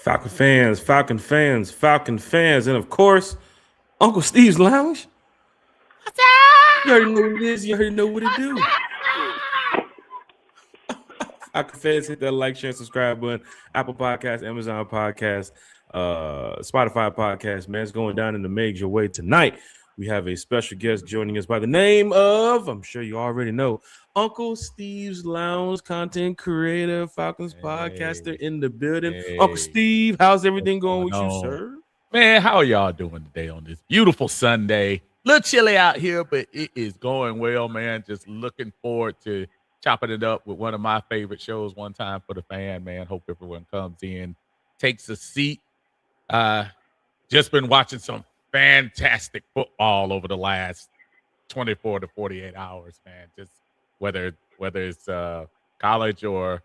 Falcon fans, and of course, Uncle Steve's Lounge. You already know what it is. You already know what it do. Falcon fans, hit that like, share, subscribe button. Apple Podcast, Amazon Podcast, Spotify Podcast. Man, it's going down in the major way tonight. We have a special guest joining us by the name of, I'm sure you already know, Uncle Steve's Lounge, content creator, Falcons podcaster in the building. Uncle Hey, Steve, how's what's everything going going with you, on? sir? Man, how are y'all doing today on this beautiful Sunday? A little chilly out here, but it is going well, man. Just looking forward to chopping it up with one of my favorite shows, One Time for the Fan, man. Hope everyone comes in, takes a seat. Uh, just been watching some fantastic football over the last 24 to 48 hours, man. Just whether it's college or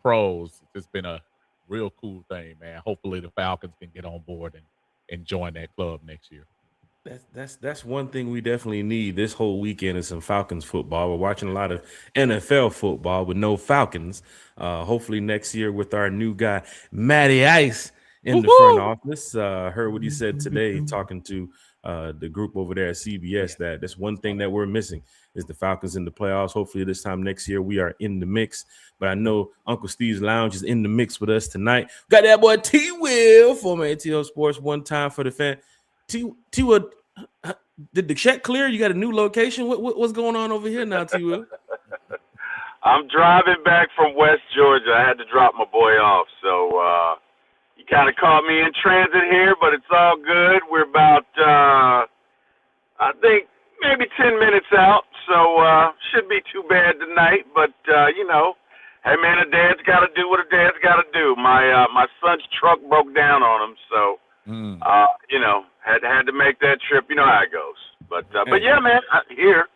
pros, it's been a real cool thing, man. Hopefully the Falcons can get on board and join that club next year. That's one thing we definitely need this whole weekend is some Falcons football. We're watching a lot of NFL football with no Falcons. Hopefully next year with our new guy Matty Ice in the front office. Heard what he said today, talking to the group over there at CBS. That's one thing that we're missing is the Falcons in the playoffs. Hopefully this time next year we are in the mix. But I know Uncle Steve's Lounge is in the mix with us tonight. Got that boy T Will, former ATL Sports, One Time for the Fan. T Will, did the check clear? You got a new location? What's going on over here now, T Will? I'm driving back from West Georgia. I had to drop my boy off, so you kind of caught me in transit here, but it's all good. We're about, I think, maybe 10 minutes out, so shouldn't be too bad tonight. But hey man, a dad's got to do what a dad's got to do. My son's truck broke down on him, so had to make that trip. You know how it goes. But yeah, man, I'm here,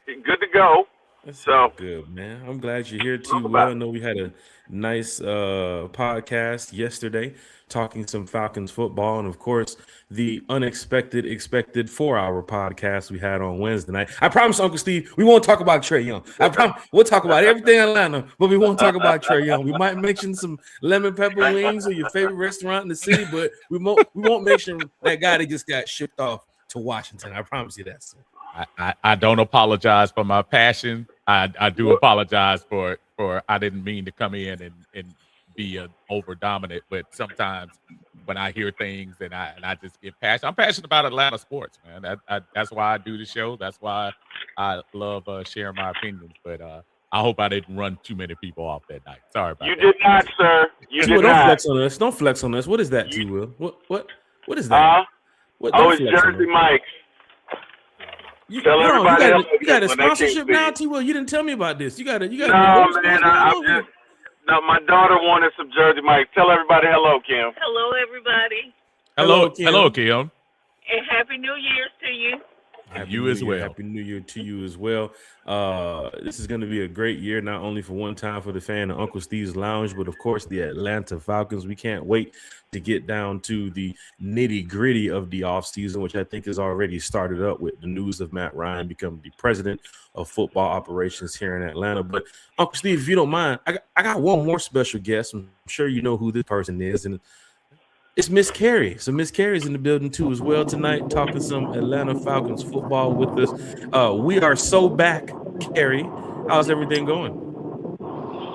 good to go. That's so good, man. I'm glad you're here too. Well, I know we had a nice podcast yesterday talking some Falcons football, and of course the unexpected expected 4-hour podcast we had on Wednesday night. I promise, Uncle Steve, we won't talk about Trey Young. I promise we'll talk about everything in Atlanta, but we won't talk about Trey Young. We might mention some lemon pepper wings or your favorite restaurant in the city, but we won't mention that guy that just got shipped off to Washington. I promise you that, sir. I don't apologize for my passion. I do apologize for I didn't mean to come in and be over dominant, but sometimes when I hear things and I just get passionate. I'm passionate about Atlanta sports, man. That's why I do the show. That's why I love sharing my opinions. But I hope I didn't run too many people off that night. Sorry about that. You did not, sir. You did don't not. Flex on us. Don't flex on us. What is that, T. Will? What is that? It's Jersey Mike's. You got a sponsorship now, T. Will. You didn't tell me about this. You got No, man. My daughter wanted some Jersey Mike's. Tell everybody hello, Kim. Hello, everybody. Hello, Kim. And Happy New Year's to you. And you as well. Happy New Year to you as well. This is going to be a great year, not only for One Time for the Fan and Uncle Steve's Lounge, but of course the Atlanta Falcons. We can't wait to get down to the nitty-gritty of the offseason, which I think has already started up with the news of Matt Ryan becoming the president of football operations here in Atlanta. But Uncle Steve, if you don't mind, I got one more special guest. I'm sure you know who this person is, and it's Miss Carrie. So Miss Carrie's in the building too as well tonight, talking some Atlanta Falcons football with us. We are so back, Carrie. How's everything going?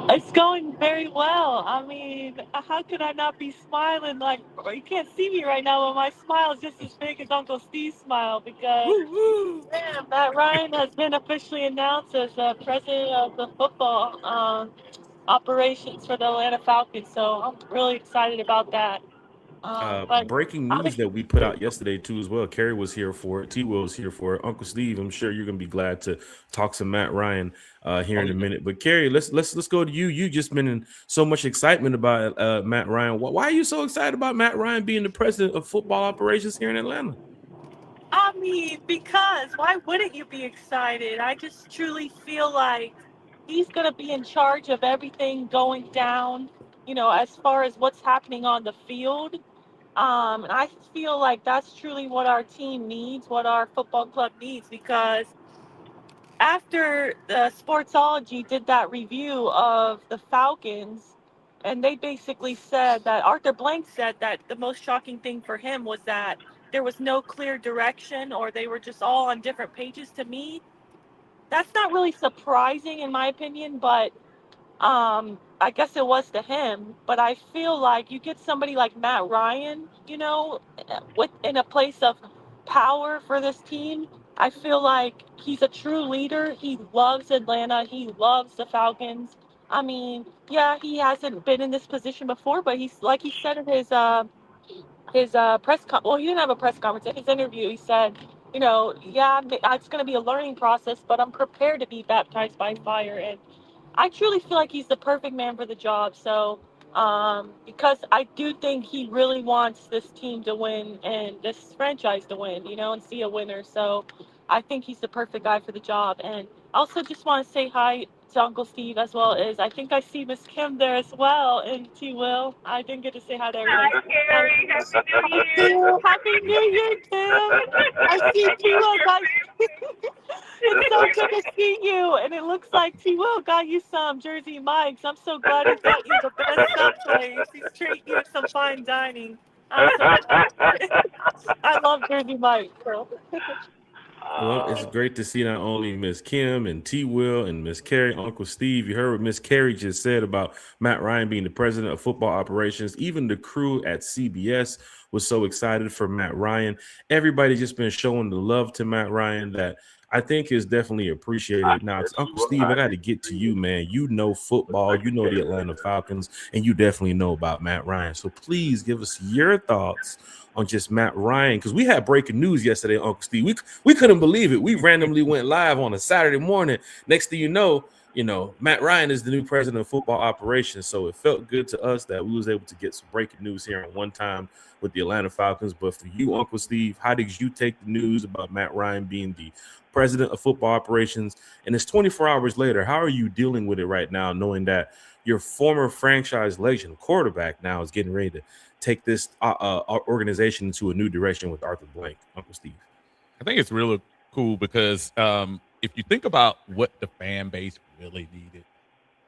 It's going very well. I mean, how could I not be smiling? Like, you can't see me right now, but my smile is just as big as Uncle Steve's smile because Matt Ryan has been officially announced as president of the football operations for the Atlanta Falcons. So I'm really excited about that. Breaking news that we put out yesterday too as well. Carrie was here for it. T. Will was here for it. Uncle Steve, I'm sure you're gonna be glad to talk some Matt Ryan here in a minute. But Carrie, let's go to you. You just been in so much excitement about Matt Ryan. Why are you so excited about Matt Ryan being the president of football operations here in Atlanta? I mean, because why wouldn't you be excited? I just truly feel like he's gonna be in charge of everything going down. As far as what's happening on the field. And I feel like that's truly what our team needs, what our football club needs, because after the Sportsology did that review of the Falcons, and they basically said that Arthur Blank said that the most shocking thing for him was that there was no clear direction, or they were just all on different pages. To me, that's not really surprising in my opinion, but I guess it was to him. But I feel like you get somebody like Matt Ryan, with in a place of power for this team. I feel like he's a true leader. He loves Atlanta. He loves the Falcons. I mean, yeah, he hasn't been in this position before, but he's like he said in his well, he didn't have a press conference. In his interview, he said, yeah, it's going to be a learning process, but I'm prepared to be baptized by fire. And I truly feel like he's the perfect man for the job. So, because I do think he really wants this team to win and this franchise to win, and see a winner. So, I think he's the perfect guy for the job. And I also just want to say hi to Uncle Steve, as well as I think I see Miss Kim there as well, and T. Will. I didn't get to say hi to Hi, everybody. Carrie. Happy New Thank Year. you. Happy New Year, Kim. I see T. Will got it's so good to see you. And it looks like T. Will got you some Jersey Mike's. I'm so glad he got you the best sub place. He's treating you to some fine dining. I'm so glad. I love Jersey Mike's. So. Well, it's great to see not only Miss Kim and T. Will and Miss Carrie, Uncle Steve. You heard what Miss Carrie just said about Matt Ryan being the president of football operations. Even the crew at CBS was so excited for Matt Ryan. Everybody just been showing the love to Matt Ryan that I think is definitely appreciated. Now, it's Uncle Steve, I got to get to you, man. You know football, you know the Atlanta Falcons, and you definitely know about Matt Ryan. So please give us your thoughts on just Matt Ryan, because we had breaking news yesterday, Uncle Steve. We couldn't believe it. We randomly went live on a Saturday morning. Next thing you know, Matt Ryan is the new president of football operations. So it felt good to us that we was able to get some breaking news here at one time with the Atlanta Falcons. But for you, Uncle Steve, how did you take the news about Matt Ryan being the president of football operations? And it's 24 hours later. How are you dealing with it right now, knowing that your former franchise legend quarterback now is getting ready to take this organization into a new direction with Arthur Blank, Uncle Steve? I think it's really cool because if you think about what the fan base really needed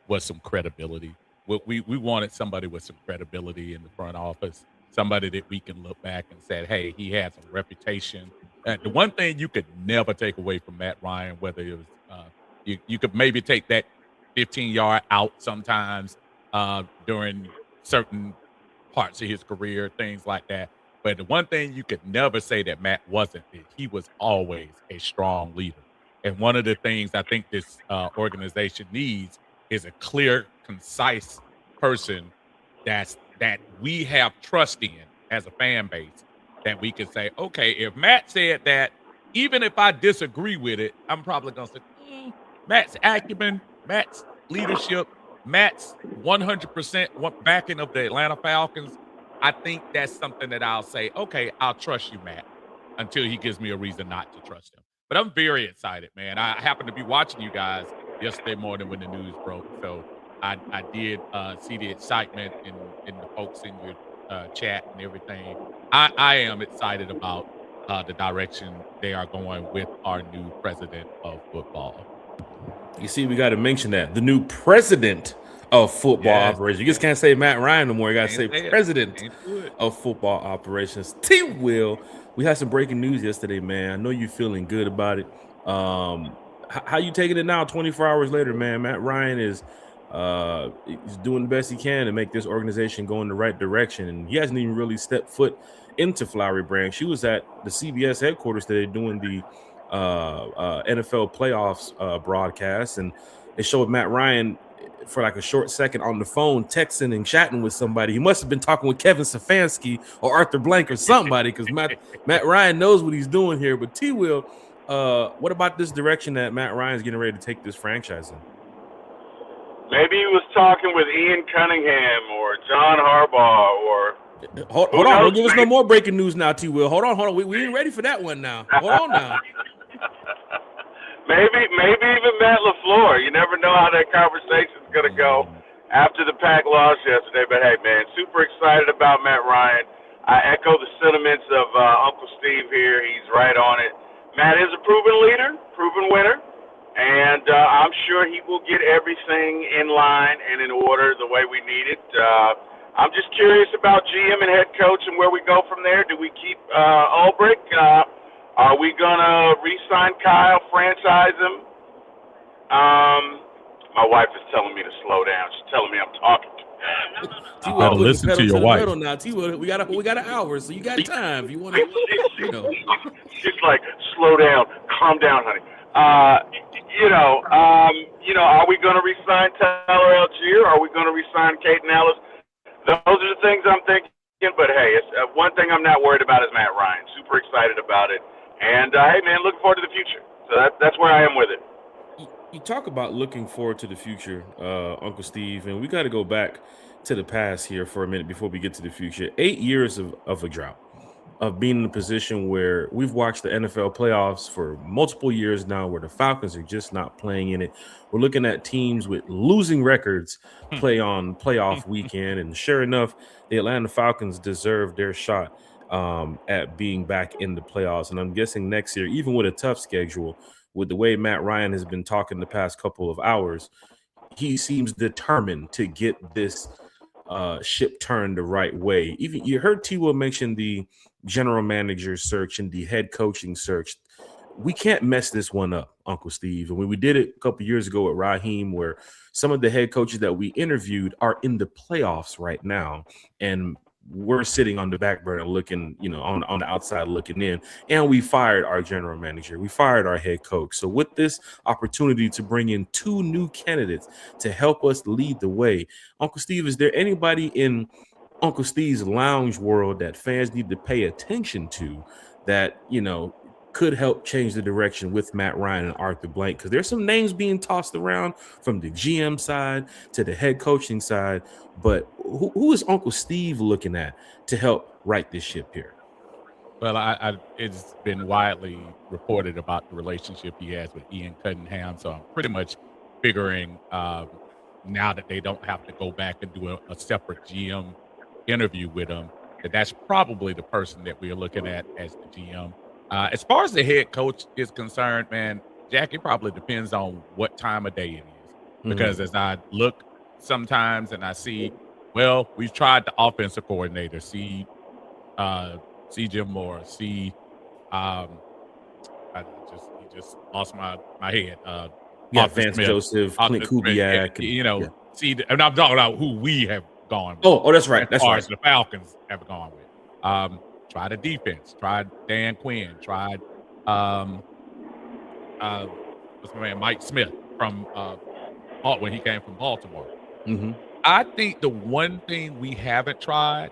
was some credibility. We wanted somebody with some credibility in the front office, somebody that we can look back and say, hey, he has a reputation. The one thing you could never take away from Matt Ryan, whether it was you could maybe take that 15-yard out sometimes during certain parts of his career, things like that. But the one thing you could never say that Matt wasn't is he was always a strong leader. And one of the things I think this organization needs is a clear, concise person that we have trust in as a fan base, that we can say, okay, if Matt said that, even if I disagree with it, I'm probably going to say, Matt's acumen, Matt's leadership, Matt's 100% backing of the Atlanta Falcons. I think that's something that I'll say, okay, I'll trust you, Matt, until he gives me a reason not to trust him. But I'm very excited, man. I happened to be watching you guys yesterday morning when the news broke. So I did see the excitement in the folks in your chat and everything. I am excited about the direction they are going with our new president of football. You see, we got to mention that. The new president of football operations. You just can't say Matt Ryan no more. You got to say president of football operations. T. Will, we had some breaking news yesterday, man. I know you're feeling good about it. How you taking it now 24 hours later, man? Matt Ryan is he's doing the best he can to make this organization go in the right direction. And he hasn't even really stepped foot into Flowery Branch. She was at the CBS headquarters today doing the NFL playoffs broadcast, and it showed Matt Ryan for like a short second on the phone texting and chatting with somebody. He must have been talking with Kevin Stefanski or Arthur Blank or somebody, because Matt Ryan knows what he's doing here. But T. Will, what about this direction that Matt Ryan's getting ready to take this franchise in? Maybe he was talking with Ian Cunningham or John Harbaugh or. Hold on, don't give us no more breaking news now, T. Will. Hold on. We ain't ready for that one now. Hold on now. Maybe even Matt LaFleur. You never know how that conversation's going to go after the Pack loss yesterday. But, hey, man, super excited about Matt Ryan. I echo the sentiments of Uncle Steve here. He's right on it. Matt is a proven leader, proven winner. and I'm sure he will get everything in line and in order the way we need it. I'm just curious about GM and head coach and where we go from there. Do we keep Ulbrich? Are we going to re-sign Kyle, franchise him? My wife is telling me to slow down. She's telling me I'm talking too fast. You better listen to your wife. Now, T-Will, we got an hour, so you got time if you want to. She's like, slow down, calm down, honey. Are we going to re-sign Tyler Algier? Are we going to re-sign Caden Ellis? Those are the things I'm thinking. But hey, it's, one thing I'm not worried about is Matt Ryan. Super excited about it, and hey, man, looking forward to the future. So that's where I am with it. You talk about looking forward to the future, Uncle Steve, and we got to go back to the past here for a minute before we get to the future. 8 years of a drought, of being in a position where we've watched the NFL playoffs for multiple years now where the Falcons are just not playing in it. We're looking at teams with losing records play on playoff weekend, and sure enough, the Atlanta Falcons deserve their shot at being back in the playoffs. And I'm guessing next year, even with a tough schedule, with the way Matt Ryan has been talking the past couple of hours, he seems determined to get this ship turned the right way. Even you heard T-Will mention the general manager search and the head coaching search. We can't mess this one up, Uncle Steve. And when we did it a couple years ago at Raheem, where some of the head coaches that we interviewed are in the playoffs right now, and we're sitting on the back burner looking, on the outside looking in, and we fired our general manager. We fired our head coach. So with this opportunity to bring in two new candidates to help us lead the way, Uncle Steve, is there anybody in Uncle Steve's lounge world that fans need to pay attention to that, could help change the direction with Matt Ryan and Arthur Blank? Because there's some names being tossed around from the GM side to the head coaching side, but who is Uncle Steve looking at to help right this ship here? Well, it's been widely reported about the relationship he has with Ian Cunningham, so I'm pretty much figuring now that they don't have to go back and do a separate GM interview with him, that's probably the person that we're looking at as the GM. As far as the head coach is concerned, man, Jack, it probably depends on what time of day it is. Because as I look sometimes and I see, well, we've tried the offensive coordinator, see Jim Moore, I just lost my head. Vance Joseph, Clint Kubiak. And I'm talking about who we have gone with. Oh, that's right. As far as the Falcons have gone with. Tried the defense, tried Dan Quinn, tried what's my man, Mike Smith from when he came from Baltimore. I think the one thing we haven't tried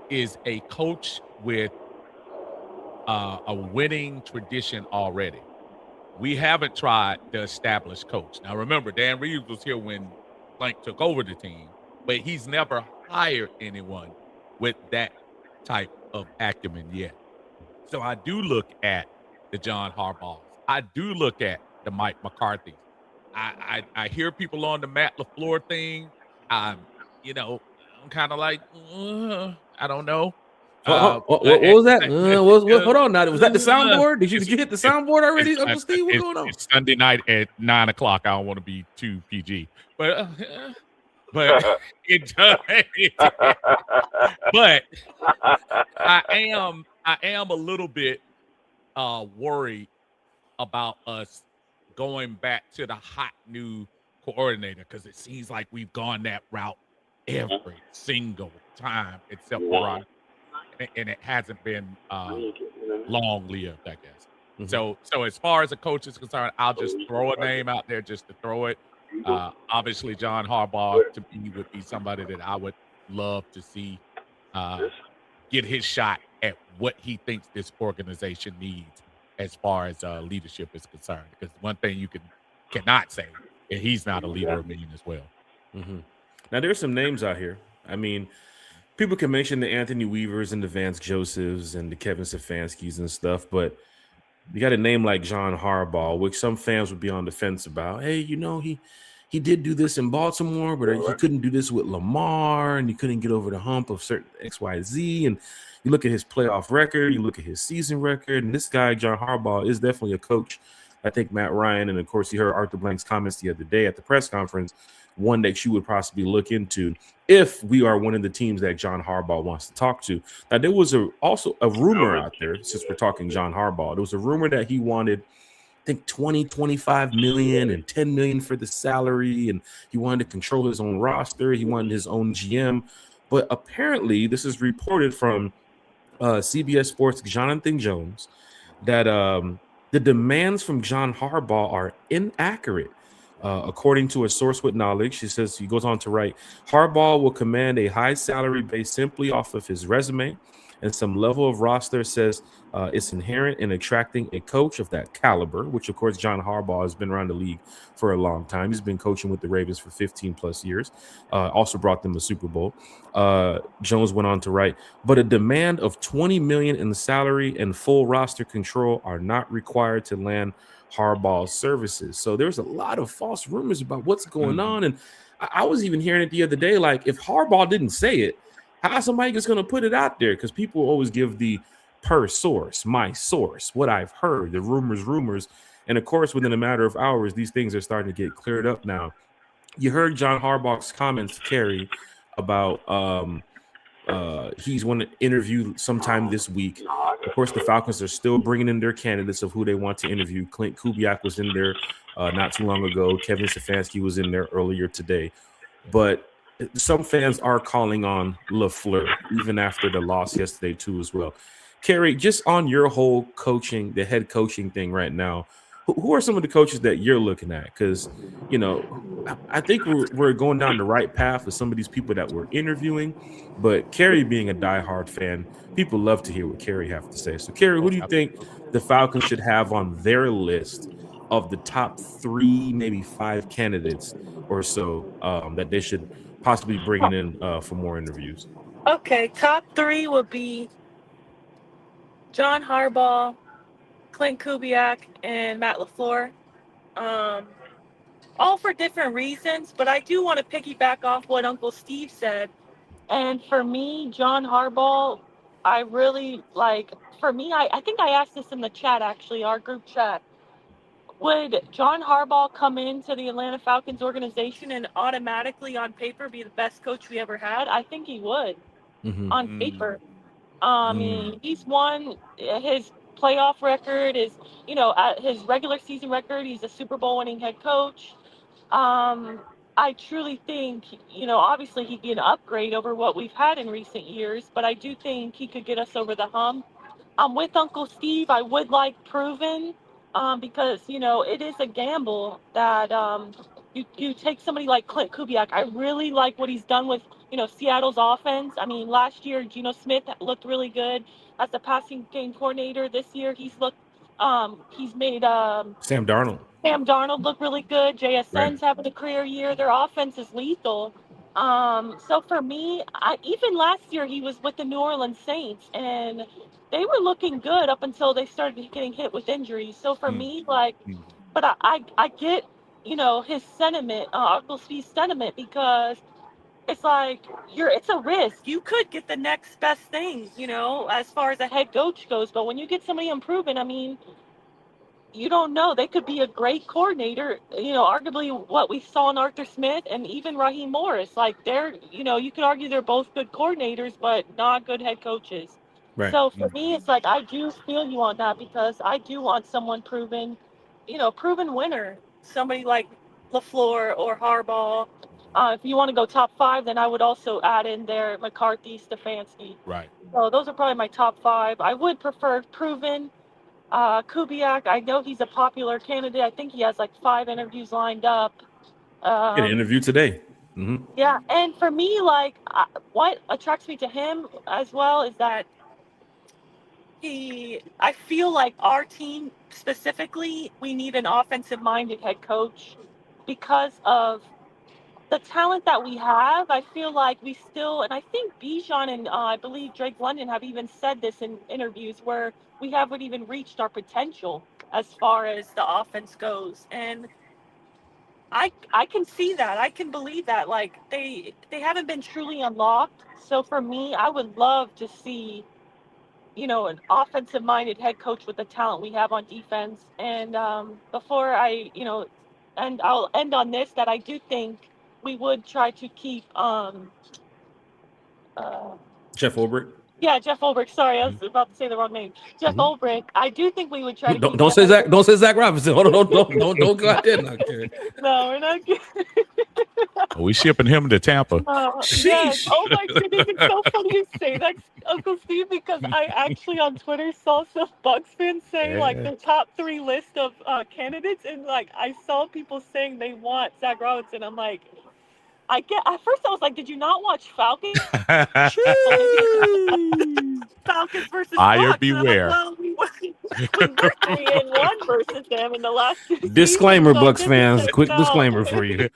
is a coach with a winning tradition already. We haven't tried the established coach. Now remember, Dan Reeves was here when Blank took over the team, but he's never hired anyone with that type of acumen yet. So I do look at the John Harbaughs. I do look at the Mike McCarthy. I hear people on the Matt LaFleur thing. I'm kind of like, I don't know. What was that? Hold on now. Was that the soundboard? Did you hit the soundboard already, Uncle Steve? What's going on? It's Sunday night at 9:00. I don't want to be too PG, but it does. But I am a little bit worried about us going back to the hot new coordinator, because it seems like we've gone that route every single time except for Ryan, and it hasn't been long-lived, I guess. So as far as the coach is concerned, I'll just throw a name out there just to throw it. Obviously, John Harbaugh to me would be somebody that I would love to see get his shot at what he thinks this organization needs as far as leadership is concerned. Because one thing you cannot say is he's not a leader of men as well. Now, there's some names out here. I mean, people can mention the Anthony Weavers and the Vance Josephs and the Kevin Stefanskis and stuff, but you got a name like John Harbaugh, which some fans would be on the fence about. Hey, he did do this in Baltimore, but he couldn't do this with Lamar, and he couldn't get over the hump of certain X, Y, Z. And you look at his playoff record, you look at his season record, and this guy, John Harbaugh, is definitely a coach I think Matt Ryan, and of course, you heard Arthur Blank's comments the other day at the press conference, one that you would possibly look into if we are one of the teams that John Harbaugh wants to talk to. Now, there was also a rumor out there, since we're talking John Harbaugh, there was a rumor that he wanted, I think, 20, 25 million and 10 million for the salary, and he wanted to control his own roster. He wanted his own GM. But apparently, this is reported from CBS Sports' Jonathan Jones, that the demands from John Harbaugh are inaccurate. According to a source with knowledge, he goes on to write, Harbaugh will command a high salary based simply off of his resume, and some level of roster says it's inherent in attracting a coach of that caliber, which, of course, John Harbaugh has been around the league for a long time. He's been coaching with the Ravens for 15 plus years, also brought them a Super Bowl. Jones went on to write, but a demand of $20 million in salary and full roster control are not required to land Harbaugh's services. So there's a lot of false rumors about what's going on. And I was even hearing it the other day, like, if Harbaugh didn't say it, how's somebody just going to put it out there? Because people always give the per source, my source, what I've heard, the rumors. And of course, within a matter of hours, these things are starting to get cleared up now. You heard John Harbaugh's comments, Kerry, about he's going to interview sometime this week. Of course, the Falcons are still bringing in their candidates of who they want to interview. Clint Kubiak was in there not too long ago. Kevin Stefanski was in there earlier today. But some fans are calling on LaFleur, even after the loss yesterday, too, as well. Kerry, just on your whole coaching, the head coaching thing right now, who are some of the coaches that you're looking at? Because, I think we're going down the right path with some of these people that we're interviewing. But Kerry, being a diehard fan, people love to hear what Kerry have to say. So, Kerry, who do you think the Falcons should have on their list of the top 3, maybe 5 candidates or so that they should possibly bring in for more interviews? Okay, top 3 would be John Harbaugh, Clint Kubiak, and Matt LaFleur. All for different reasons, but I do want to piggyback off what Uncle Steve said. And for me, John Harbaugh, I really like, for me, I think I asked this in the chat, actually, our group chat. Would John Harbaugh come into the Atlanta Falcons organization and automatically on paper be the best coach we ever had? I think he would on paper. I mean, he's won his playoff record, his regular season record. He's a Super Bowl winning head coach. I truly think, obviously he'd be an upgrade over what we've had in recent years, but I do think he could get us over the hump. I'm with Uncle Steve. I would like proven, because, it is a gamble that you take somebody like Clint Kubiak. I really like what he's done with, Seattle's offense. I mean, last year, Geno Smith looked really good as the passing game coordinator. This year, he's made Sam Darnold look really good. JSN's having a career year. Their offense is lethal. So for me, even last year, he was with the New Orleans Saints, and they were looking good up until they started getting hit with injuries. So for me, but I get, his sentiment, Uncle Steve's sentiment, because it's like it's a risk. You could get the next best thing, as far as a head coach goes. But when you get somebody unproven, I mean, you don't know. They could be a great coordinator, arguably what we saw in Arthur Smith and even Raheem Morris. Like you could argue they're both good coordinators, but not good head coaches. Right. So for me, it's like I do feel you on that, because I do want someone proven, proven winner. Somebody like LaFleur or Harbaugh. If you want to go top 5, then I would also add in there McCarthy, Stefanski. Right. So those are probably my top 5. I would prefer proven. Kubiak, I know he's a popular candidate. I think he has like 5 interviews lined up. An interview today. Yeah, and for me, what attracts me to him as well is that I feel like our team specifically, we need an offensive-minded head coach because of the talent that we have. I feel like we still, and I think Bijan and I believe Drake London have even said this in interviews, where we haven't even reached our potential as far as the offense goes. And I can see that. I can believe that. Like they haven't been truly unlocked. So for me, I would love to see an offensive-minded head coach with the talent we have on defense. And before and I'll end on this, that I do think we would try to keep uh, Jeff Ulbrich. yeah, Jeff Ulbrich. Sorry, I was about to say the wrong name. Jeff Ulbrich. I do think we would try to keep Don't say him. Zach. Don't say Zach Robinson. Hold on, don't go out there now, Carrie. No, we're not. We shipping him to Tampa. Yes. Oh my goodness, it's so funny you say that, Uncle Steve, because I actually on Twitter saw some Bucks fans say like the top 3 list of candidates, and like I saw people saying they want Zach Robinson. I'm like, at first I was like, did you not watch Falcons? Falcons versus Buyer Bucks. beware. Well, we were 3-1 versus them in the last 2 seasons. Disclaimer, So Bucks this fans. is Quick no. disclaimer for you.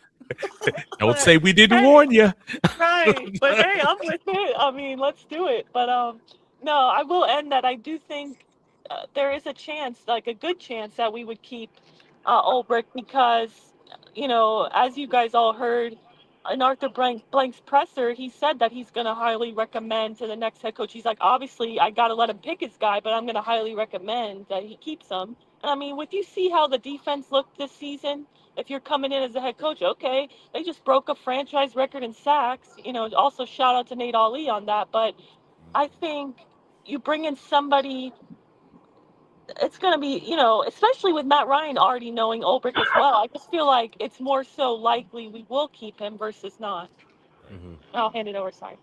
Don't say we didn't warn you. Right, but hey, I'm with it. I mean, let's do it. But no, I will end that. I do think there is a chance, like a good chance, that we would keep Ulbrich because, as you guys all heard in Arthur Blank's presser, he said that he's going to highly recommend to the next head coach. He's like, obviously, I got to let him pick his guy, but I'm going to highly recommend that he keeps him. And I mean, if you see how the defense looked this season, if you're coming in as a head coach, okay, they just broke a franchise record in sacks. Also shout out to Nate Ali on that. But I think you bring in somebody, it's going to be, especially with Matt Ryan already knowing Ulbrich as well. I just feel like it's more so likely we will keep him versus not. I'll hand it over. Sorry.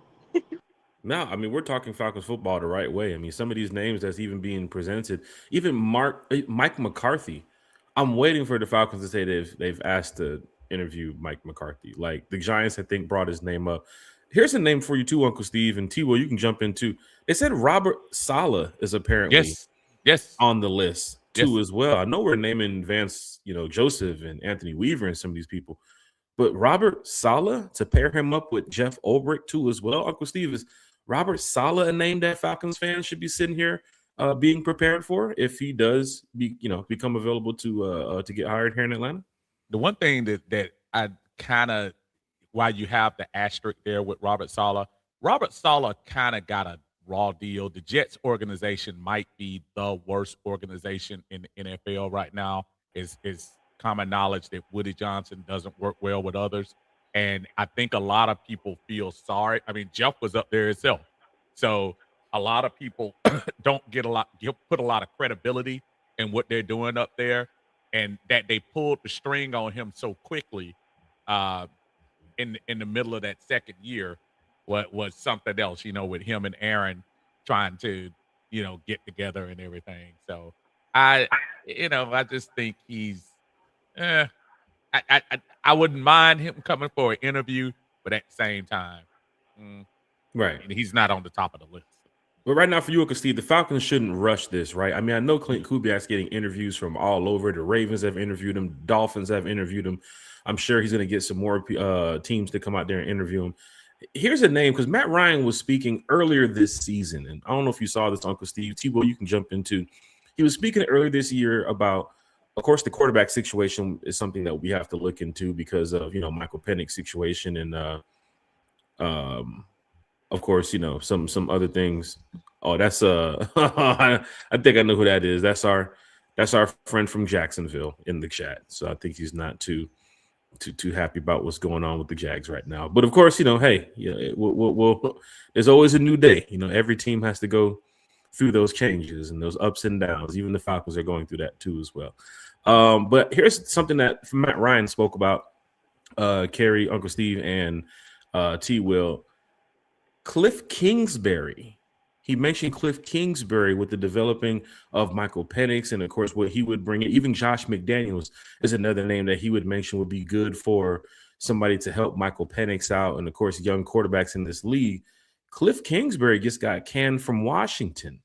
No, I mean, we're talking Falcons football the right way. I mean, some of these names that's even being presented, even Mike McCarthy. I'm waiting for the Falcons to say they've asked to interview Mike McCarthy. Like the Giants, I think, brought his name up. Here's a name for you too, Uncle Steve, and T-Will, you can jump in too. They said Robert Saleh is apparently yes on the list too as well. I know we're naming Vance, Joseph and Anthony Weaver and some of these people, but Robert Saleh, to pair him up with Jeff Ulbrich too as well. Uncle Steve, is Robert Saleh a name that Falcons fans should be sitting here being prepared for if he does become available to get hired here in Atlanta? The one thing that I kind of, why you have the asterisk there with Robert Saleh kind of got a raw deal. The Jets organization might be the worst organization in the NFL right now. Is common knowledge that Woody Johnson doesn't work well with others. And I think a lot of people feel sorry. I mean, Jeff was up there himself. So a lot of people don't put a lot of credibility in what they're doing up there. And that they pulled the string on him so quickly in the middle of that second year was something else, with him and Aaron trying to, get together and everything. So I just think he's I wouldn't mind him coming for an interview, but at the same time, right, he's not on the top of the list. But right now for you, Uncle Steve, the Falcons shouldn't rush this, right? I mean, I know Clint Kubiak's getting interviews from all over. The Ravens have interviewed him. Dolphins have interviewed him. I'm sure he's going to get some more teams to come out there and interview him. Here's a name, because Matt Ryan was speaking earlier this season, and I don't know if you saw this, Uncle Steve. T-Will, you can jump into. He was speaking earlier this year about, of course, the quarterback situation is something that we have to look into because of, Michael Penix's situation and, of course, some other things. Oh, that's I think I know who that is. That's our friend from Jacksonville in the chat. So I think he's not too happy about what's going on with the Jags right now. But of course, hey, we'll there's always a new day. Every team has to go through those changes and those ups and downs. Even the Falcons are going through that too as well. But here's something that Matt Ryan spoke about, Carrie, Uncle Steve, and T-Will. Cliff Kingsbury. He mentioned Cliff Kingsbury with the developing of Michael Penix, and of course what he would bring in. Even Josh McDaniels is another name that he would mention would be good for somebody to help Michael Penix out, and of course young quarterbacks in this league. Cliff Kingsbury just got canned from Washington,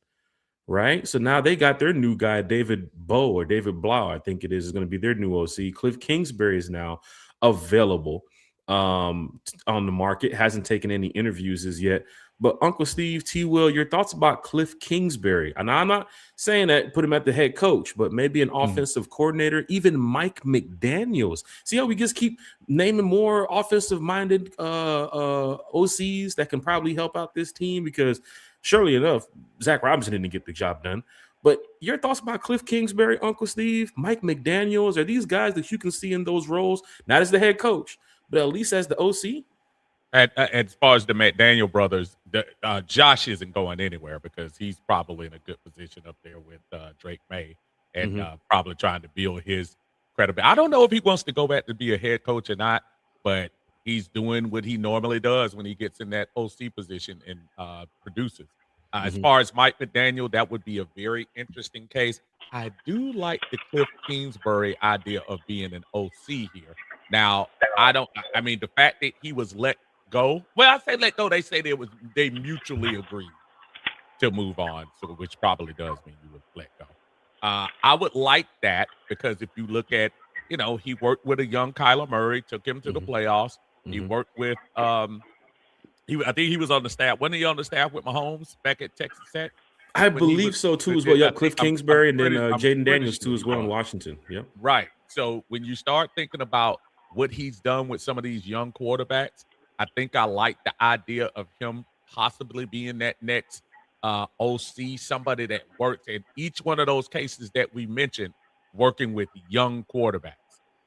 right? So now they got their new guy, David Blau, I think it is going to be their new OC. Cliff Kingsbury is now available on the market, hasn't taken any interviews as yet. But Uncle Steve, T-Will, your thoughts about Cliff Kingsbury? And I'm not saying that put him at the head coach, but maybe an offensive coordinator, even Mike McDaniels. See how we just keep naming more offensive-minded OCs that can probably help out this team? Because surely enough, Zach Robinson didn't get the job done. But your thoughts about Cliff Kingsbury, Uncle Steve, Mike McDaniels, are these guys that you can see in those roles, not as the head coach, but at least as the OC? As far as the McDaniel brothers, Josh isn't going anywhere because he's probably in a good position up there with Drake May and probably trying to build his credibility. I don't know if he wants to go back to be a head coach or not, but he's doing what he normally does when he gets in that OC position and produces. As far as Mike McDaniel, that would be a very interesting case. I do like the Cliff Kingsbury idea of being an OC here. Now, I mean, the fact that he was let go. Well, I say let go. They say they mutually agreed to move on, so which probably does mean you would let go. I would like that because if you look at, he worked with a young Kyler Murray, took him to the playoffs. He worked with I think he was on the staff. Wasn't he on the staff with Mahomes back at Texas Tech? I believe so too as well. Yeah, Cliff Kingsbury and then Jaden Daniels too as well in Washington. Yep. Right. So when you start thinking about what he's done with some of these young quarterbacks, I think I like the idea of him possibly being that next OC, somebody that works in each one of those cases that we mentioned, working with young quarterbacks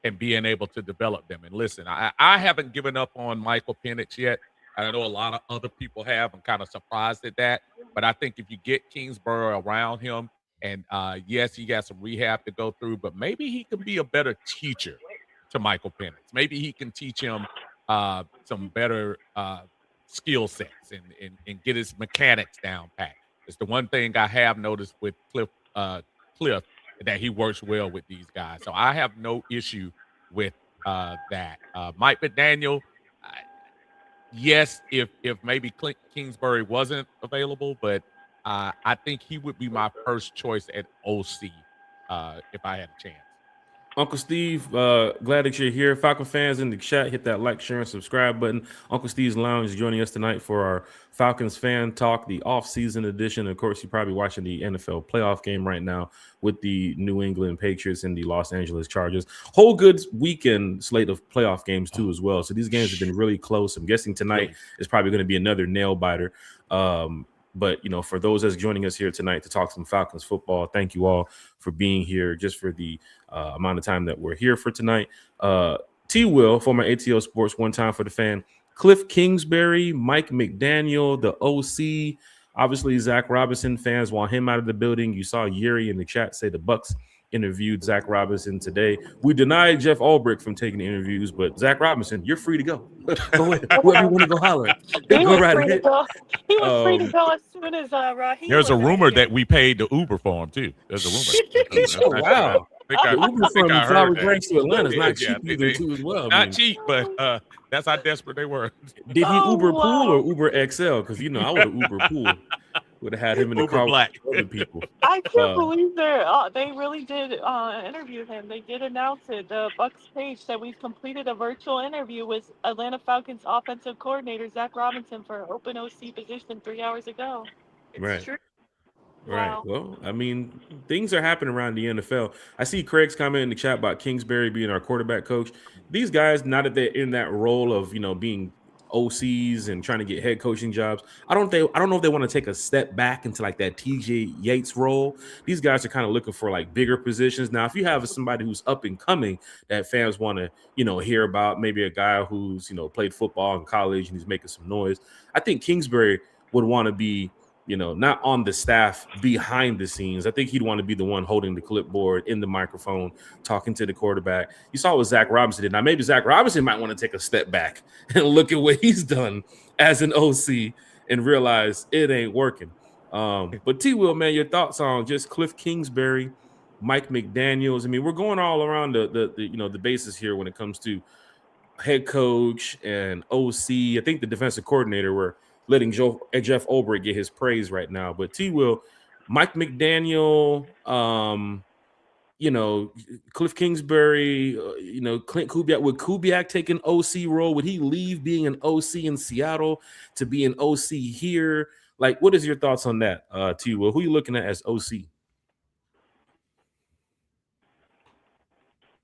and being able to develop them. And listen, I haven't given up on Michael Penix yet. I know a lot of other people have. I'm kind of surprised at that. But I think if you get Kingsbury around him, and yes, he got some rehab to go through, but maybe he can be a better teacher to Michael Penix. Maybe he can teach him some better skill sets and get his mechanics down pat. It's the one thing I have noticed with Cliff that he works well with these guys. So I have no issue with that. Mike McDaniel, yes, if maybe Clint Kingsbury wasn't available, but I think he would be my first choice at OC if I had a chance. Uncle Steve, glad that you're here. Falcon fans in the chat, hit that like, share, and subscribe button. Uncle Steve's Lounge is joining us tonight for our Falcons Fan Talk, the off-season edition. Of course, you're probably watching the NFL playoff game right now with the New England Patriots and the Los Angeles Chargers. Whole good weekend slate of playoff games, too, as well. So these games have been really close. I'm guessing tonight is probably going to be another nail-biter. But, for those that's joining us here tonight to talk some Falcons football, thank you all for being here just for the amount of time that we're here for tonight. T. Will, former ATO Sports, one time for the fan. Cliff Kingsbury, Mike McDaniel, the OC. Obviously, Zach Robinson fans want him out of the building. You saw Yuri in the chat say the Bucs interviewed Zach Robinson today. We denied Jeff Ulbrich from taking interviews, but Zach Robinson, you're free to go. Go ahead. Wherever you want to go holler. Go right ahead. He was free to go as soon as Raheem. There's a rumor that we paid the Uber for him too. There's a rumor. Wow. I Uber from heard Flower that. Drinks to Atlanta is not cheap either too as well. Not cheap, but that's how desperate they were. Did he Uber Pool or Uber XL? Because I would have Uber Pool. Would have had him in the Uber car Black. with other people. I can't believe they really did interview him. They did announce it. The Bucs page said we've completed a virtual interview with Atlanta Falcons offensive coordinator Zach Robinson for an open OC position 3 hours ago. It's Right. true. Right. Wow. Well, things are happening around the NFL. I see Craig's comment in the chat about Kingsbury being our quarterback coach. These guys, now that they're in that role of, being OCs and trying to get head coaching jobs, I don't know if they want to take a step back into like that TJ Yates role. These guys are kind of looking for like bigger positions. Now, if you have somebody who's up and coming that fans want to, hear about, maybe a guy who's, played football in college and he's making some noise, I think Kingsbury would want to be, not on the staff, behind the scenes. I think he'd want to be the one holding the clipboard, in the microphone, talking to the quarterback. You saw what Zach Robinson did. Now, maybe Zach Robinson might want to take a step back and look at what he's done as an OC and realize it ain't working. But T. Will, man, your thoughts on just Cliff Kingsbury, Mike McDaniels? we're going all around the bases here when it comes to head coach and OC. I think the defensive coordinator were letting Jeff Ulbrich get his praise right now. But T. Will, Mike McDaniel, Cliff Kingsbury, Clint Kubiak. Would Kubiak take an OC role? Would he leave being an OC in Seattle to be an OC here? Like, what is your thoughts on that, T. Will? Who are you looking at as OC?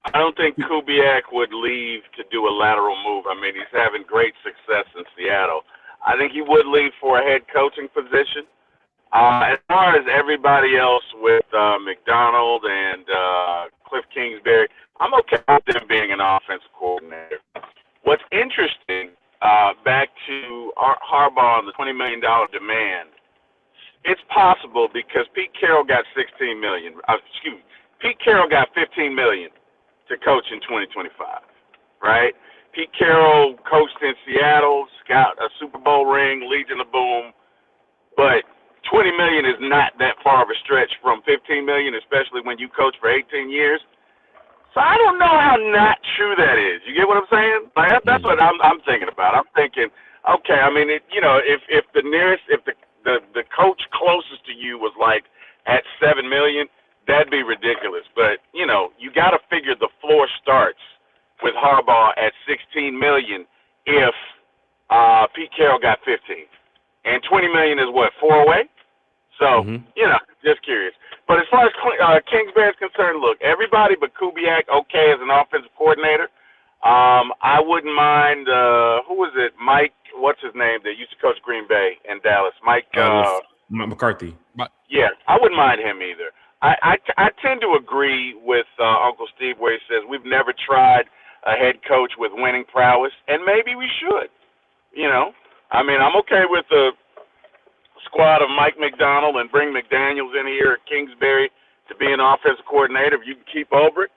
I don't think Kubiak would leave to do a lateral move. He's having great success in Seattle. I think he would leave for a head coaching position. As far as everybody else with McDonald and Cliff Kingsbury, I'm okay with them being an offensive coordinator. What's interesting, back to Harbaugh and the $20 million demand, it's possible because Pete Carroll got $16 million. Pete Carroll got $15 million to coach in 2025, right? Pete Carroll coached in Seattle, got a Super Bowl ring, Legion of Boom, but $20 million is not that far of a stretch from $15 million, especially when you coach for 18 years. So I don't know how not true that is. You get what I'm saying? Like, that's what I'm thinking about. I'm thinking, okay, I mean, if the coach closest to you was like at $7 million, that'd be ridiculous. But you got to figure the floor starts with Harbaugh at $16 million if Pete Carroll got 15, and $20 million is what, 4 away. So just curious. But as far as Kingsbury is concerned, look, everybody but Kubiak okay as an offensive coordinator. I wouldn't mind. Who was it? Mike. What's his name? That used to coach Green Bay and Dallas. Mike McCarthy. Yeah, I wouldn't mind him either. I tend to agree with Uncle Steve where he says we've never tried a head coach with winning prowess, and maybe we should. I mean, I'm okay with the squad of Mike McDonald and bring McDaniels in here at Kingsbury to be an offensive coordinator. If you can keep Ulbrich,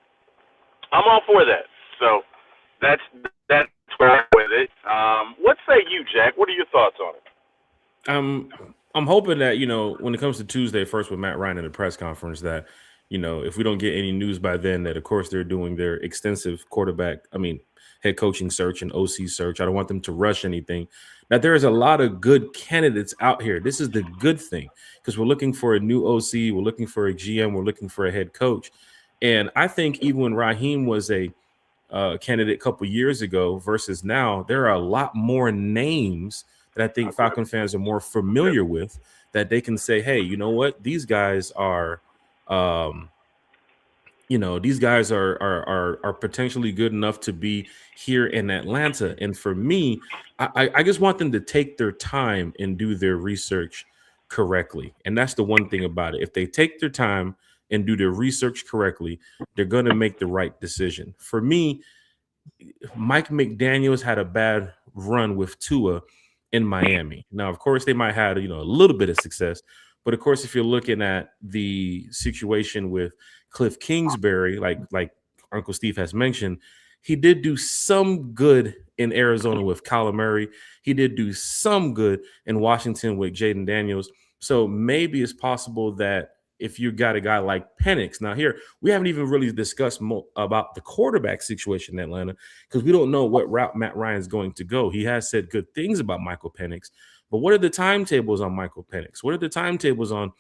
I'm all for that. So that's where I'm with it. What say you, Jack? What are your thoughts on it? I'm hoping that, when it comes to Tuesday first with Matt Ryan in the press conference, that, if we don't get any news by then, that of course they're doing their extensive head coaching search and OC search. I don't want them to rush anything. Now, there is a lot of good candidates out here. This is the good thing, because we're looking for a new OC. We're looking for a GM. We're looking for a head coach. And I think even when Raheem was a candidate a couple years ago versus now, there are a lot more names that I think Falcon fans are more familiar with, that they can say, hey, you know what? These guys are potentially good enough to be here in Atlanta. And for me, I just want them to take their time and do their research correctly. And that's the one thing about it. If they take their time and do their research correctly, they're going to make the right decision. For me, Mike McDaniels had a bad run with Tua in Miami. Now, of course, they might have, a little bit of success. But of course, if you're looking at the situation with Cliff Kingsbury, like Uncle Steve has mentioned, he did do some good in Arizona with Kyler Murray. He did do some good in Washington with Jaden Daniels. So maybe it's possible that if you got a guy like Penix, now here, we haven't even really discussed about the quarterback situation in Atlanta, because we don't know what route Matt Ryan's going to go. He has said good things about Michael Penix, but what are the timetables on Michael Penix? What are the timetables on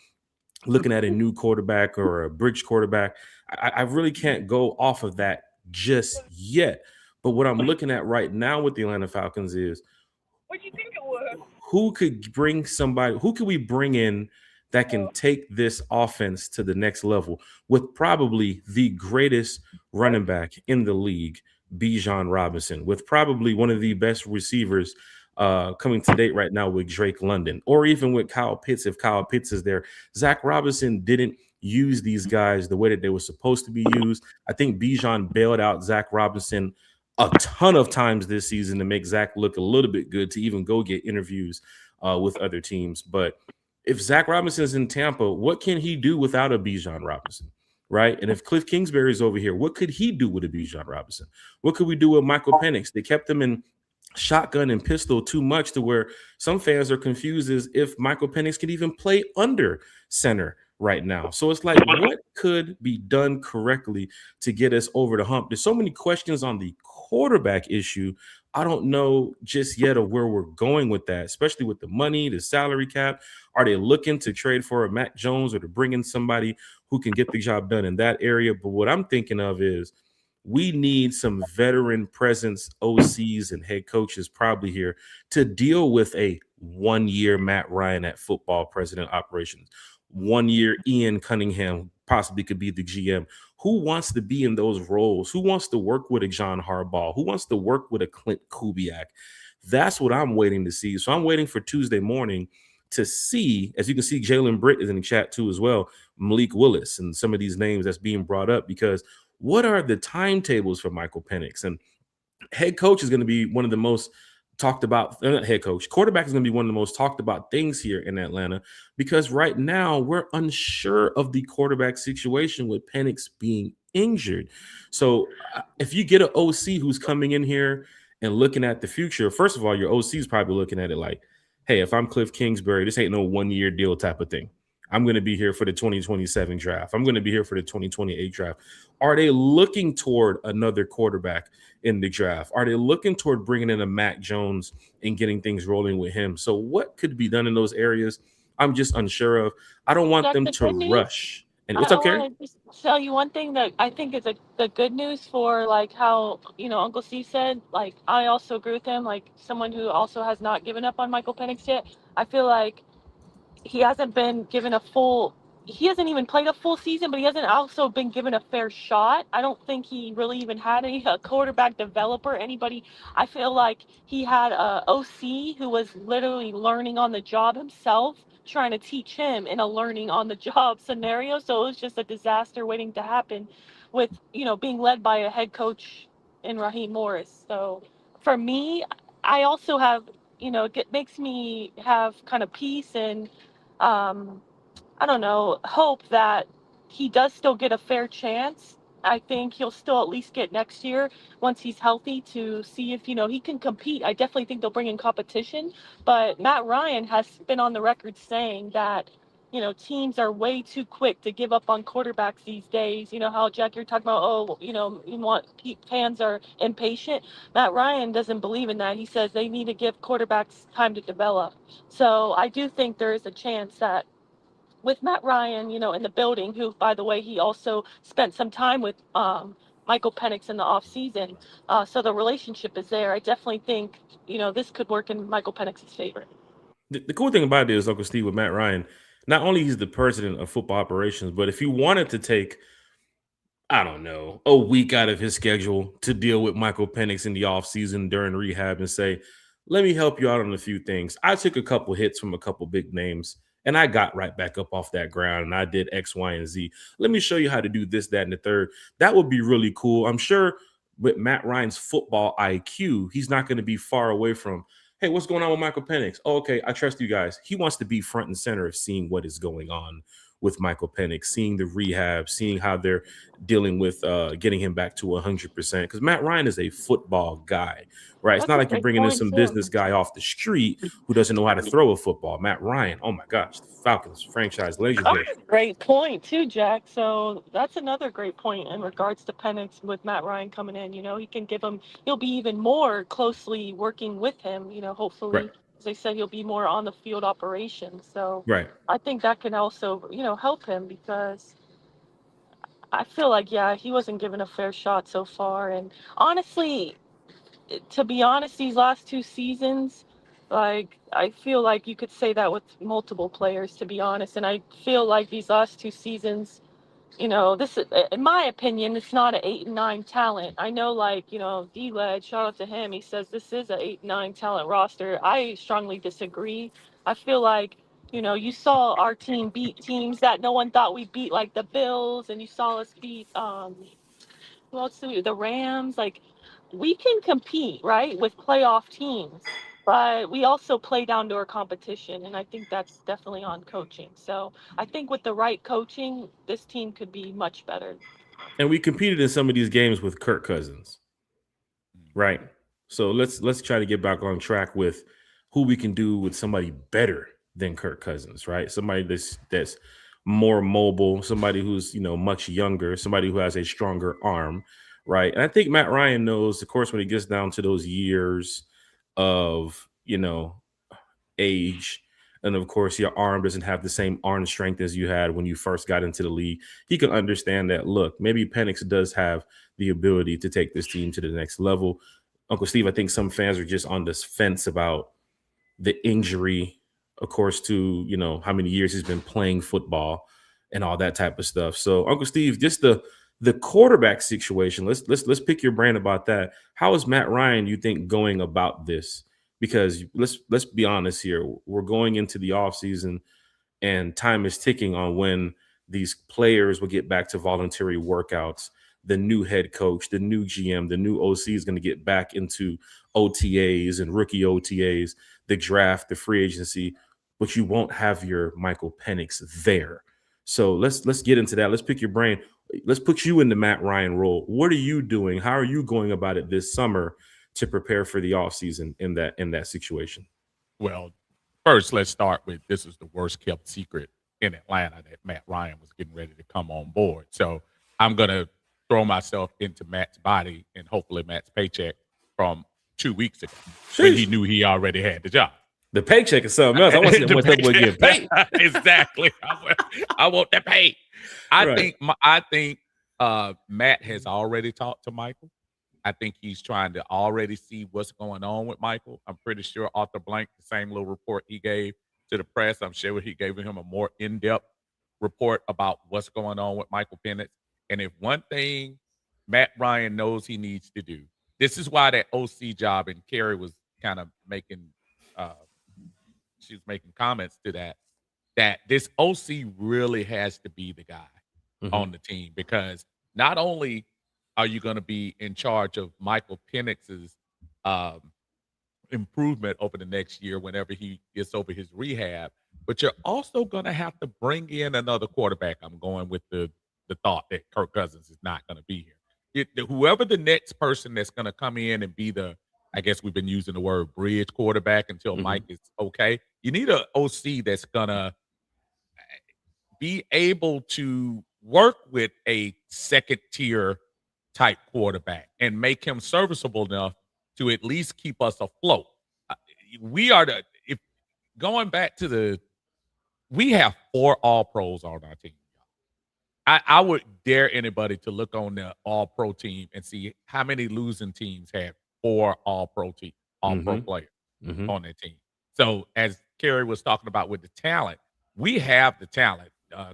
looking at a new quarterback or a bridge quarterback? I really can't go off of that just yet. But what I'm looking at right now with the Atlanta Falcons is, What you think it was? who could we bring in that can take this offense to the next level with probably the greatest running back in the league, Bijan Robinson, with probably one of the best receivers coming to date right now with Drake London, or even with Kyle Pitts, if Kyle Pitts is there. Zach Robinson didn't use these guys the way that they were supposed to be used. I think Bijan bailed out Zach Robinson a ton of times this season to make Zach look a little bit good, to even go get interviews with other teams. But if Zach Robinson is in Tampa, what can he do without a Bijan Robinson, right? And if Cliff Kingsbury is over here, what could he do with a Bijan Robinson? What could we do with Michael Penix? They kept him in shotgun and pistol too much, to where some fans are confused as if Michael Penix could even play under center right now. So it's like, what could be done correctly to get us over the hump? There's so many questions on the quarterback issue. I don't know just yet of where we're going with that, especially with the money, the salary cap. Are they looking to trade for a Mac Jones or to bring in somebody who can get the job done in that area? But what I'm thinking of is, we need some veteran presence, OCs and head coaches probably here, to deal with a 1 year Matt Ryan at football president operations. 1 year Ian Cunningham possibly could be the GM. Who wants to be in those roles? Who wants to work with a John Harbaugh? Who wants to work with a Clint Kubiak? That's what I'm waiting to see. So I'm waiting for Tuesday morning to see, as you can see, Jalen Britt is in the chat too as well, Malik Willis, and some of these names that's being brought up, because what are the timetables for Michael Penix? And head coach is going to be one of the most talked about, not head coach, quarterback is going to be one of the most talked about things here in Atlanta, because right now we're unsure of the quarterback situation with Penix being injured. So if you get an OC who's coming in here and looking at the future, first of all, your OC is probably looking at it like, hey, if I'm Cliff Kingsbury, this ain't no 1 year deal type of thing. I'm going to be here for the 2027 draft. I'm going to be here for the 2028 draft. Are they looking toward another quarterback in the draft? Are they looking toward bringing in a Mac Jones and getting things rolling with him? So what could be done in those areas? I'm just unsure of. I don't want them to rush. And what's up, Carrie? I want to just tell you one thing that I think is the good news for, like, how, Uncle Steve said, like, I also agree with him, like, someone who also has not given up on Michael Penix yet. I feel like he hasn't been given he hasn't even played a full season, but he hasn't also been given a fair shot. I don't think he really even had a quarterback developer, anybody. I feel like he had a OC who was literally learning on the job himself, trying to teach him in a learning on the job scenario. So it was just a disaster waiting to happen with, being led by a head coach in Raheem Morris. So for me, I also have, it makes me have kind of peace and, I don't know, hope that he does still get a fair chance. I think he'll still at least get next year once he's healthy, to see if, he can compete. I definitely think they'll bring in competition. But Matt Ryan has been on the record saying that, teams are way too quick to give up on quarterbacks these days. You know how, Jack, you're talking about, fans are impatient. Matt Ryan doesn't believe in that. He says they need to give quarterbacks time to develop. So I do think there is a chance that with Matt Ryan, in the building, who, by the way, he also spent some time with Michael Penix in the offseason. So the relationship is there. I definitely think, this could work in Michael Penix's favor. The cool thing about it is, Uncle Steve, with Matt Ryan, not only he's the president of football operations, but if he wanted to take, I don't know, a week out of his schedule to deal with Michael Penix in the offseason during rehab and say, let me help you out on a few things. I took a couple hits from a couple big names, and I got right back up off that ground, and I did X, Y, and Z. Let me show you how to do this, that, and the third. That would be really cool. I'm sure with Matt Ryan's football IQ, he's not going to be far away from, hey, what's going on with Michael Penix? Oh, okay, I trust you guys. He wants to be front and center of seeing what is going on with Michael Penix, seeing the rehab, seeing how they're dealing with getting him back to 100%. Because Matt Ryan is a football guy, right? It's not like you're bringing in some business guy off the street who doesn't know how to throw a football. Matt Ryan, oh my gosh, the Falcons franchise legendary. Great point too, Jack. So that's another great point in regards to Penix with Matt Ryan coming in. He can he'll be even more closely working with him, hopefully. Right. As I said, he'll be more on the field operations. So right. I think that can also, help him, because I feel like, he wasn't given a fair shot so far. And honestly, to be honest, these last two seasons, like, I feel like you could say that with multiple players, to be honest. And I feel like these last two seasons, this, in my opinion, it's not an 8 and 9 talent. I know, like, D-Led, shout out to him. He says this is an 8 and 9 talent roster. I strongly disagree. I feel like, you saw our team beat teams that no one thought we'd beat, like the Bills, and you saw us beat, who else did the Rams. Like, we can compete, right, with playoff teams. But we also play down to our competition, and I think that's definitely on coaching. So I think with the right coaching, this team could be much better. And we competed in some of these games with Kirk Cousins, right? So let's try to get back on track with who we can do with somebody better than Kirk Cousins, right? Somebody that's more mobile, somebody who's, much younger, somebody who has a stronger arm, right? And I think Matt Ryan knows, of course, when it gets down to those years of, age, and of course your arm doesn't have the same arm strength as you had when you first got into the league, he can understand that, look, maybe Penix does have the ability to take this team to the next level. Uncle Steve, I think some fans are just on this fence about the injury, of course, to, how many years he's been playing football and all that type of stuff. So Uncle Steve, just the quarterback situation, let's pick your brain about that. How is Matt Ryan, you think, going about this because let's be honest here. We're going into the offseason and time is ticking on when these players will get back to voluntary workouts. The new head coach, the new GM, the new OC is going to get back into OTAs and rookie OTAs, the draft, the free agency, but you won't have your Michael Penix there. So let's get into that. Let's pick your brain. Let's put you in the Matt Ryan role. What are you doing? How are you going about it this summer to prepare for the offseason in that situation? Well, first, let's start with this is the worst kept secret in Atlanta that Matt Ryan was getting ready to come on board. So I'm going to throw myself into Matt's body and hopefully Matt's paycheck from 2 weeks ago when he knew he already had the job. The paycheck is something else. I want to see how much that boy get paid. Exactly. I want that paid. I think Matt has already talked to Michael. I think he's trying to already see what's going on with Michael. I'm pretty sure Arthur Blank, the same little report he gave to the press, I'm sure he gave him a more in-depth report about what's going on with Michael Penix. And if one thing Matt Ryan knows he needs to do, this is why that OC job, and Carrie was kind of making she was making comments to that this OC really has to be the guy on the team, because not only are you going to be in charge of Michael Penix's improvement over the next year whenever he gets over his rehab, but you're also going to have to bring in another quarterback. I'm going with the thought that Kirk Cousins is not going to be here. Whoever the next person that's going to come in and be I guess we've been using the word bridge quarterback until Mike is okay. You need an OC that's going to be able to work with a second tier type quarterback and make him serviceable enough to at least keep us afloat. We have 4 All-Pros on our team. I would dare anybody to look on the All-Pro team and see how many losing teams had 4 All-Pro players on their team. So as Kerry was talking about with the talent, we have the talent,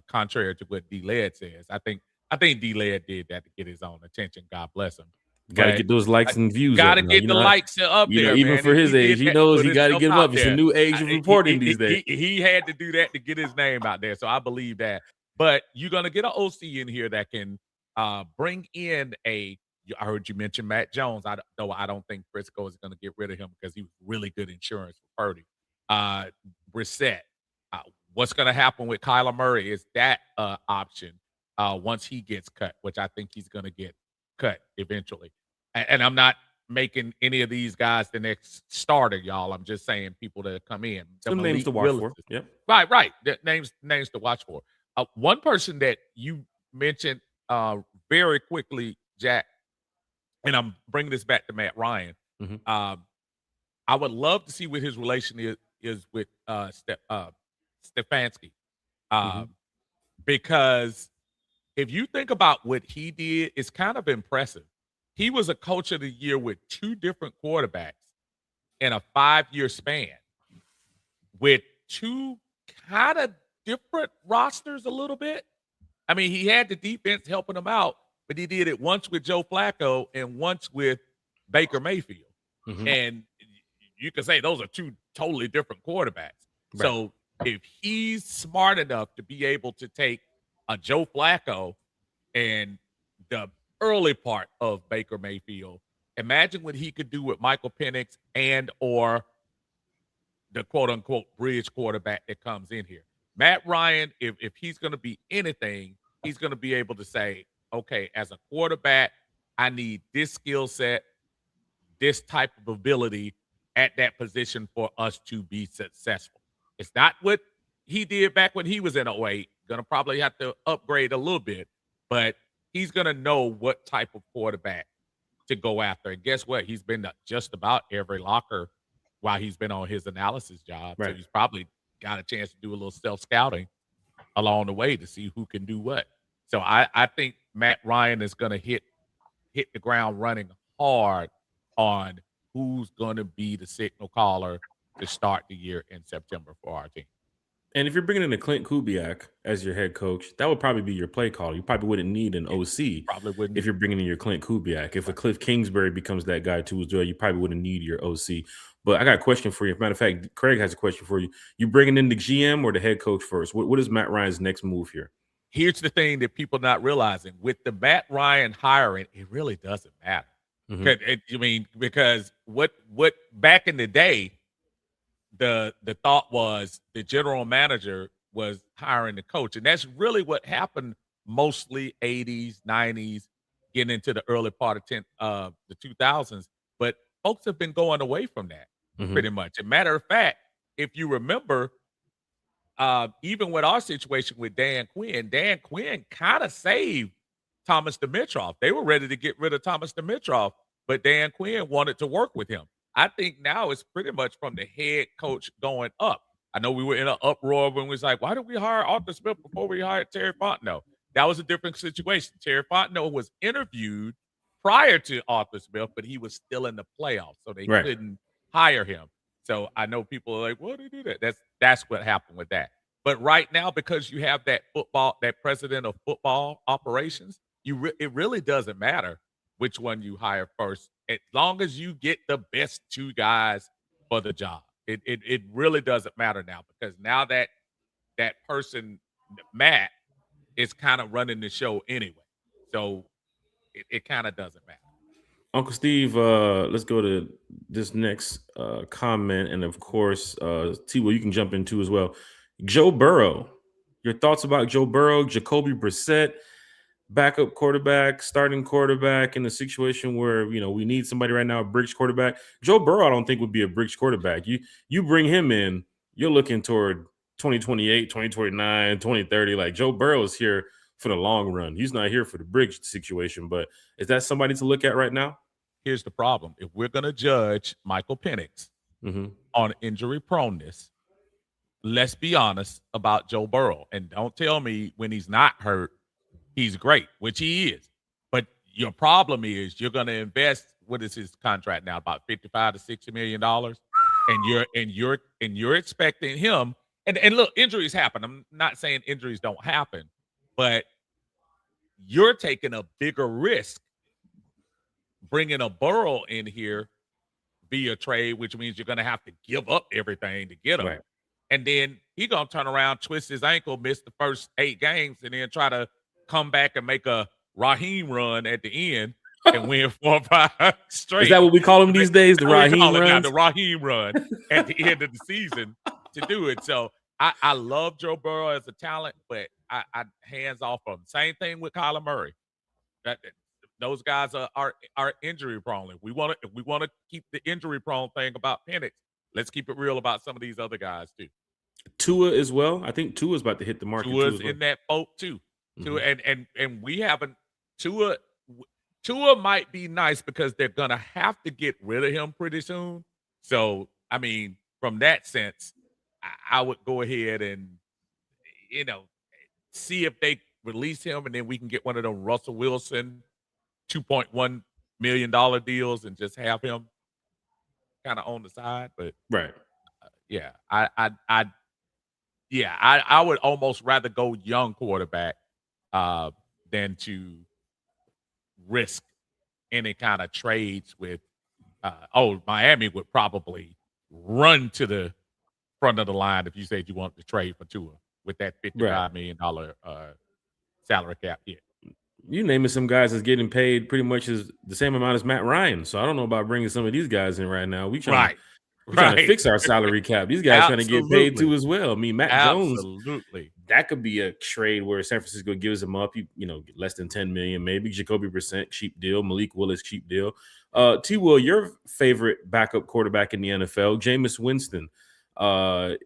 contrary to what D-Led says. I think D-Led did that to get his own attention. God bless him. Got to get those likes and views. Got to get the likes up there. Even man. for his age, he knows he got to get them up. It's a new age of reporting these days. He had to do that to get his name out there. So I believe that. But you're going to get an OC in here that can bring in I heard you mention Matt Jones. I don't think Frisco is going to get rid of him because he was really good insurance for Purdy. Brissett. What's going to happen with Kyler Murray is that option once he gets cut, which I think he's going to get cut eventually. And I'm not making any of these guys the next starter, y'all. I'm just saying people that come in. Some names to watch for. Yep. Right. Names to watch for. One person that you mentioned very quickly, Jack, and I'm bringing this back to Matt Ryan. I would love to see what his relation is with Stefanski. Because if you think about what he did, it's kind of impressive. He was a coach of the year with 2 different quarterbacks in a 5-year span with 2 kind of different rosters a little bit. I mean, he had the defense helping him out, but he did it once with Joe Flacco and once with Baker Mayfield. And you can say those are 2 totally different quarterbacks. Right. So if he's smart enough to be able to take a Joe Flacco and the early part of Baker Mayfield, imagine what he could do with Michael Penix and or the quote-unquote bridge quarterback that comes in here. Matt Ryan, if he's going to be anything, he's going to be able to say, okay, as a quarterback, I need this skill set, this type of ability at that position for us to be successful. It's not what he did back when he was in 08. Going to probably have to upgrade a little bit, but he's going to know what type of quarterback to go after. And guess what? He's been to just about every locker while he's been on his analysis job. Right. So he's probably got a chance to do a little self-scouting along the way to see who can do what. So I think Matt Ryan is going to hit the ground running hard on who's going to be the signal caller to start the year in September for our team. And if you're bringing in a Clint Kubiak as your head coach, that would probably be your play caller. You probably wouldn't need an OC. Probably wouldn't. If you're bringing in your Clint Kubiak. If a Cliff Kingsbury becomes that guy too as well, you probably wouldn't need your OC. But I got a question for you. As a matter of fact, Craig has a question for you. You bringing in the GM or the head coach first? What is Matt Ryan's next move here? Here's the thing that people not realizing. With the Matt Ryan hiring, it really doesn't matter. Because what back in the day, the thought was the general manager was hiring the coach. And that's really what happened mostly 80s, 90s, getting into the early part of the 2000s. But folks have been going away from that pretty much. As a matter of fact, if you remember, even with our situation with Dan Quinn kind of saved Thomas Dimitroff. They were ready to get rid of Thomas Dimitroff, but Dan Quinn wanted to work with him. I think now it's pretty much from the head coach going up. I know we were in an uproar when we was like, why did we hire Arthur Smith before we hired Terry Fontenot? That was a different situation. Terry Fontenot was interviewed prior to Arthur Smith, but he was still in the playoffs, so they couldn't hire him. So I know people are like, "Well, they do that." That's what happened with that. But right now, because you have that president of football operations, it really doesn't matter which one you hire first, as long as you get the best two guys for the job. It really doesn't matter now, because now that person, Matt, is kind of running the show anyway. So it kind of doesn't matter. Uncle Steve, let's go to this next comment. And of course, T-Will, you can jump in too as well. Joe Burrow, your thoughts about Joe Burrow, Jacoby Brissett, backup quarterback, starting quarterback in a situation where, we need somebody right now, a bridge quarterback. Joe Burrow, I don't think would be a bridge quarterback. You bring him in, you're looking toward 2028, 2029, 2030. Like, Joe Burrow is here for the long run. He's not here for the bridge situation. But is that somebody to look at right now? Here's the problem. If we're going to judge Michael Penix on injury proneness, let's be honest about Joe Burrow. And don't tell me when he's not hurt, he's great, which he is. But your problem is you're going to invest, what is his contract now, about $55 to $60 million, and you're expecting him. And look, injuries happen. I'm not saying injuries don't happen, but you're taking a bigger risk bringing a Burrow in here via trade, which means you're going to have to give up everything to get him. Right. And then he's going to turn around, twist his ankle, miss the first 8 games, and then try to come back and make a Raheem run at the end and win 4 or 5 straight. Is that what we call him these days? The Raheem run? The Raheem run at the end of the season to do it. So I love Joe Burrow as a talent, but I hands off on him. Same thing with Kyler Murray. Those guys are injury prone. If we want to keep the injury prone thing about Penix, let's keep it real about some of these other guys too. Tua as well. I think Tua's about to hit the market. Tua's in that boat too. Tua, and we haven't. Tua might be nice because they're gonna have to get rid of him pretty soon. So I mean, from that sense, I would go ahead and see if they release him, and then we can get one of them Russell Wilson $2.1 million deals and just have him kind of on the side. But I would almost rather go young quarterback than to risk any kind of trades with Miami would probably run to the front of the line if you said you wanted to trade for Tua with that $55 million salary cap hit. You naming some guys that's getting paid pretty much as the same amount as Matt Ryan. So I don't know about bringing some of these guys in right now. We're trying to fix our salary cap. These guys trying to get paid too as well. I mean, Matt Jones, that could be a trade where San Francisco gives him up, less than $10 million, maybe. Jacoby Brissett, cheap deal. Malik Willis, cheap deal. T-Will, your favorite backup quarterback in the NFL, Jameis Winston. How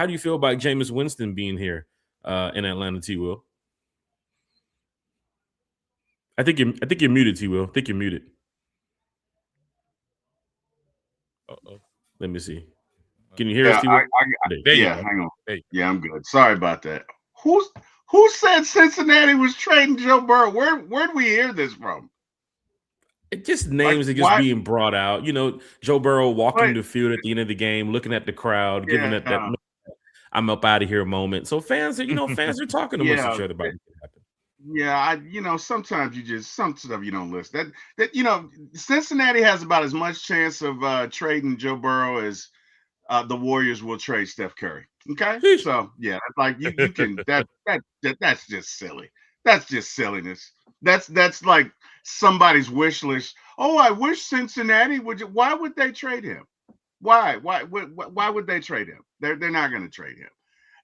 do you feel about Jameis Winston being here in Atlanta, T-Will? I think you're muted, T-Will. I think you're muted. Let me see. Can you hear us, T-Will? Hang on. Yeah, I'm good. Sorry about that. Who said Cincinnati was trading Joe Burrow? Where'd we hear this from? It just names are just being brought out. Joe Burrow walking the field at the end of the game, looking at the crowd, giving it that I'm up out of here moment. So fans are talking amongst each other about what happened. Yeah, sometimes some stuff you don't list. That Cincinnati has about as much chance of trading Joe Burrow as the Warriors will trade Steph Curry. Okay, Sheesh. so yeah, like you can that's just silly. That's just silliness. That's like somebody's wish list. Oh, I wish Cincinnati would. Why would they trade him? Why would they trade him? They're not going to trade him.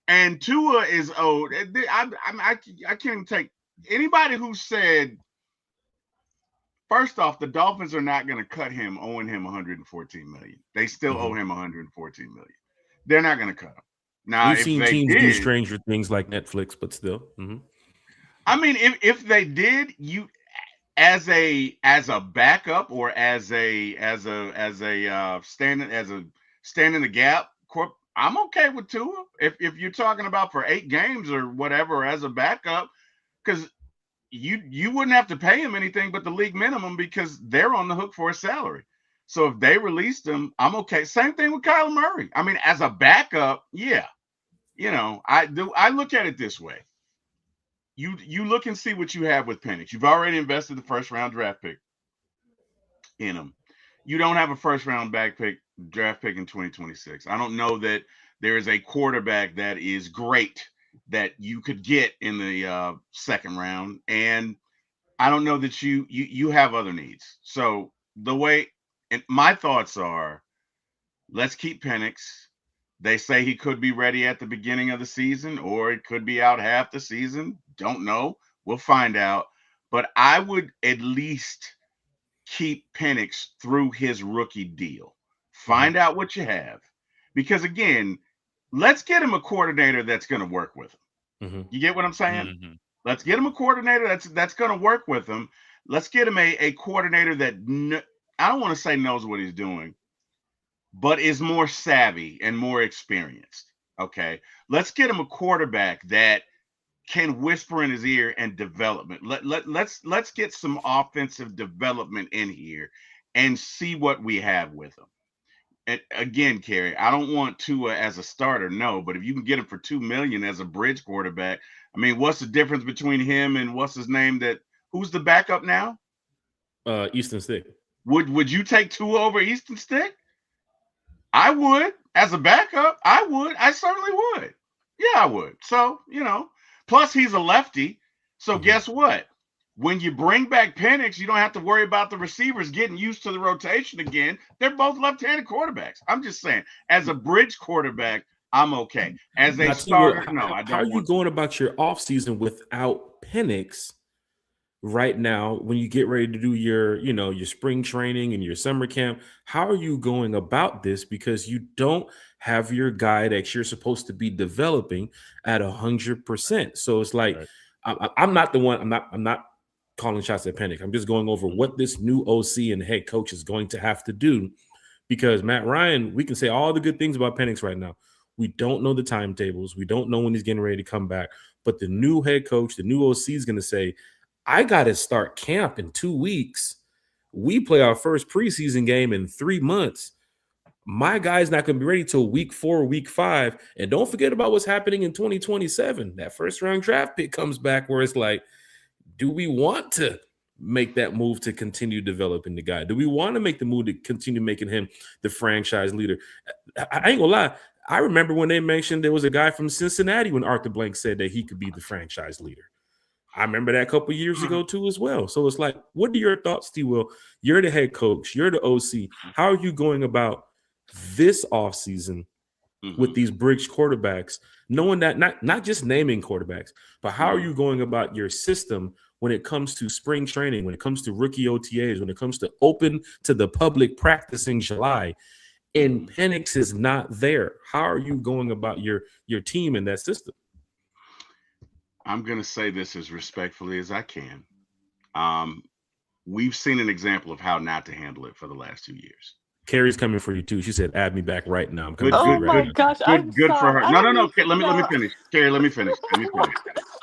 And Tua is old. I can't even take anybody who said. First off, the Dolphins are not going to cut him, owing him 114 million. They still owe him 114 million. They're not going to cut him. Now, We've if seen they teams did, do stranger things like Netflix, but still. I mean, if they did, you as a backup or as a stand in the gap, I'm okay with Tua. If you're talking about for 8 games or whatever as a backup, because you wouldn't have to pay him anything but the league minimum because they're on the hook for a salary. So if they released him, I'm okay. Same thing with Kyler Murray. I mean, as a backup, yeah. I look at it this way. You look and see what you have with Penix. You've already invested the first round draft pick in him. You don't have a first round draft pick in 2026. I don't know that there is a quarterback that is great that you could get in the second round, and I don't know that you have other needs. So my thoughts are, let's keep Penix. They say he could be ready at the beginning of the season, or it could be out half the season. Don't know. We'll find out. But I would at least keep Penix through his rookie deal. Find out what you have, because again, let's get him a coordinator that's going to work with him. You get what I'm saying? Let's get him a coordinator that's going to work with him. Let's get him a coordinator that I don't want to say knows what he's doing, but is more savvy and more experienced. Okay, let's get him a quarterback that can whisper in his ear and development. Let's get some offensive development in here and see what we have with him. And again, Kerry, I don't want Tua as a starter, no, but if you can get him for $2 million as a bridge quarterback, I mean, what's the difference between him and what's his name? Who's the backup now? Easton Stick. Would you take Tua over Easton Stick? I would. As a backup, I would. I certainly would. Yeah, I would. So, plus he's a lefty. So guess what? When you bring back Penix, you don't have to worry about the receivers getting used to the rotation again. They're both left-handed quarterbacks. I'm just saying, as a bridge quarterback, I'm okay. As a starter, no, I don't. How are you going about your offseason without Penix right now when you get ready to do your spring training and your summer camp? How are you going about this? Because you don't have your guy that you're supposed to be developing at 100%. So it's like, I'm not the one. I'm not calling shots at Penix. I'm just going over what this new OC and head coach is going to have to do, because Matt Ryan, we can say all the good things about Penix right now. We don't know the timetables. We don't know when he's getting ready to come back. But the new head coach, the new OC is going to say, I got to start camp in 2 weeks. We play our first preseason game in 3 months. My guy's not going to be ready till week 4, week 5. And don't forget about what's happening in 2027. That first round draft pick comes back where it's like, do we want to make that move to continue developing the guy? Do we want to make the move to continue making him the franchise leader? I ain't gonna lie. I remember when they mentioned there was a guy from Cincinnati when Arthur Blank said that he could be the franchise leader. I remember that a couple of years ago too as well. So it's like, what are your thoughts, T. Will? You're the head coach. You're the OC. How are you going about this offseason with these bridge quarterbacks, knowing that not just naming quarterbacks, but how are you going about your system when it comes to spring training, when it comes to rookie OTAs, when it comes to open to the public practice in July, and Penix is not there? How are you going about your team in that system? I'm going to say this as respectfully as I can. We've seen an example of how not to handle it for the last 2 years. Carrie's coming for you too. She said, "Add me back right now." I'm good. Oh my gosh! Good for her. No. Let me finish. Carrie, let me finish. I'm so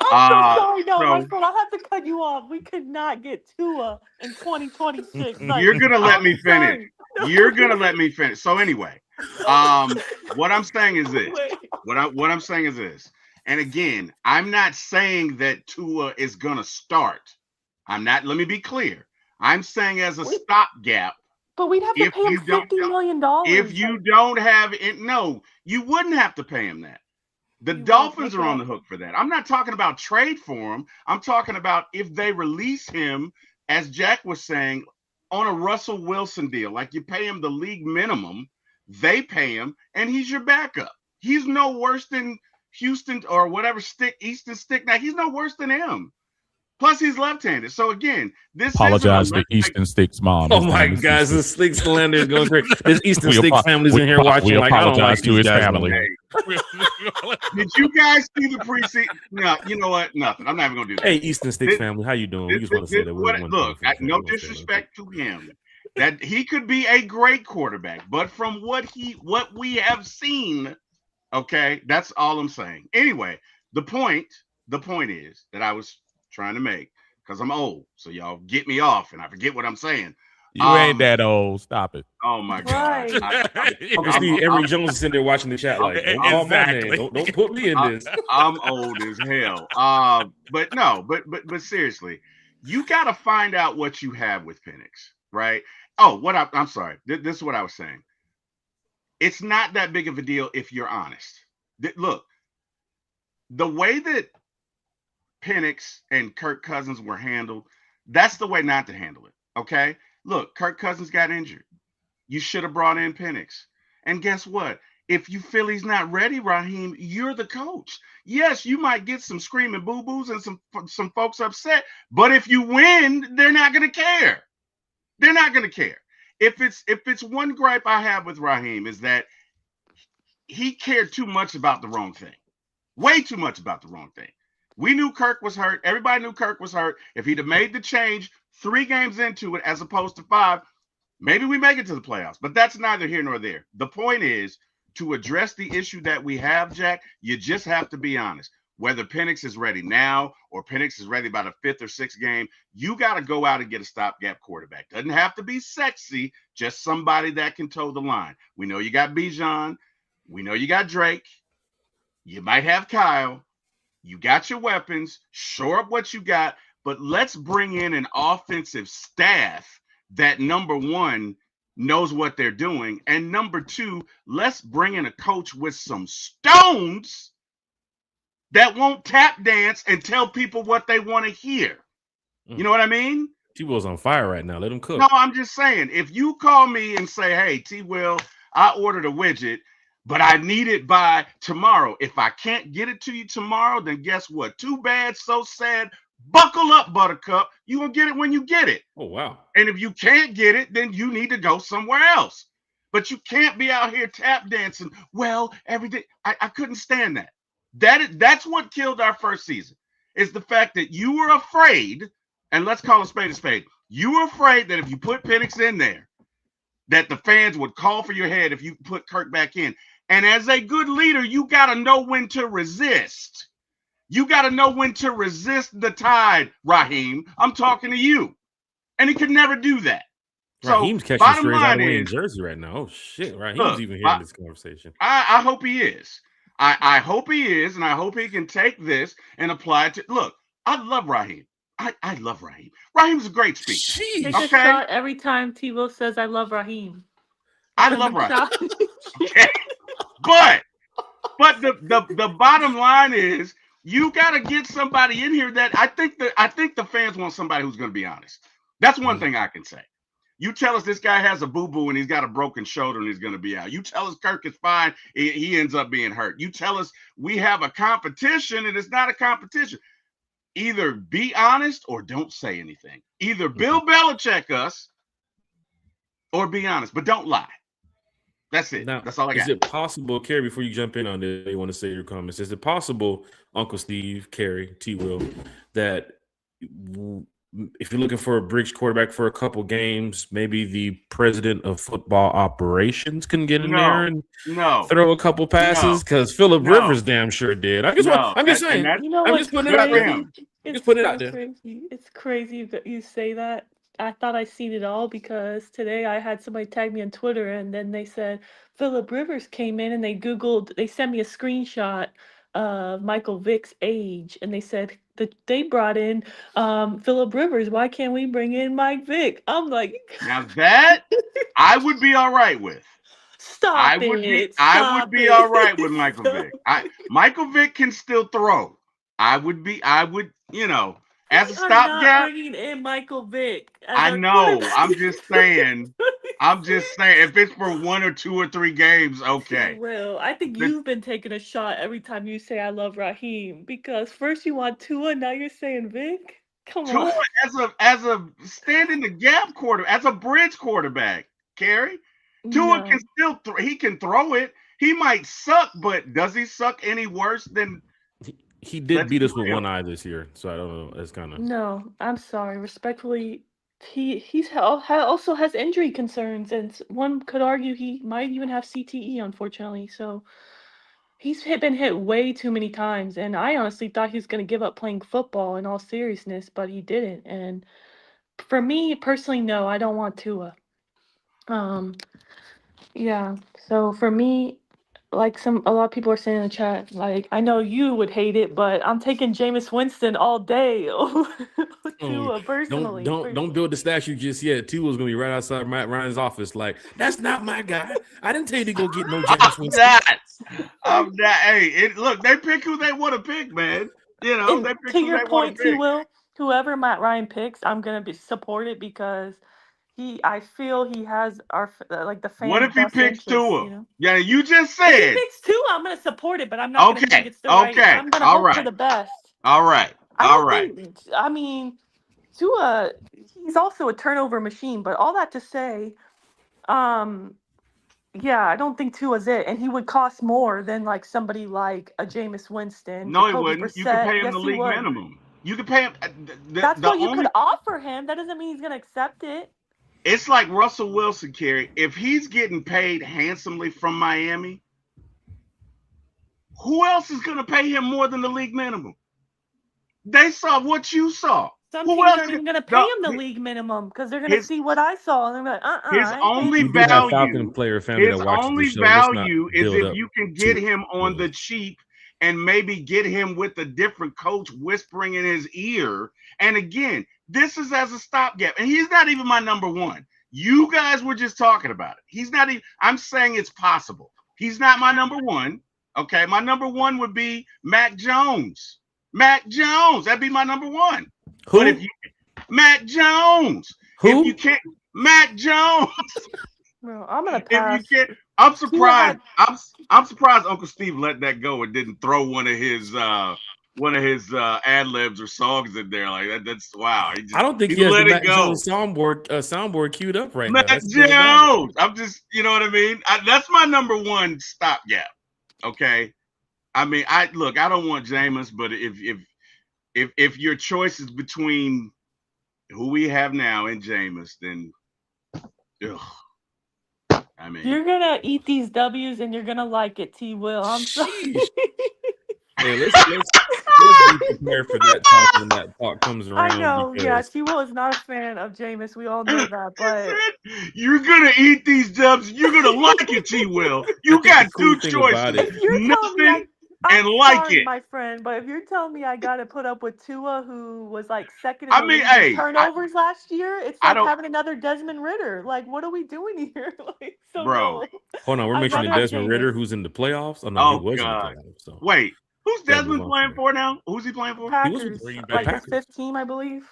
sorry, my friend. I have to cut you off. We could not get Tua in 2026. You're gonna let me finish. You're gonna let me finish. So anyway, what I'm saying is this. What I'm saying is this. And again, I'm not saying that Tua is going to start. Let me be clear. I'm saying as a stopgap. But we'd have to If pay him you don't, $50 million. if you don't have it, no, you wouldn't have to pay him that. The You won't Dolphins look are it on up. the hook for that. I'm not talking about trade for him. I'm talking about if they release him, as Jack was saying, on a Russell Wilson deal, like you pay him the league minimum, they pay him, and he's your backup. He's no worse than Houston or whatever Easton Stick. Now, he's no worse than him. Plus, he's left-handed. So again, this Apologize isn't to Easton Stick's mom. Oh His my name is gosh, Easton. the Slick Slander is going crazy. There's Easton We Stick apo- families we in here apo- watching. we Like, I don't like apologize to these his guys no family. more. Did you guys see the preseason? No, you know what? Nothing. I'm not even gonna do that. Hey, Easton Stick family, how you doing? We just want to say that we're one Look, thing. no disrespect to him. That he could be a great quarterback, but from what we have seen, okay, that's all I'm saying. Anyway, the point is that I was trying to make, because I'm old, so y'all get me off and I forget what I'm saying. You ain't that old. Stop it. Oh my God. Right. Uncle Steve, Eric Jones is sitting there watching the chat like, don't call my name. Exactly. Don't put me in this. I'm old as hell. But no, but seriously, you got to find out what you have with Penix, right? Oh, I'm sorry. This is what I was saying. It's not that big of a deal if you're honest. Look, the way that Penix and Kirk Cousins were handled, that's the way not to handle it. Okay. Look, Kirk Cousins got injured. You should have brought in Penix. And guess what? If you feel he's not ready, Raheem, you're the coach. Yes, you might get some screaming boo-boos and some folks upset, but if you win, they're not going to care. They're not going to care. If it's one gripe I have with Raheem is that he cared too much about the wrong thing. Way too much about the wrong thing. We knew Kirk was hurt. Everybody knew Kirk was hurt. If he'd have made the change 3 games into it as opposed to 5, maybe we make it to the playoffs, but that's neither here nor there. The point is, to address the issue that we have, Jack, you just have to be honest. Whether Penix is ready now or Penix is ready by the 5th or 6th game, you got to go out and get a stopgap quarterback. Doesn't have to be sexy, just somebody that can toe the line. We know you got Bijan. We know you got Drake. You might have Kyle. You got your weapons. Shore up what you got, but let's bring in an offensive staff that, number one, knows what they're doing, and number 2, let's bring in a coach with some stones that won't tap dance and tell people what they want to hear. You know what I mean? T-Will's on fire right now. Let him cook. No, I'm just saying, if you call me and say, hey, T-Will, I ordered a widget, but I need it by tomorrow. If I can't get it to you tomorrow, then guess what? Too bad, so sad. Buckle up, Buttercup. You will get it when you get it. Oh, wow. And if you can't get it, then you need to go somewhere else. But you can't be out here tap dancing. Well, every day. I couldn't stand that. That's what killed our first season, is the fact that you were afraid, and let's call a spade a spade. You were afraid that if you put Penix in there, that the fans would call for your head if you put Kirk back in. And as a good leader, you got to know when to resist. You got to know when to resist the tide, Raheem. I'm talking to you. And he could never do that. Raheem's So, catching bottom strays out line of is, Jersey right now. Oh, shit. Raheem's look, even hearing this conversation. I hope he is. I hope he is, and I hope he can take this and apply it to. Look, I love Raheem. I love Raheem. Raheem's a great speaker. Take a shot every time T-Will says, I love Raheem. I love Raheem. Okay. But the bottom line is, you got to get somebody in here that I think the fans want somebody who's going to be honest. That's one thing I can say. You tell us this guy has a boo-boo and he's got a broken shoulder and he's going to be out. You tell us Kirk is fine, he ends up being hurt. You tell us we have a competition and it's not a competition. Either be honest or don't say anything. Either Bill Belichick us or be honest, but don't lie. That's it. Now, that's all I got. Is it possible, Kerry, before you jump in on this, you want to say your comments, is it possible, Uncle Steve, Kerry, T-Will, that if you're looking for a bridge quarterback for a couple games, maybe the president of football operations can get in there and throw a couple passes? Because Phillip Rivers damn sure did. I'm just saying. You know I'm just putting it out there. Just putting it out there. Crazy. It's crazy that you say that. I thought I seen it all because today I had somebody tag me on Twitter and then they said Phillip Rivers came in and they sent me a screenshot Michael Vick's age, and they said that they brought in Phillip Rivers. Why can't we bring in Mike Vick? I'm like, Now that I would be all right with. I stop would be it, stop all right it. with Michael Vick. Michael Vick can still throw. I would, you know, as a We are not stopgap. bringing in Michael Vick as I our know. quarterback. I'm just saying. If it's for 1 or 2 or 3 games, okay. Will, I think you've been taking a shot every time you say I love Raheem, because first you want Tua, now you're saying Vic. Come Tua on. as a stand in the gap as a bridge quarterback, Carrie. Tua No. can still he can throw it. He might suck, but does he suck any worse than He did let's beat us be with real. one eye this year, so I don't know. It's kind of No, I'm sorry. Respectfully, also has injury concerns, and one could argue he might even have CTE, unfortunately. So he's been hit way too many times, and I honestly thought he was going to give up playing football in all seriousness, but he didn't. And for me personally, no, I don't want Tua. Yeah. So for me, like a lot of people are saying in the chat, like I know you would hate it, but I'm taking Jameis Winston all day over Tua personally. don't build the statue just yet. Tua's gonna be right outside Matt Ryan's office. Like, that's not my guy. I didn't tell you to go get no Jameis Winston. I'm not. Hey, look, they pick who they want to pick, man. You know, And they pick to who your they want point, to pick. Will, whoever Matt Ryan picks, I'm gonna be support it because I feel he has like the fans' What if he best picks interests, Tua? you know. Yeah, you just If he said. picks Tua, I'm gonna support it, but I'm not gonna think it's the right. Okay. I'm gonna All hope for right. the best. All right. I All don't right. think. I mean, Tua, he's also a turnover machine. But all that to say, yeah, I don't think Tua's it, and he would cost more than like somebody like a Jameis Winston, No, he Jacoby wouldn't. You could Brissett. pay him Yes, the he league would. minimum. You could pay him. That's The what you only. could offer him. That doesn't mean he's gonna accept it. It's like Russell Wilson, Kerry. If he's getting paid handsomely from Miami, who else is going to pay him more than the league minimum? They saw what you saw. Some Who teams else? aren't even gonna pay him the league minimum because they're gonna his see what I saw and they're like, his I ain't only paying We do have value. Falcon player family His that watches only the show. Let's not value is build if up you can get too him on early. the cheap and maybe get him with a different coach whispering in his ear. And again, this is as a stopgap, and he's not even my number one. You guys were just talking about it. He's not even. I'm saying it's possible. He's not my number one. Okay, my number one would be Mac Jones. Mac Jones, that'd be my number one. Who? But if you, Mac Jones, Who? if you can't, Mac Jones. Bro, I'm gonna pass. If you can't, I'm surprised. I'm surprised Uncle Steve let that go and didn't throw one of his ad libs or songs in there like that. That's wow. I don't think he has the let it Mac go. Jones soundboard queued up right Mac now. Jones. I'm just, you know what I mean. That's my number one stopgap. Okay. I mean, I don't want Jameis, but if your choice is between who we have now and Jameis, then I mean, You're gonna eat these W's and you're gonna like it, T. Will. I'm sorry. Hey, let's be prepared for that talk when that talk comes around. I know, yeah, because T. Will is not a fan of Jameis. We all know that, but you're gonna eat these dubs. You're gonna like it, T. Will. You think got the cool two thing about choices: it- if you're telling me nothing I'm and like sorry, it. my friend, but if you're telling me I gotta put up with Tua, who was like second in I the mean, league hey, in turnovers last year, it's I like don't- having another Desmond Ritter. Like, what are we doing here? Like, so Bro. no. Hold on, we're I'd mentioning rather have Desmond Jameis. Ritter, who's in the playoffs. Oh no, Oh, he was God. in the playoffs. So Wait, who's That Desmond was playing awesome. for now? Who's he playing for? Packers, with Green Bay like Packers. the 5th team, I believe.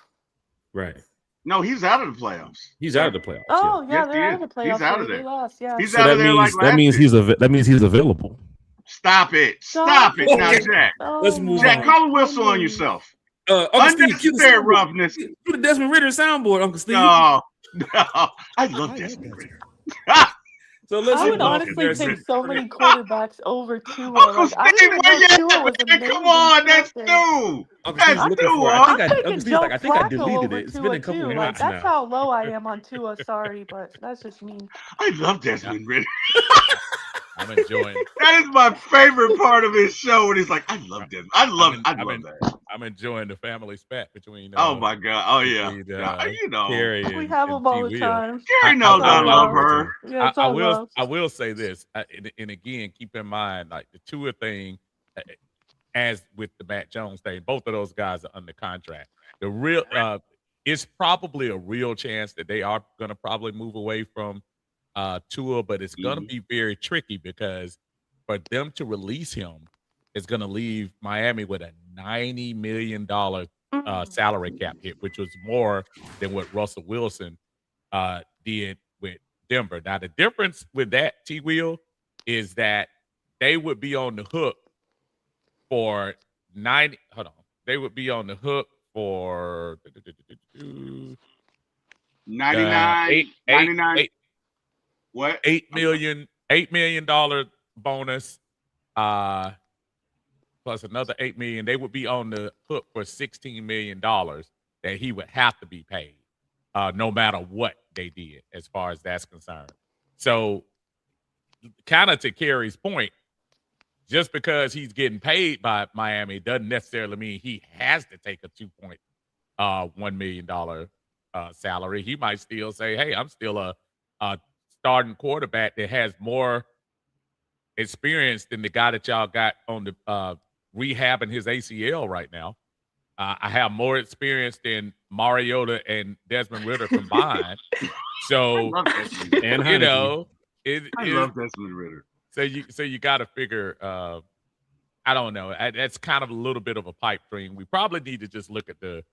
right, No, he's out of the playoffs. he's out of the playoffs. Oh yeah, Yes, they're he out is. of the playoffs. He's out of They there. lost, yeah. He's So out that of there means like last year. that means he's available. Stop it. Stop it now, it. Jack. Let's move Jack, on. call a whistle on yourself. Uncle Steve, cue the Unnecessary soundboard. roughness. Cue the Desmond Ritter soundboard, Uncle Steve. No. I love Desmond Ritter. So let's I move would on. honestly There's take a- so many quarterbacks over Tua. Uncle Like, I Steve, didn't where even you know Tua at, was man? amazing. Come on, that's Nothing. two. Uncle That's Steve's looking two, for. huh? I I'm think taking Uncle Steve's Joe like, I think I Flacco deleted over it. It's been Tua a couple too. of Like months that's now. how low I am on Tua. Sorry, but that's just me. I love Desmond Ritter. I'm enjoying. That is my favorite part of his show when he's like, I love Desmond. I love that. I'm enjoying the family spat between. Oh my God. Oh yeah. between, You know. Carrie We and, have and them all the T. Will. time. Carrie knows I I love love her. Yeah, it's all love. I will say this, and again, keep in mind, like the Tua thing. as with the Matt Jones thing. Both of those guys are under contract. The real it's probably a real chance that they are going to probably move away from Tua, but it's going to be very tricky because for them to release him is going to leave Miami with a $90 million salary cap hit, which was more than what Russell Wilson did with Denver. Now, the difference with that, T-Wheel, is that they would be on the hook for 90. Hold on. They would be on the hook for 99. 99. What? $8 million bonus, plus another $8 million. They would be on the hook for $16 million that he would have to be paid, no matter what they did, as far as that's concerned. So, kind of to Kerry's point, just because he's getting paid by Miami doesn't necessarily mean he has to take a $2.1 million salary. He might still say, "Hey, I'm still a starting quarterback that has more experience than the guy that y'all got on the rehabbing his ACL right now. I have more experience than Mariota and Desmond Ridder combined." So, And you Heineke. know, I love Desmond Ridder. so you got to figure. I don't know. That's kind of a little bit of a pipe dream. We probably need to just look at the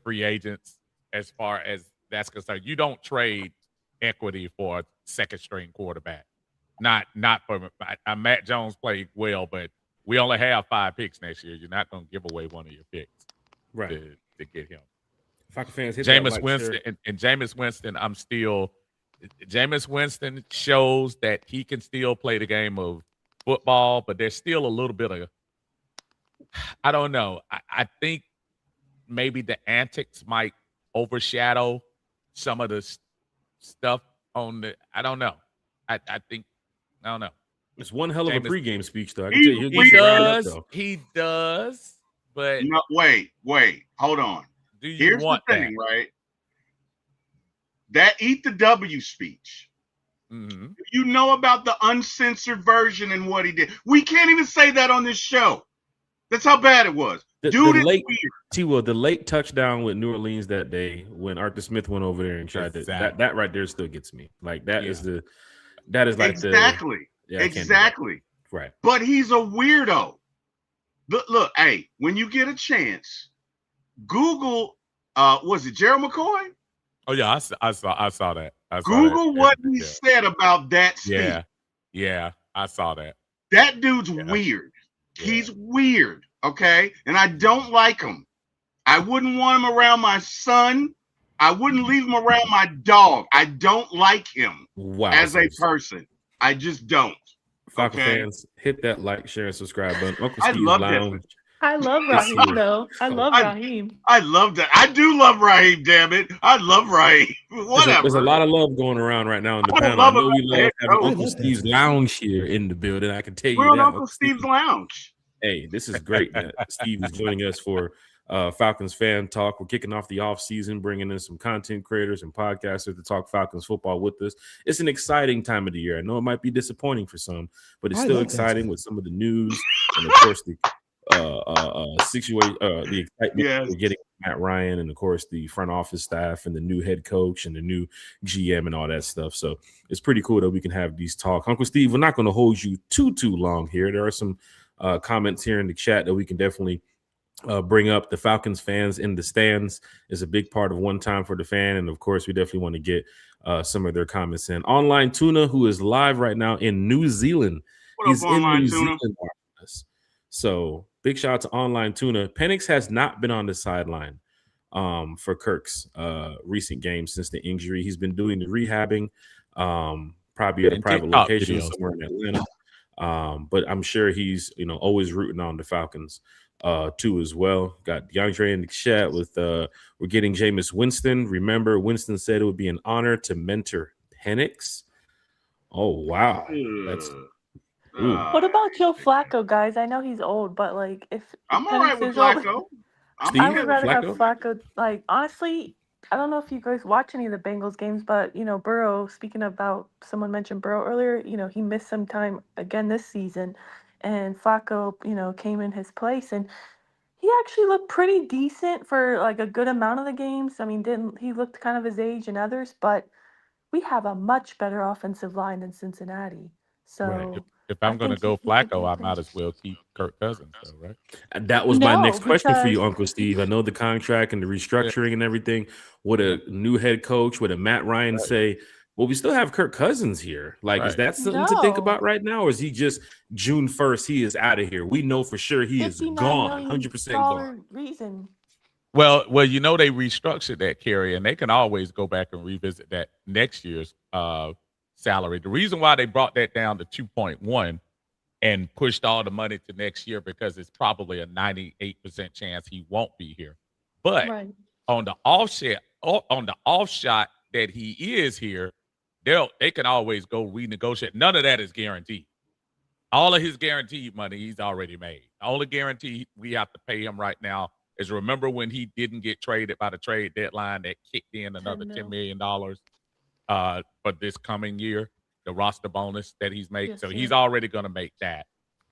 free agents as far as that's concerned. You don't trade equity for a second string quarterback. Not for Matt Jones played well, but we only have 5 picks next year. You're not going to give away one of your picks Right. to get him. Falcons fans, hit that Jameis like, Winston share. and Jameis Winston, Jameis Winston shows that he can still play the game of football, but there's still a little bit of, I don't know. I think maybe the antics might overshadow some of the stuff on the, I don't know. I don't know. It's one hell of a Jameis- pregame speech, though. I can tell you, he'll He get you riled up, does. though. He does. But No, wait, hold on. do you Here's want the thing, right? That Eat the W speech. that? Mhm. You know about the uncensored version and what he did. We can't even say that on this show. That's how bad it was. The Dude is late weird. T-Will, the late touchdown with New Orleans that day when Arthur Smith went over there and tried Exactly. that right there still gets me. Like that Yeah. is like Exactly. yeah, I can't do that. Exactly. Right. But he's a weirdo. Look, hey, when you get a chance, Google, was it Gerald McCoy? Oh yeah, I saw that. I saw that. Google what he Yeah. said about that speech. Yeah, I saw that. That dude's Yeah. weird. Yeah. He's weird, okay? And I don't like him. I wouldn't want him around my son. I wouldn't leave him around my dog. I don't like him Wow. as a person. I just don't. Falcon okay. fans, hit that like, share, and subscribe button. Uncle I Steve's love that. Lounge. I love Raheem, though. I love Raheem. I love that. I do love Raheem, damn it. I love Raheem. Whatever. There's a lot of love going around right now in the I panel. love I know it. we love having I Uncle love Steve's Lounge here in the building. I can tell you We're on that. Uncle Steve's Lounge. Hey, this is great, man. Steve is joining us for Falcons Fan Talk. We're kicking off the off season, bringing in some content creators and podcasters to talk Falcons football with us. It's an exciting time of the year. I know it might be disappointing for some, but it's still exciting with some of the news and, of course, the situation, the excitement Yes. we're getting Matt Ryan, and of course the front office staff and the new head coach and the new GM and all that stuff. So it's pretty cool that we can have these talks. Uncle Steve, we're not going to hold you too long here. There are some comments here in the chat that we can definitely bring up. The Falcons fans in the stands is a big part of One Time for the Fan, and of course we definitely want to get some of their comments in. Online Tuna, who is live right now in New Zealand, What he's up, in Online New Tuna? Zealand watching us. So big shout out to Online Tuna. Penix has not been on the sideline for Kirk's recent games since the injury. He's been doing the rehabbing, probably at a And private TikTok location videos. somewhere in Atlanta. But I'm sure he's always rooting on the Falcons too as well. Got DeAndre in the chat with we're getting Jameis Winston. Remember, Winston said it would be an honor to mentor Penix. Oh wow, that's What about Joe Flacco, guys? I know he's old, but like if I'm all right Penix with is old, Flacco. Steve? I would rather have Flacco? Flacco. Like honestly, I don't know if you guys watch any of the Bengals games, but Burrow. Speaking about someone mentioned Burrow earlier. He missed some time again this season, and Flacco, came in his place, and he actually looked pretty decent for like a good amount of the games. I mean, didn't he looked kind of his age and others, but we have a much better offensive line than Cincinnati. Right. So If I I'm going to think go he could Flacco, get I there. might as well keep Kirk Cousins, though, right? And that was my No, next question for you, because Uncle Steve. I know the contract and the Yeah, restructuring and everything. Would yeah, a new head coach, would a Matt Ryan right, say, well, we still have Kirk Cousins here? Like, is right. that something to think no, about right now? Or is he just June 1st, he is out of here? We know for sure he is $59 gone, million 100% gone. reason. Well, they restructured that, Kerry, and they can always go back and revisit that next year's salary. The reason why they brought that down to 2.1 and pushed all the money to next year because it's probably a 98% chance he won't be here. But Right. on the offshot that he is here, they can always go renegotiate. None of that is guaranteed. All of his guaranteed money he's already made. The only guarantee we have to pay him right now is, remember when he didn't get traded by the trade deadline that kicked in another $10 million for this coming year, the roster bonus that he's made. Yes, So sir. he's already going to make that.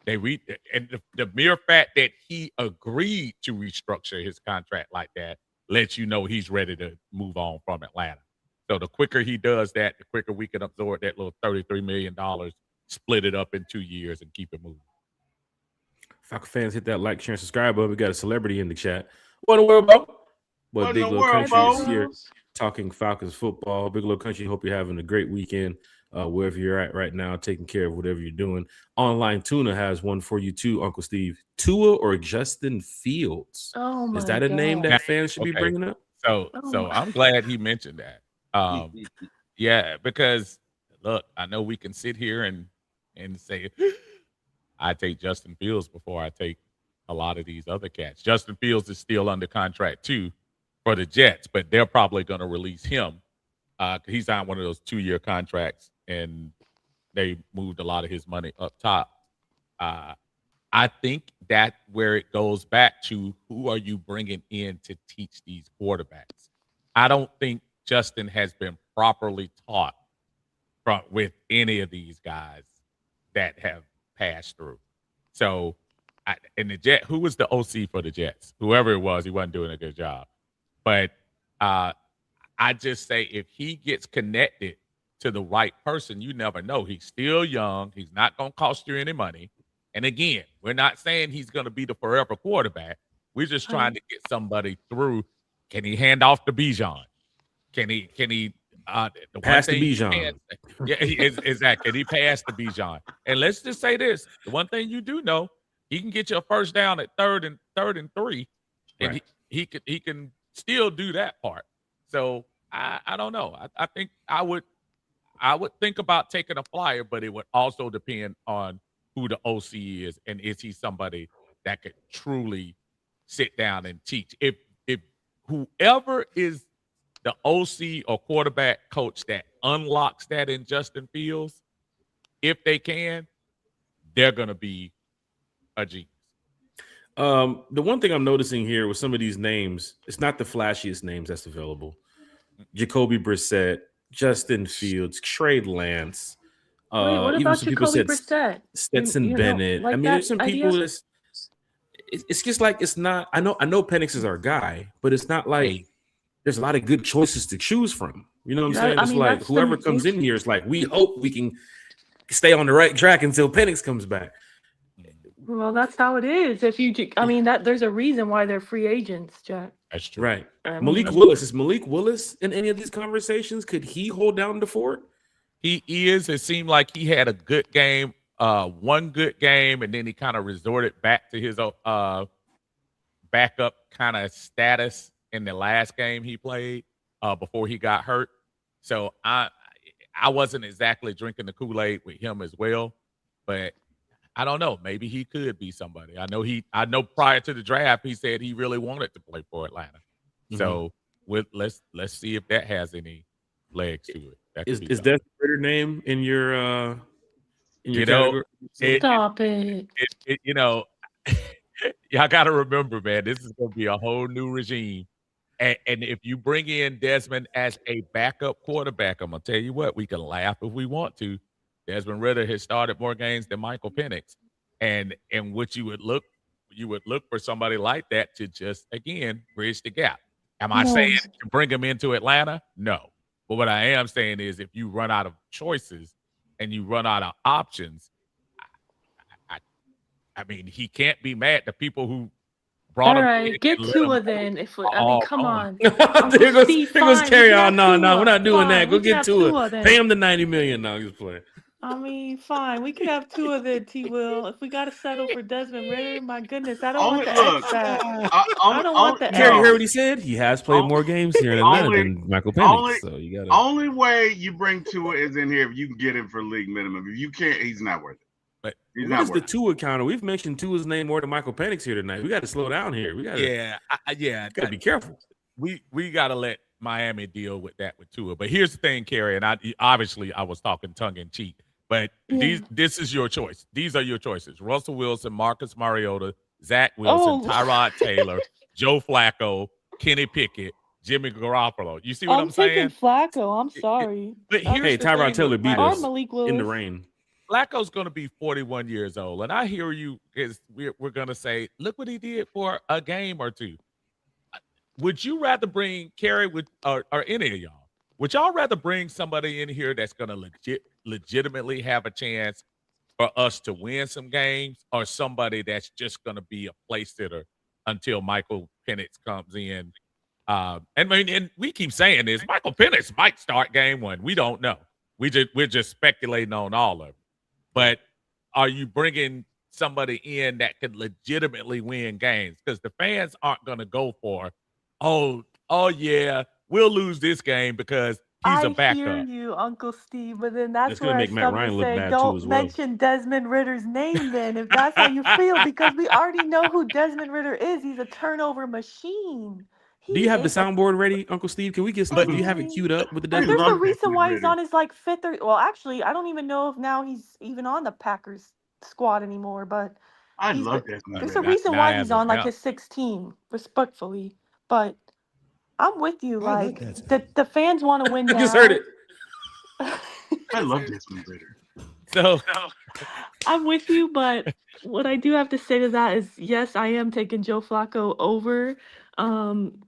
And the mere fact that he agreed to restructure his contract like that lets you know he's ready to move on from Atlanta. So the quicker he does that, the quicker we can absorb that little $33 million, split it up in 2 years, and keep it moving. Falcon fans, hit that like, share, and subscribe button. We got a celebrity in the chat. What in the world, Bo? What in Big the Little world, Country is Bo? here talking Falcons football. Big Little Country, hope you're having a great weekend wherever you're at right now, taking care of whatever you're doing. Online Tuna has one for you too, Uncle Steve. Tua or Justin Fields? Oh my Is that a name God. that fans should be Okay. bringing up? So Oh I'm glad he mentioned that. Yeah, because look, I know we can sit here and say I take Justin Fields before I take a lot of these other cats. Justin Fields is still under contract too for the Jets, but they're probably going to release him. He's on one of those 2-year contracts, and they moved a lot of his money up top. I think that where it goes back to, who are you bringing in to teach these quarterbacks? I don't think Justin has been properly taught with any of these guys that have passed through. So, in the Jet, who was the OC for the Jets? Whoever it was, he wasn't doing a good job. But I just say, if he gets connected to the right person, you never know. He's still young. He's not going to cost you any money. And again, we're not saying he's going to be the forever quarterback. We're just trying to get somebody through. Can he hand off to Bijan? Can he Pass to Bijan? Yeah, exactly. Can he pass to Bijan? And let's just say this: the one thing you do know, he can get you a first down at third and 3, and Right. he can still do that part. So I don't know. I think I would think about taking a flyer, but it would also depend on who the OC is, and is he somebody that could truly sit down and teach. If whoever is the OC or quarterback coach that unlocks that in Justin Fields, if they can, they're going to be a genius. The one thing I'm noticing here with some of these names, it's not the flashiest names that's available. Jacoby Brissett, Justin Fields, Trey Lance. Wait, what even about some people Jacoby said Brissett? Stetson You Bennett. like I mean, that there's some idea? people it's just like, it's not. I know Penix is our guy, but it's not like there's a lot of good choices to choose from. You know what I'm saying? I It's mean, like that's whoever comes in here is like, we hope we can stay on the right track until Penix comes back. Well, that's how it is. There's a reason why they're free agents, Jack. That's true. Right. I Malik mean, Willis. Is Malik Willis in any of these conversations? Could he hold down the fort? He is. It seemed like he had a good game, one good game, and then he kind of resorted back to his backup kind of status in the last game he played before he got hurt. So I wasn't exactly drinking the Kool-Aid with him as well, but I don't know. Maybe he could be somebody. I know prior to the draft, he said he really wanted to play for Atlanta. Mm-hmm. So let's see if that has any legs to it. Is that a better name in your category? Stop it. Y'all got to remember, man, this is going to be a whole new regime. And if you bring in Desmond as a backup quarterback, I'm going to tell you what, we can laugh if we want to. Desmond Ridder has started more games than Michael Penix. And what you would look for somebody like that to just, again, bridge the gap. Am I saying to bring him into Atlanta? No. But what I am saying is if you run out of choices and you run out of options, I mean, he can't be mad. The people who brought All him right, in get and let him Tua go then. If we, are I mean, all come gone. on. Here goes Steve, Terry. fine, Oh, we can no, have no, we're Tua. not doing that. Fine, Go we can get have Tua. Tua then. Pay him the $90 million. No, just playing. I mean, fine. We could have Tua then, T. Will. If we got to settle for Desmond Ritter, my goodness, I don't want Only the look. X back. I I don't want the Terry, you heard no. what he said? He has played On- more games here in Atlanta only- than Michael only- Penix. So you got to. Only way you bring Tua is in here if you can get him for league minimum. If you can't, he's not worth it. But He's What not is the worth it. Tua counter? We've mentioned Tua's name more than Michael Penix here tonight. We got to slow down here. We got to got to be careful. we got to let Miami deal with that with Tua. But here's the thing, Kerry, and I was talking tongue in cheek, but this is your choice. These are your choices: Russell Wilson, Marcus Mariota, Zach Wilson, Tyrod Taylor, Joe Flacco, Kenny Pickett, Jimmy Garoppolo. You see what I'm saying? taking Flacco. I'm sorry. But here's Hey, the Tyrod thing Taylor with beat Flacco. us Malik in the Willis. rain. Flacco's going to be 41 years old, and I hear you. We're going to say, look what he did for a game or two. Would you rather bring Kerry or any of y'all? Would y'all rather bring somebody in here that's going to legitimately have a chance for us to win some games, or somebody that's just going to be a place sitter until Michael Penix comes in? And we keep saying this: Michael Penix might start game one. We don't know. We're just speculating on all of it. But are you bringing somebody in that can legitimately win games? Because the fans aren't going to go for, oh yeah, we'll lose this game because he's a backup. I hear you, Uncle Steve, but then that's gonna where I make Matt start Ryan to look say, bad too don't as well. mention Desmond Ritter's name then, if that's how you feel, because we already know who Desmond Ritter is. He's a turnover machine. Do you have the soundboard ready, Uncle Steve? Can we get? Do you have it queued up with the But Desmond? there's a love reason Desmond why he's Ridder. on his like fifth or actually, I don't even know if now he's even on the Packers squad anymore. But I he's love the- Desmond there's a Ridder. reason Now why as he's of on like now. his 16, respectfully. But I'm with you. I love Like Desmond. the fans want to win I now. just heard it. I love Desmond Ridder. So I'm with you, but what I do have to say to that is, yes, I am taking Joe Flacco over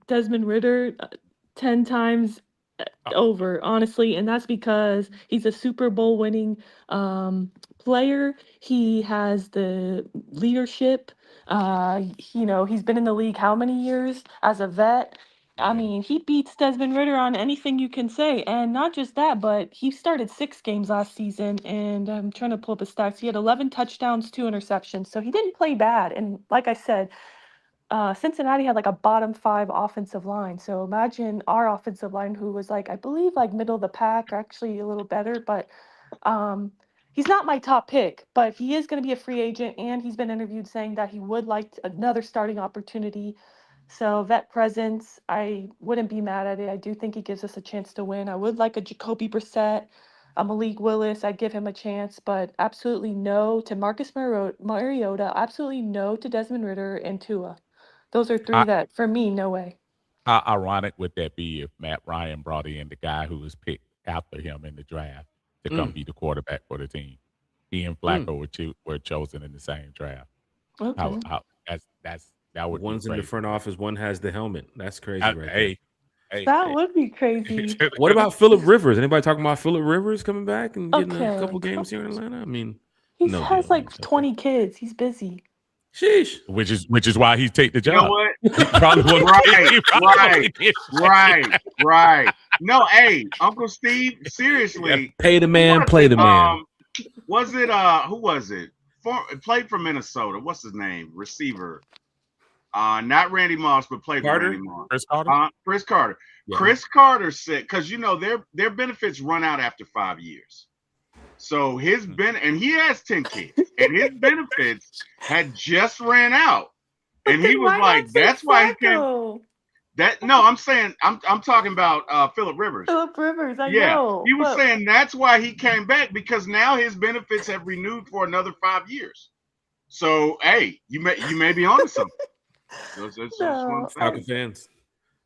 Desmond Ritter 10 times over, honestly, and that's because he's a Super Bowl winning player. He has the leadership. He's been in the league how many years as a vet? I mean, he beats Desmond Ritter on anything you can say. And not just that, but he started 6 games last season. And I'm trying to pull up his stats. He had 11 touchdowns, 2 interceptions. So he didn't play bad. And like I said, Cincinnati had like a bottom 5 offensive line. So imagine our offensive line, who was like, I believe, like middle of the pack, or actually a little better. But he's not my top pick. But he is going to be a free agent. And he's been interviewed saying that he would like another starting opportunity. So vet presence, I wouldn't be mad at it. I do think he gives us a chance to win. I would like a Jacoby Brissett, a Malik Willis. I'd give him a chance, but absolutely no to Marcus Mariota. Absolutely no to Desmond Ritter and Tua. Those are 3 that, for me, no way. how ironic would that be if Matt Ryan brought in the guy who was picked after him in the draft to come be the quarterback for the team? He and Flacco were chosen in the same draft. Okay. That would One's be in the crazy. front office. One has the helmet. That's crazy, right there. Hey, That would be crazy. What about Phillip Rivers? Anybody talking about Phillip Rivers coming back and getting a Okay. couple games here in Atlanta? I mean, He no has deal. like Okay. 20 kids. He's busy. Sheesh. which is why he take the You know job. what? He probably wasn't- he probably didn't. Right. No, hey, Uncle Steve, seriously. Pay the man, play the man. Was it who was it? Played for Minnesota. What's his name? Receiver. Not Randy Moss, but played for Carter? Randy Moss. Chris Carter? Chris Carter. Yeah. Chris Carter said, because their benefits run out after 5 years. So his and he has 10 kids, and his benefits had just ran out. And he was like, that's why he came. I'm saying I'm talking about Phillip Rivers. Phillip Rivers, I know. He was saying that's why he came back, because now his benefits have renewed for another 5 years. So hey, you may be onto something. That's what I'm saying. Falcons fans,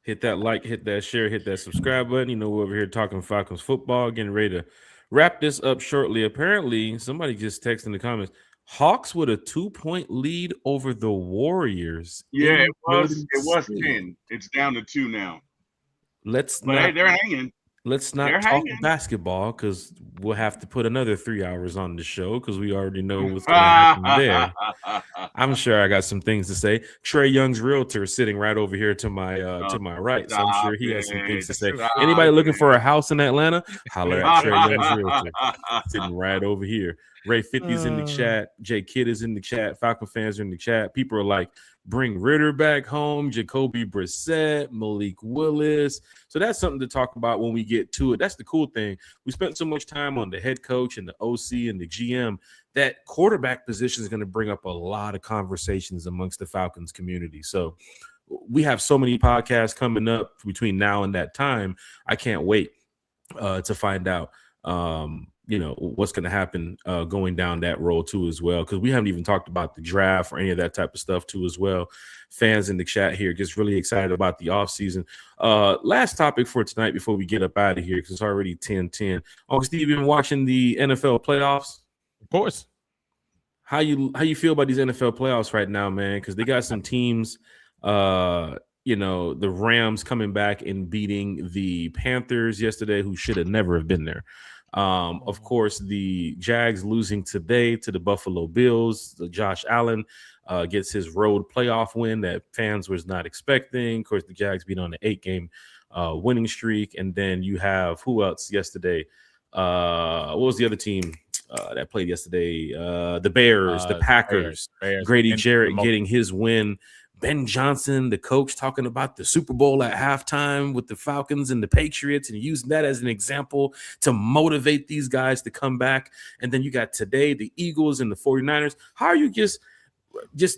hit that like, hit that share, hit that subscribe button. You know, we're over here talking Falcons football, getting ready to wrap this up shortly. Apparently, somebody just texted in the comments, Hawks with a 2-point lead over the Warriors. Yeah, in it Golden was State. 10. It's down to 2 now. Let's But hey, not they're hanging. Let's They're not talk hanging. basketball because we'll have to put another 3 hours on the show because we already know what's going to happen there. I'm sure I got some things to say. Trey Young's realtor is sitting right over here to my right, so I'm sure he has some things to say. Anybody looking for a house in Atlanta? Holler at Trey Young's realtor. Sitting right over here. Ray 50's in the chat. Jay Kidd is in the chat. Falcon fans are in the chat. People are like, bring Ritter back home. Jacoby Brissett, Malik Willis. So that's something to talk about when we get to it. That's the cool thing. We spent so much time on the head coach and the OC and the GM that quarterback position is going to bring up a lot of conversations amongst the Falcons community. So we have so many podcasts coming up between now and that time. I can't wait to find out what's going to happen going down that road too as well, because we haven't even talked about the draft or any of that type of stuff too as well. Fans in the chat here just really excited about the offseason. Last topic for tonight before we get up out of here, because it's already 10:10. Uncle Steve, you been watching the NFL playoffs? Of course. How you feel about these NFL playoffs right now, man? Because they got some teams, the Rams coming back and beating the Panthers yesterday, who should have never have been there. Of course, the Jags losing today to the Buffalo Bills. Josh Allen gets his road playoff win that fans was not expecting. Of course, the Jags beat on an 8-game winning streak. And then you have who else yesterday? What was the other team that played yesterday? The Bears, the Packers. Bears. Grady Jarrett getting his win. Ben Johnson, the coach, talking about the Super Bowl at halftime with the Falcons and the Patriots and using that as an example to motivate these guys to come back. And then you got today the Eagles and the 49ers. How are you just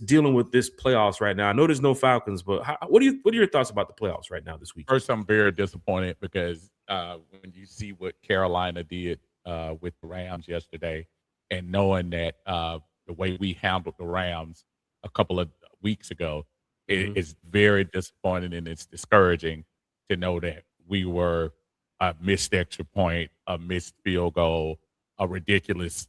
dealing with this playoffs right now? I know there's no Falcons, but what are your thoughts about the playoffs right now this week? First, I'm very disappointed because when you see what Carolina did with the Rams yesterday, and knowing that the way we handled the Rams a couple of weeks ago, it is very disappointing, and it's discouraging to know that we were a missed extra point, a missed field goal, a ridiculous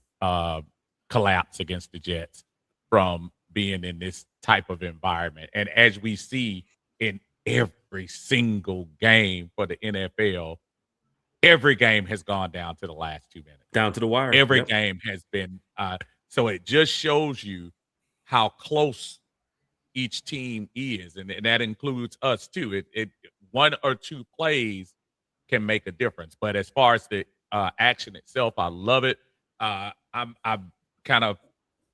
collapse against the Jets from being in this type of environment. And as we see in every single game for the NFL, every game has gone down to the last 2 minutes. Down to the wire. Every game has been so it just shows you how close each team is, and that includes us too. It 1 or 2 plays can make a difference. But as far as the action itself, I love it. I've kind of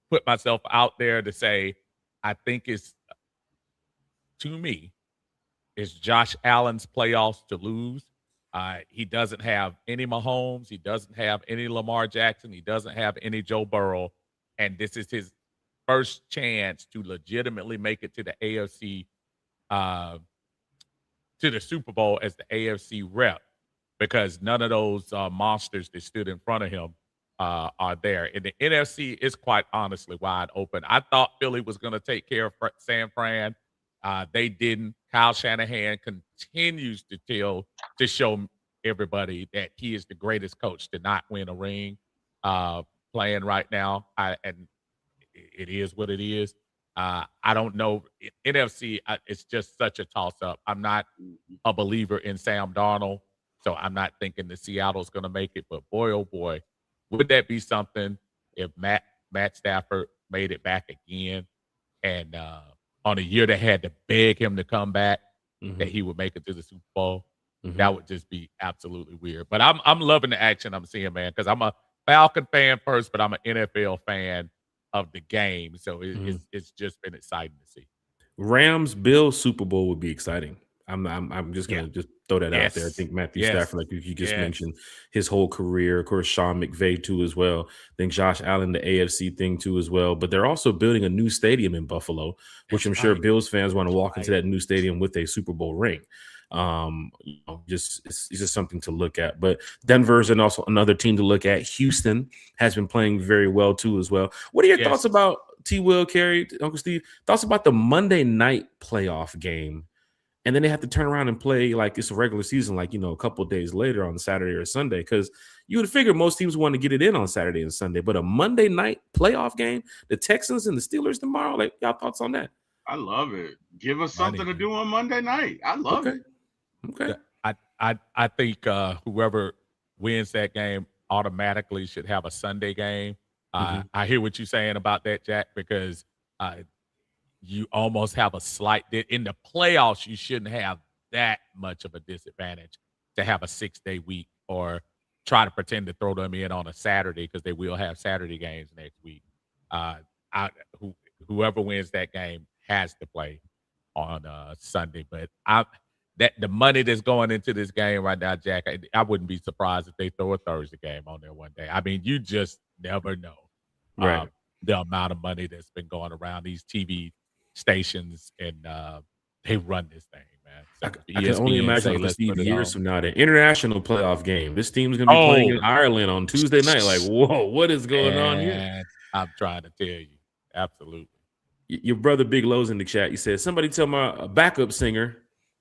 put myself out there to say I think it's Josh Allen's playoffs to lose. He doesn't have any Mahomes. He doesn't have any Lamar Jackson. He doesn't have any Joe Burrow. And this is his first chance to legitimately make it to the AFC, to the Super Bowl as the AFC rep, because none of those monsters that stood in front of him are there. And the NFC is quite honestly wide open. I thought Philly was going to take care of San Fran. They didn't. Kyle Shanahan continues to show everybody that he is the greatest coach to not win a ring playing right now. And it is what it is. I don't know. NFC, it's just such a toss-up. I'm not a believer in Sam Darnold, so I'm not thinking that Seattle's going to make it. But boy, oh boy, would that be something if Matt Stafford made it back again, and on a year they had to beg him to come back, that he would make it to the Super Bowl. That would just be absolutely weird. But I'm loving the action I'm seeing, man, because I'm a Falcon fan first, but I'm an NFL fan of the game. So it's just been exciting to see. Rams Bills Super Bowl would be exciting. I'm just gonna just throw that out there. I think Matthew Stafford, like you just mentioned, his whole career. Of course, Sean McVay too as well. I think Josh Allen, the AFC thing too as well. But they're also building a new stadium in Buffalo, which I'm sure Bills fans want to walk into that new stadium with a Super Bowl ring. It's just something to look at. But Denver's and also another team to look at. Houston has been playing very well too as well. What are your thoughts about T. Will, Carey, Uncle Steve? Thoughts about the Monday night playoff game and then they have to turn around and play like it's a regular season, like, a couple of days later on Saturday or Sunday, because you would figure most teams want to get it in on Saturday and Sunday. But a Monday night playoff game, the Texans and the Steelers tomorrow, like, y'all thoughts on that? I love it. Give us something Money. to do on Monday night. I love Okay. it. Okay. I think whoever wins that game automatically should have a Sunday game. I hear what you're saying about that, Jack, because you almost have a slight in the playoffs. You shouldn't have that much of a disadvantage to have a 6-day week or try to pretend to throw them in on a Saturday, because they will have Saturday games next week. Whoever wins that game has to play on Sunday. But the money that's going into this game right now, Jack, I wouldn't be surprised if they throw a Thursday game on there one day. I mean, you just never know Right. the amount of money that's been going around these TV stations, and they run this thing, man. So I can only ESPN imagine say, like "Let's Steve put it years on." from now, the international playoff game. This team's gonna be playing in Ireland on Tuesday night. Like, whoa, what is going on here? Man, I'm trying to tell you, absolutely. Your brother Big Lowe's in the chat. He said, somebody tell my backup singer,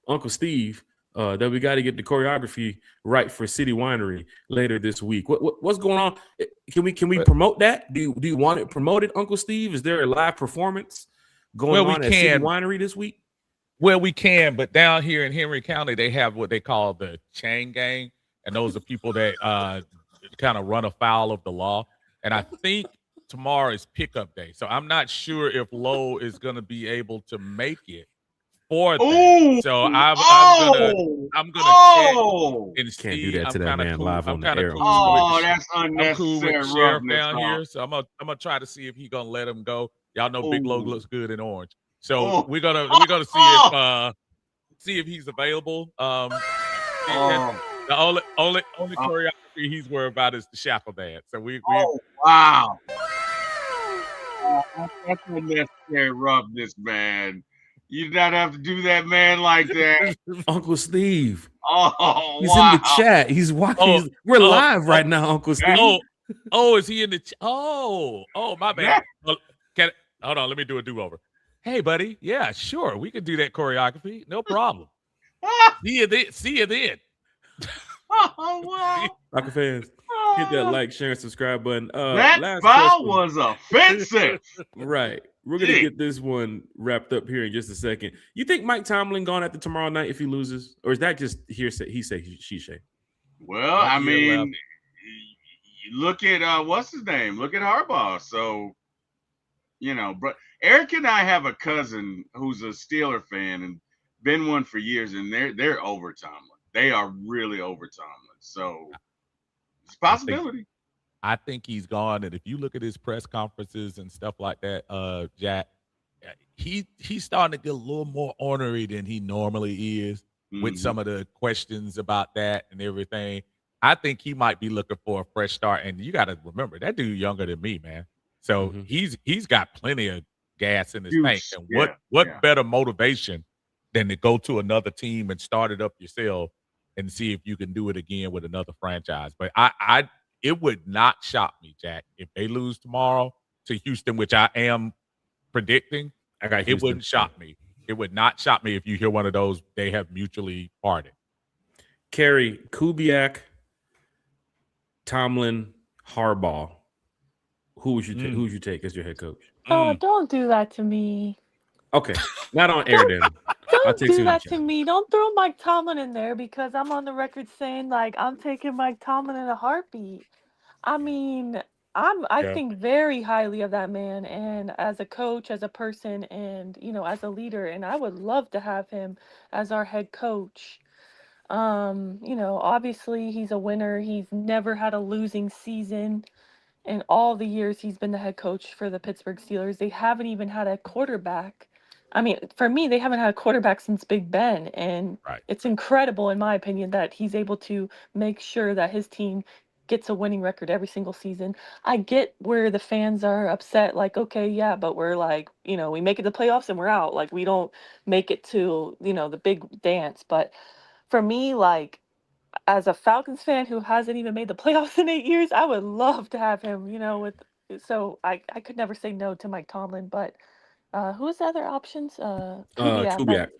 Uncle Steve, that we got to get the choreography right for City Winery later this week. What's going on? Can we promote that? Do you want it promoted, Uncle Steve? Is there a live performance going on at City Winery this week? Well, we can, but down here in Henry County, they have what they call the chain gang, and those are people that kind of run afoul of the law. And I think tomorrow is pickup day, so I'm not sure if Lowe is going to be able to make it for that. So I'm gonna check and see. Can't do that to I'm that kind of man cool. live I'm on the kind air. of cool. Oh, that's I'm cool with unnecessary Sheriff roughness, down huh? here, so I'm gonna try to see if he's gonna let him go. Y'all know Big Lowe looks good in orange, so we're gonna see if he's available. The only choreography he's worried about is the shackle dance. So wow. That's unnecessary roughness, man. You did not have to do that, man, like that. Uncle Steve. Oh, he's in the chat. He's watching. We're live right now, Uncle Steve. Is he in the my bad. Hold on, let me do a do-over. Hey, buddy. Yeah, sure. We can do that choreography. No problem. See you then. Oh, wow. Rocket fans, hit that like, share, and subscribe button. That foul was offensive. Right. We're going to get this one wrapped up here in just a second. You think Mike Tomlin gone after tomorrow night if he loses? Or is that just hearsay, he say, she say? Well, I mean, look at, what's his name? Look at Harbaugh. So, but Eric and I have a cousin who's a Steeler fan and been one for years, and they're over Tomlin. They are really over Tomlin. So it's a possibility. I think he's gone. And if you look at his press conferences and stuff like that, Jack, he's starting to get a little more ornery than he normally is with some of the questions about that and everything. I think he might be looking for a fresh start. And you got to remember, that dude younger than me, man. So he's got plenty of gas in his tank. And what better motivation than to go to another team and start it up yourself and see if you can do it again with another franchise. But it would not shock me, Jack, if they lose tomorrow to Houston, which I am predicting. It wouldn't shock me. It would not shock me if you hear one of those, they have mutually parted. Kerry, Kubiak, Tomlin, Harbaugh. Who would you take as your head coach? Oh, don't do that to me. Okay, not on air then. Don't do that to me. Don't throw Mike Tomlin in there because I'm on the record saying like I'm taking Mike Tomlin in a heartbeat. I mean, I think very highly of that man, and as a coach, as a person, and as a leader, and I would love to have him as our head coach. Obviously he's a winner. He's never had a losing season. In all the years he's been the head coach for the Pittsburgh Steelers, they haven't even had a quarterback. I mean, for me, they haven't had a quarterback since Big Ben, and it's incredible, in my opinion, that he's able to make sure that his team gets a winning record every single season. I get where the fans are upset, like, okay, yeah, but we're like, we make it to the playoffs and we're out. Like, we don't make it to, the big dance. But for me, like, as a Falcons fan who hasn't even made the playoffs in 8 years, I would love to have him, so I could never say no to Mike Tomlin, but who's the other options? Kubiak.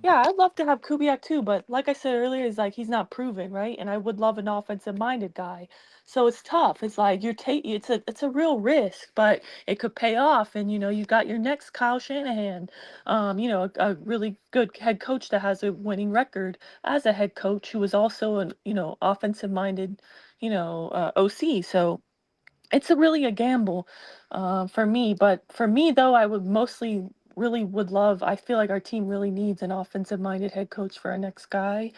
Yeah, I'd love to have Kubiak too, but like I said earlier, is like he's not proven, right? And I would love an offensive-minded guy. So it's tough. It's like it's a real risk, but it could pay off. And you got your next Kyle Shanahan, a really good head coach that has a winning record as a head coach who is also an offensive-minded, OC. So it's really a gamble for me. But for me, though, I would mostly really would love. I feel like our team really needs an offensive-minded head coach for our next guy.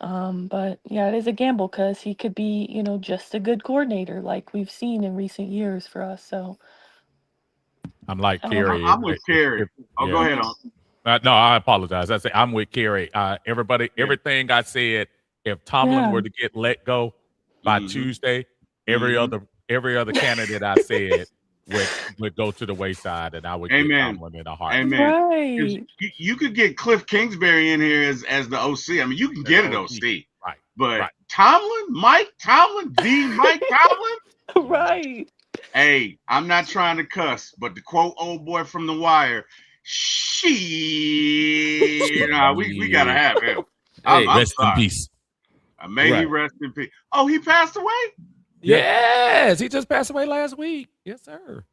But yeah, it is a gamble because he could be, just a good coordinator like we've seen in recent years for us. So I'm like I don't know. Kerry. I'm with Kerry. Oh, go Yeah. ahead on. No, I apologize. I say I'm with Kerry. Everybody, Yeah. everything I said. If Tomlin Yeah. were to get let go by Mhm. Tuesday, every other candidate I said would go to the wayside, and I would get Amen. Tomlin in a heartbeat. Amen. 'Cause Right. you could get Cliff Kingsbury in here as the OC. I mean, you can As get the an OC. OC. Right. But Right. Tomlin, Mike Tomlin, Mike Tomlin. Right. Hey, I'm not trying to cuss, but to quote old boy from The Wire, we gotta have him. Hey, I'm Rest in sorry. peace. May he Right. rest in peace. Oh, he passed away? Yes, he just passed away last week. Yes, sir.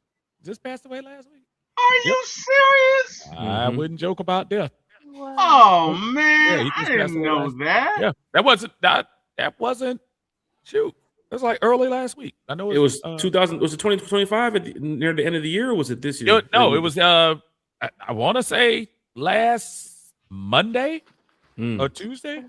Just passed away last week. Are you serious? I wouldn't joke about death. Wow. Oh Yeah, man, he I just didn't passed away know last week. that. Yeah, that wasn't. Shoot, it was like early last week. I know It was 2000. Was it 2025 near the end of the year, or was it this year? No, it was. I want to say last Monday or Tuesday.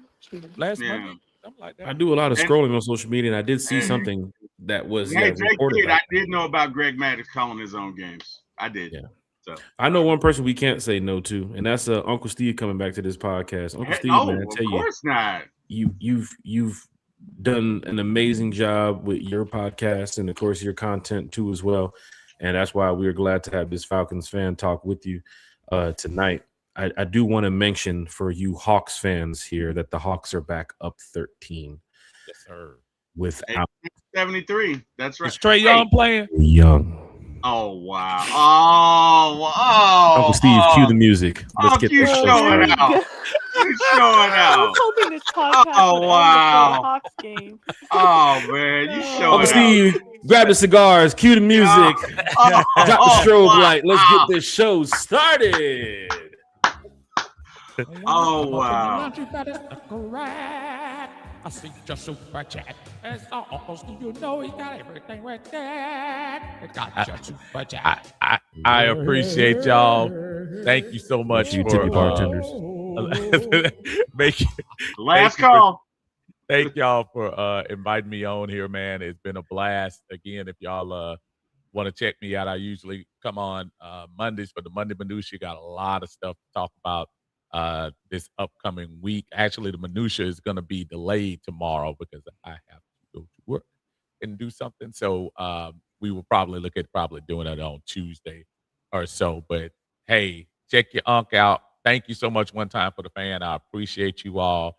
Last Yeah. Monday, something like that. I do a lot of And- scrolling on social media, and I did see and- something that was Hey, Jay reported. Kidd, like I did know about Greg Maddux calling his own games. I did. Yeah. So I know one person we can't say no to, and that's Uncle Steve coming back to this podcast. Uncle Steve, no, man, I of tell you, course not. you've done an amazing job with your podcast and of course your content too as well, and that's why we're glad to have this Falcons fan talk with you tonight. I do want to mention for you Hawks fans here that the Hawks are back up 13 Yes, sir. without 73. That's right. Is Trey Young playing? Young. Oh wow. Oh. Uncle Steve, cue the music. Let's get you this show showing started. out. You showing I was out. hoping this podcast Oh, would wow. end before the Hawks game. Oh man, you Oh. showing Uncle out. Steve, grab the cigars, cue the music, drop the strobe light. Let's get this show started. Oh wow. I see your super chat. It's almost you know he got everything right there. It got your super chat. I appreciate y'all. Thank you so much You for tippy bartenders. Last call. Thank y'all for inviting me on here, man. It's been a blast. Again, if y'all want to check me out, I usually come on Mondays for the Monday Minutia. Got a lot of stuff to talk about this upcoming week. Actually, the minutia is going to be delayed tomorrow because I have to go to work and do something. So we will probably look at doing it on Tuesday or so. But hey, check your unk out. Thank you so much one time for the fan. I appreciate you all.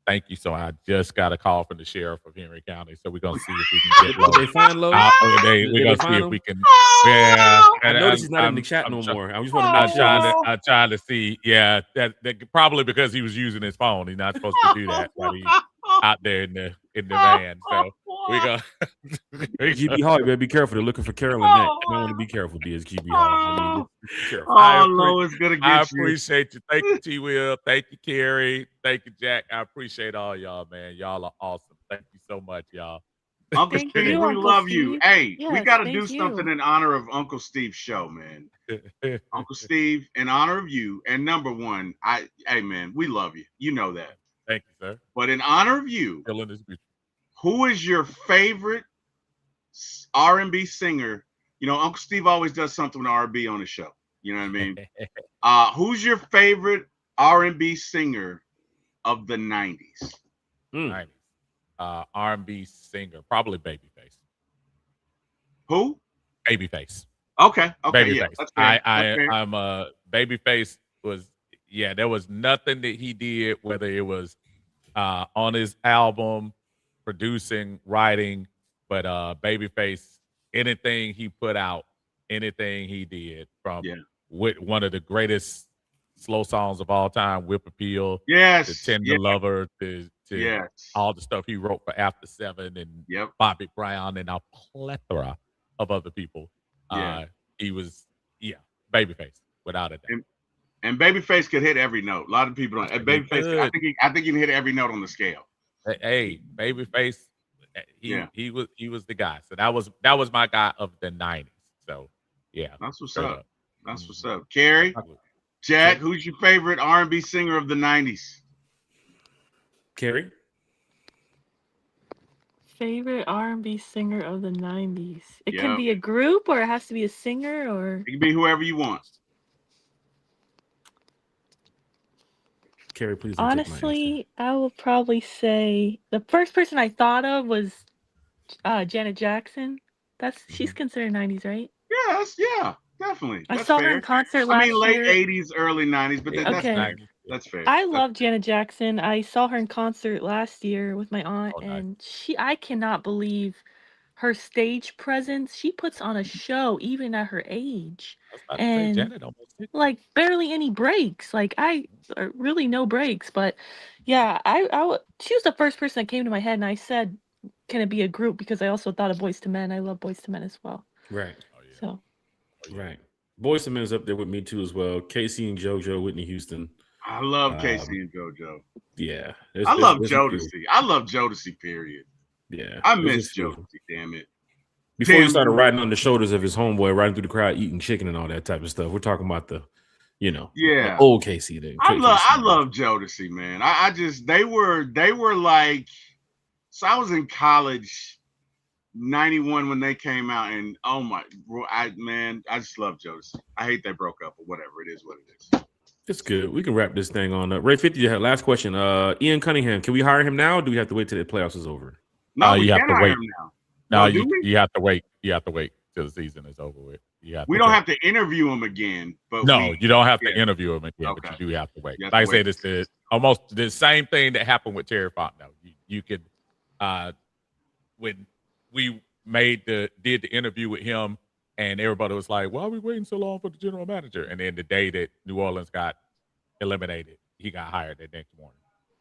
Thank you. So I just got a call from the sheriff of Henry County. So we're gonna see if we can get Did they find Lowe? we're Did gonna they see find if him? we can. Yeah, I noticed he's not in the chat no more. I just want to make sure. I'm trying to see. Yeah, that probably because he was using his phone. He's not supposed to do that while he's out there in the van. So we go. GB Hall, you better be careful. They're looking for Carolyn next. You don't want to be careful, DS GB Hall. I mean, be careful. Oh, Lowe's gonna get I you. appreciate you. Thank you, T. Will. Thank you, Kerry. Thank you, Jack. I appreciate all y'all, man. Y'all are awesome. Thank you so much, y'all. Uncle Thank Steve, you, we Uncle love you. Steve. Hey, we Yes, got to thank do something you. in honor of Uncle Steve's show, man. Uncle Steve, in honor of you, and number one, hey man, we love you. You know that. Thank you, sir. But in honor of you, Feeling this beautiful. who is your favorite R&B singer? You know, Uncle Steve always does something with R&B on the show. You know what I mean? Who's your favorite R&B singer of the 90s? 90s. R&B singer, probably Babyface. Who? Babyface. Okay. Yeah, Babyface. that's fair. That's fair. I'm Babyface was there was nothing that he did, whether it was on his album, producing, writing, but Babyface, anything he put out, anything he did from with one of the greatest slow songs of all time, Whip Appeal, to Yes. Tender Lover, to Yes. all the stuff he wrote for After 7 and Yep. Bobby Brown and a plethora of other people. Yeah. He was, Babyface, without a doubt. And Babyface could hit every note. A lot of people don't. He Babyface, I could. think he can hit every note on the scale. Hey, Babyface, Yeah. he was the guy. So that was my guy of the 90s. So yeah, That's what's straight up. That's what's up. Carrie, Absolutely. Jack, who's your favorite R&B singer of the 90s? Carrie? Favorite R&B singer of the 90s. It can Yep. be a group or it has to be a singer or It can be whoever you want. Carrie, please don't take my answer. honestly, I will probably say the first person I thought of was Janet Jackson. She's considered 90s, right? Yeah, definitely. I That's saw her in fair. concert I mean, last late year. 80s, early 90s, but Yeah, that's Okay. fair. 90s. That's fair. I love Janet Jackson. I saw her in concert last year with my aunt, Oh, nice. and I cannot believe her stage presence. She puts on a show even at her age, I was about to say and Janet almost did. like barely any breaks. Like really no breaks. But yeah, she was the first person that came to my head, and I said, "Can it be a group?" Because I also thought of Boys to Men. I love Boys to Men as well. Right. Oh yeah. So Right. Boyz II Men's up there with me too as well. Casey and JoJo, Whitney Houston. I love Casey and JoJo. Yeah. I love there's a few. Jodeci. I love Jodeci, period. Yeah. I there's a miss few. Jodeci, damn it. Before he Damn started it. riding on the shoulders of his homeboy, riding through the crowd, eating chicken and all that type of stuff. We're talking about the Yeah. old Casey then. I love Jodeci, man. I just they were like, so I was in college 91 when they came out, and oh my, I just love Jodeci. I hate they broke up, but whatever, it is what it is. It's good. We can wrap this thing on up. Ray 50, you had last question. Ian Cunningham, can we hire him now, or do we have to wait till the playoffs is over? No, we you have can to hire wait. him now. No, do we? you have to wait. You have to wait till the season is over with. We don't have to interview him again, but you don't have to yeah. interview him again, Okay. but you do have to wait. You have Like to I said, wait. it's almost the same thing that happened with Terry Fontenot. You could, when we did the interview with him, and everybody was like, "Why are we waiting so long for the general manager?" And then the day that New Orleans got eliminated, he got hired the next morning.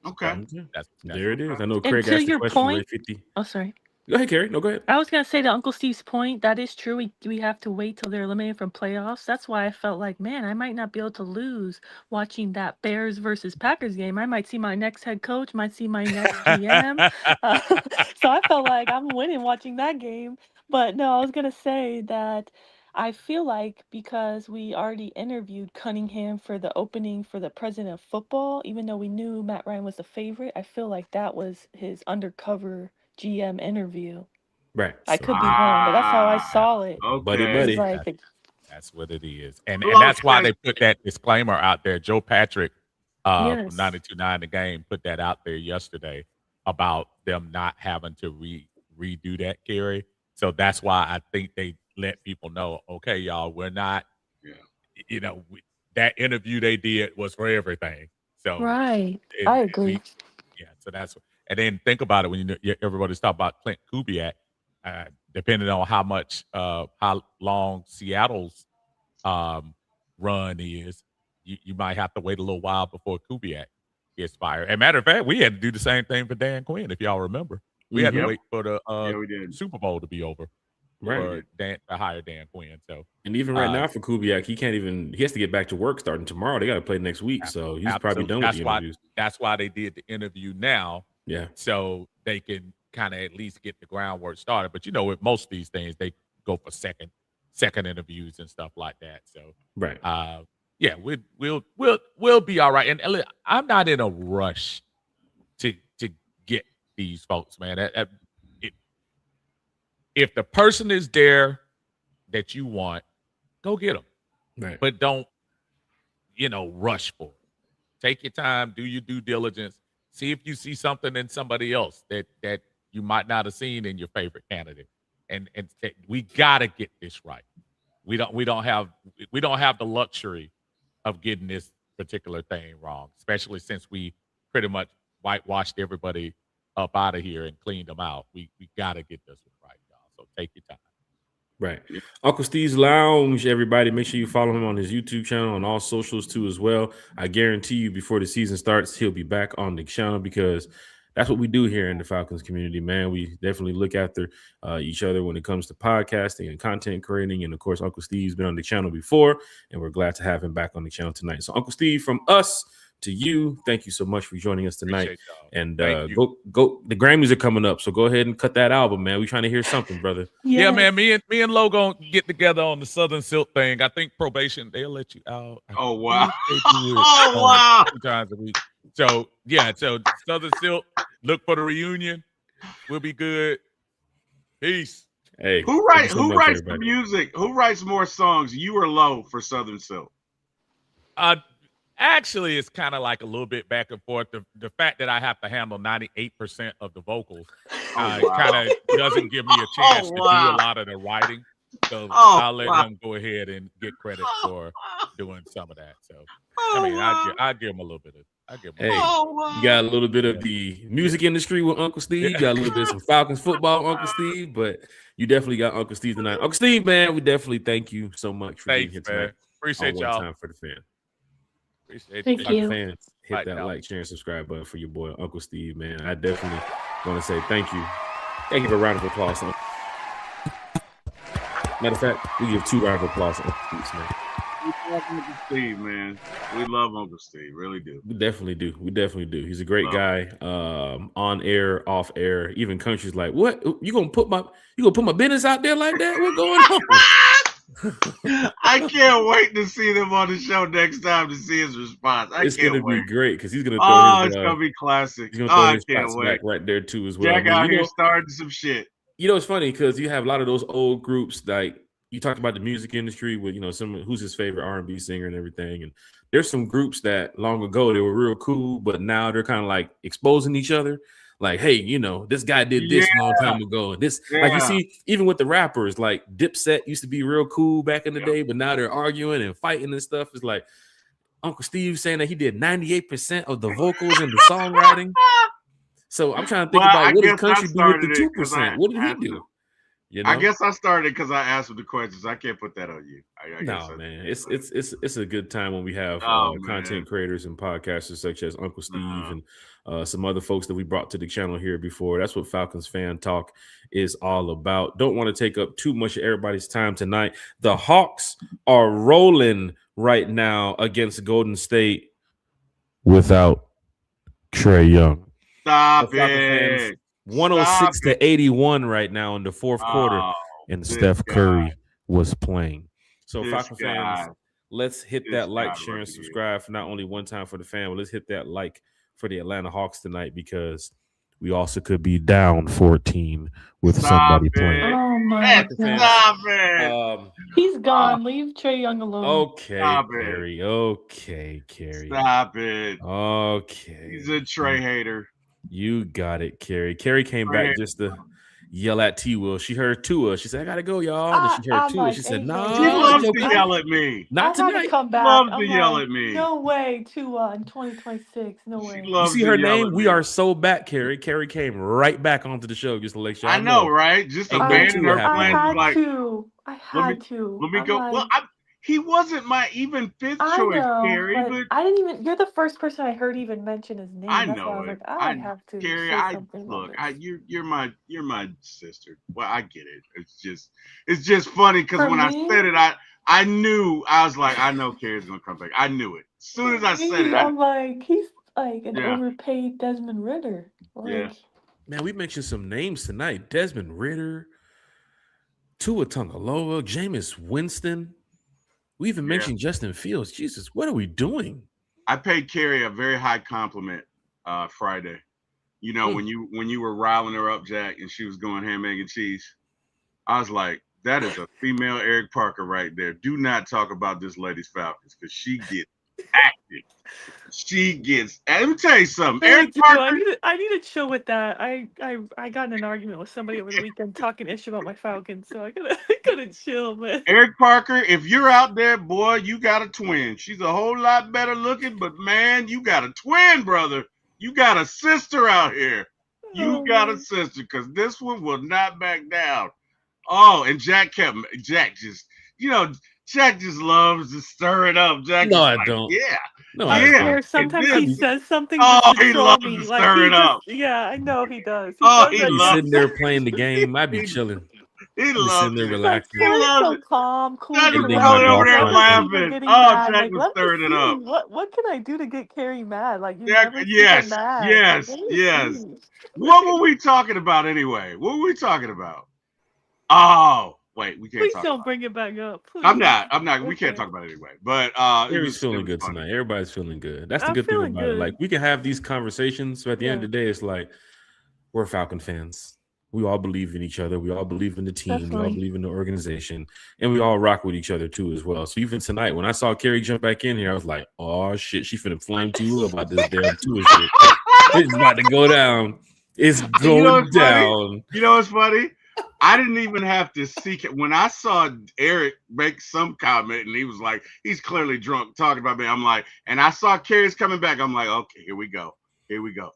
Okay. So that's There it is. I know And Craig to asked the your question. Ray point- 50. oh sorry. Go ahead, Carrie. No, go ahead. I was gonna say to Uncle Steve's point, that is true. We have to wait till they're eliminated from playoffs. That's why I felt like, man, I might not be able to lose watching that Bears versus Packers game. I might see my next head coach, might see my next GM. So I felt like I'm winning watching that game. But no, I was gonna say that I feel like because we already interviewed Cunningham for the opening for the president of football, even though we knew Matt Ryan was the favorite, I feel like that was his undercover GM interview. Right. I could be wrong, but that's how I saw it. Okay. Buddy. It's like That's what it is. And Well, that's why okay. they put that disclaimer out there. Joe Patrick from Yes. 92.9 The Game put that out there yesterday about them not having to redo that, Kerry. So that's why I think they let people know, okay, y'all, we're not, that interview they did was for everything. So right. I agree. so that's, and then think about it when everybody's talking about Clint Kubiak, depending on how long Seattle's run is, you might have to wait a little while before Kubiak gets fired. As a matter of fact, we had to do the same thing for Dan Quinn, if y'all remember. We had to wait for the we did. Super Bowl to be over Right. to hire Dan Quinn. So, And even right now for Kubiak, he has to get back to work starting tomorrow. They got to play next week. So he's probably done with the interviews. That's why they did the interview now. Yeah. So they can kind of at least get the groundwork started. But with most of these things, they go for second interviews and stuff like that. So Right. we'll be all right. And look, I'm not in a rush to get these folks, man. If the person is there that you want, go get them. Right. But don't, rush for it. Take your time, do your due diligence. See if you see something in somebody else that you might not have seen in your favorite candidate. And we gotta get this right. We don't have the luxury of getting this particular thing wrong, especially since we pretty much whitewashed everybody up out of here and cleaned them out. We gotta get this one right, y'all. So take your time. Right. Uncle Steve's Lounge, everybody. Make sure you follow him on his YouTube channel, on all socials too as well. I guarantee you before the season starts, he'll be back on the channel because that's what we do here in the Falcons community, man. We definitely look after each other when it comes to podcasting and content creating. And of course, Uncle Steve's been on the channel before, and we're glad to have him back on the channel tonight. So Uncle Steve, from us to you, thank you so much for joining us tonight. And go. The Grammys are coming up, so go ahead and cut that album, man. We're trying to hear something, brother. Yeah, man. Me and Lo gonna get together on the Southern Silk thing. I think probation they'll let you out. Oh wow! Oh wow! 2 times a week. So yeah, so Southern Silk. Look for the reunion. We'll be good. Peace. Hey, who writes the music? Who writes more songs, you or Lo, for Southern Silk? Actually, it's kind of like a little bit back and forth. The fact that I have to handle 98% of the vocals kind of doesn't give me a chance to do a lot of the writing. So I'll let him go ahead and get credit for doing some of that. So I mean, I give him a little bit of. Hey, you got a little bit of the music industry with Uncle Steve. You got a little bit of some Falcons football with Uncle Steve, but you definitely got Uncle Steve tonight. Uncle Steve, man, we definitely thank you so much for being here tonight. Man. Appreciate y'all. Time for the fan. Thank you. Fans, hit that like, share, and subscribe button for your boy Uncle Steve, man. I definitely want to say thank you. Thank you for a round of applause. Matter of fact, we give 2 rounds of applause to Uncle Steve, man. We love Uncle Steve, man. We love Uncle Steve, really do. We definitely do. He's a great guy. On air, off air, even country's like, what? You gonna put my business out there like that? What's going on? I can't wait to see them on the show next time to see his response. It's gonna be great because he's gonna throw it's gonna be classic. He's gonna throw his shots back right there too as well. Jack out here starting some shit. You know, it's funny because you have a lot of those old groups like you talked about the music industry with, someone who's his favorite R&B singer and everything. And there's some groups that long ago, they were real cool, but now they're kind of like exposing each other. Like, hey, this guy did this a long time ago. And this, like you see, even with the rappers, like Dipset used to be real cool back in the day, but now they're arguing and fighting and stuff. It's like Uncle Steve saying that he did 98% of the vocals and the songwriting. So I'm trying to think about what does country do with the 2%? What did he do? I guess I started because I asked him the questions. I can't put that on you. No, man. It's a good time when we have content creators and podcasters such as Uncle Steve and some other folks that we brought to the channel here before. That's what Falcons Fan Talk is all about. Don't want to take up too much of everybody's time tonight. The Hawks are rolling right now against Golden State without Trae Young. Stop it. 106-81 right now in the fourth quarter, and Steph Curry was playing. So, Falcons fans, let's hit that like, share, and subscribe for not only one time for the fan, but let's hit that like for the Atlanta Hawks tonight because we also could be down 14 with somebody playing. Oh my God! Stop it! He's gone. Leave Trae Young alone. Okay, Carrie. Okay, Carrie. Stop it. Okay. He's a Trae hater. You got it, Carrie. Carrie came back just to yell at T-Will. She heard Tua. She said, I got to go, y'all. And she heard Tua. She said, no. She loves to yell at me. Not tonight. Come back. Loves to yell at me. No way, Tua in 2026. No way. You see her name? We are so back, Carrie. Carrie came right back onto the show just to let y'all know. I know, right? Just abandoned her plans. I had to. Let me go. Well, he wasn't my even fifth choice, Carrie. But I didn't even. You're the first person I heard even mention his name. I That's know why I was it. like, I have to. Carrie, you're my sister. Well, I get it. It's just funny because when I said it, I knew. I was like, I know Carrie's gonna come back. I knew it. As soon as I said it, I'm like, he's like an overpaid Desmond Ritter. Like, man, we mentioned some names tonight: Desmond Ritter, Tua Tagovailoa, Jameis Winston. We even mentioned Justin Fields. Jesus, what are we doing? I paid Carrie a very high compliment Friday. When you were riling her up, Jack, and she was going ham, egg, and cheese. I was like, that is a female Eric Parker right there. Do not talk about this lady's Falcons because she gets active. Let me tell you something. Eric Parker. I need to chill with that. I got in an argument with somebody over the weekend talking ish about my Falcons, so I gotta chill, man. Eric Parker, if you're out there, boy, you got a twin. She's a whole lot better looking, but man, you got a twin, brother. You got a sister out here. You got a sister, because this one will not back down. Oh, and Jack just, Jack just loves to stir it up. Jack No, is I like, don't. yeah, No, I I yeah. swear don't. sometimes And he then, says something oh, just to he troll loves me. to Like stir he it just up. yeah, I know he does. He Oh, does he that I'd be loves sitting there playing the game. I'd be chilling. He I'd be loves sitting there it. like relaxing. He Corey's loves so it. calm, cool, Jack and is Everything my probably collected. over golf there Like, club's when is he in. even laughing. getting Oh, mad? Jack Like, was let me stirring it see. up. What can I do to get Carrie mad? Like, you Jack, never see him yes, mad. yes, Let me yes. see. What were we talking about anyway? What were we talking about? Oh, wait, we can't Please talk don't about bring it back up. it. I'm Please. not. We can't Okay. talk about it anyway. But it Gary's was feeling good funny. tonight. Everybody's feeling good. That's the I'm good thing feeling about it. Like good. we can have these conversations, but at the end Yeah, of the day, it's like we're Falcon fans. We all believe in each other. We all believe in the team. We all definitely. believe in the organization, and we all rock with each other too as well. So even tonight, when I saw Carrie jump back in here, I was like, "Oh shit, she finna flame Tua about this damn Tua shit. It's about to go down. It's You know going what's funny? down." You know what's funny? I didn't even have to seek it. When I saw Eric make some comment and he was like, he's clearly drunk talking about me. I'm like, and I saw Carrie's coming back. I'm like, okay, here we go. Here we go.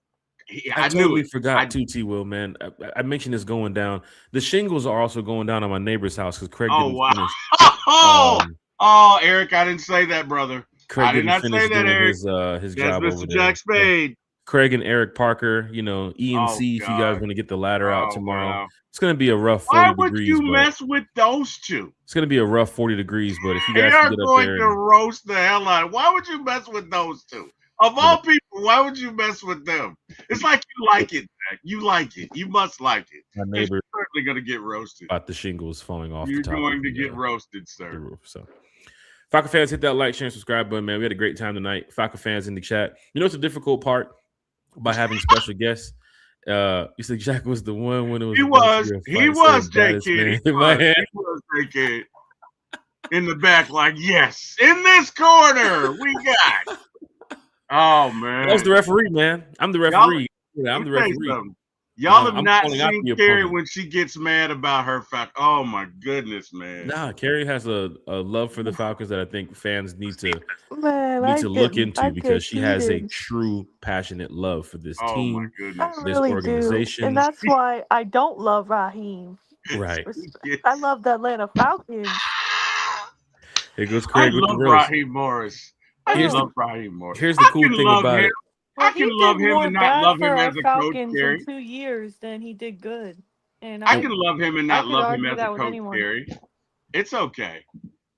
I I knew totally it. forgot too, T. Will, man. I mentioned this going down. The shingles are also going down on my neighbor's house because Craig Oh, didn't wow. finish. Oh, Eric, I didn't say that, brother. Craig I did didn't not say finish that, doing Eric. his That's job over Mr. there. Jack Spade. Craig and Eric Parker, E and Oh, C, if you guys God. want to get the ladder out Oh, tomorrow. wow. It's gonna be a rough Why 40 would degrees, you but mess with those two? it's gonna be a rough 40 degrees. But if you They guys can are get up going there to roast the hell out of. Why would you mess with those two? Of all people, why would you mess with them? It's like you like it, Jack. You like it. You must like it. my Because neighbor you're certainly going to get roasted. about the shingles falling off You're the top going of to get the roasted, sir. roof. So Falcon fans, hit that like, share, and subscribe button, man. We had a great time tonight. Falcon fans in the chat. You know what's the difficult part about having special guests? You said Jack was the one when it was He about to was. be a He fight. was, Said J baddest Kid. man He in my was. head. He was, J Kid. In the back, like, yes, in this corner, we got. Oh, man. That was the referee, man. I'm the referee. I'm the referee. Y'all have I'm not calling out seen the Carrie opponent. when she gets mad about her fact. Oh my goodness, man. Nah, Carrie has a love for the Falcons that I think fans need to Man, look into I because get she has a heated. true passionate love for this Oh my team, I goodness. this really do. organization. And that's why I don't love Raheem. Right. Yes. I love the Atlanta Falcons. Here goes I Craig with the love roast. Raheem Morris. I Here's love Raheem Morris. Here's the I cool can thing love about him. it. Well, I he can did love him more and not bad love for him our as a coach, Falcons Carrie. in 2 years than he did good. And I can love him and I not could love him argue as a that with coach, anyone. Carrie. It's okay.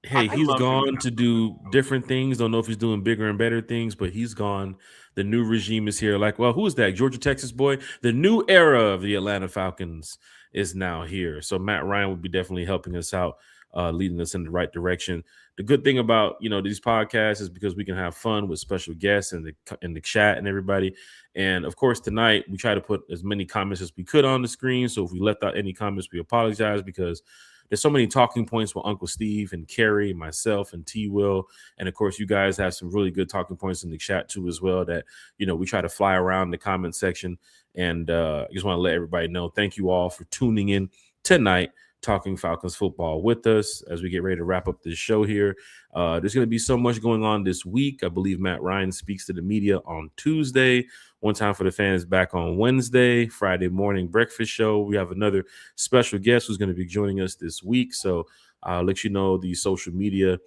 Hey, I can he's love him and gone not to love him do as a coach. different things. Don't know if he's doing bigger and better things, but he's gone. The new regime is here. Like, well, who is that? Georgia, Texas boy. The new era of the Atlanta Falcons is now here. So Matt Ryan will be definitely helping us out, leading us in the right direction. The good thing about these podcasts is because we can have fun with special guests in the chat and everybody. And of course, tonight we try to put as many comments as we could on the screen. So if we left out any comments, we apologize because there's so many talking points with Uncle Steve and Carrie, myself, and T. Will. And of course, you guys have some really good talking points in the chat too as well that, we try to fly around the comment section. And I just want to let everybody know, thank you all for tuning in tonight, talking Falcons football with us as we get ready to wrap up this show here. There's going to be so much going on this week. I believe Matt Ryan speaks to the media on Tuesday. One Time for the Fans back on Wednesday, Friday morning breakfast show. We have another special guest who's going to be joining us this week. So I'll let you know the social media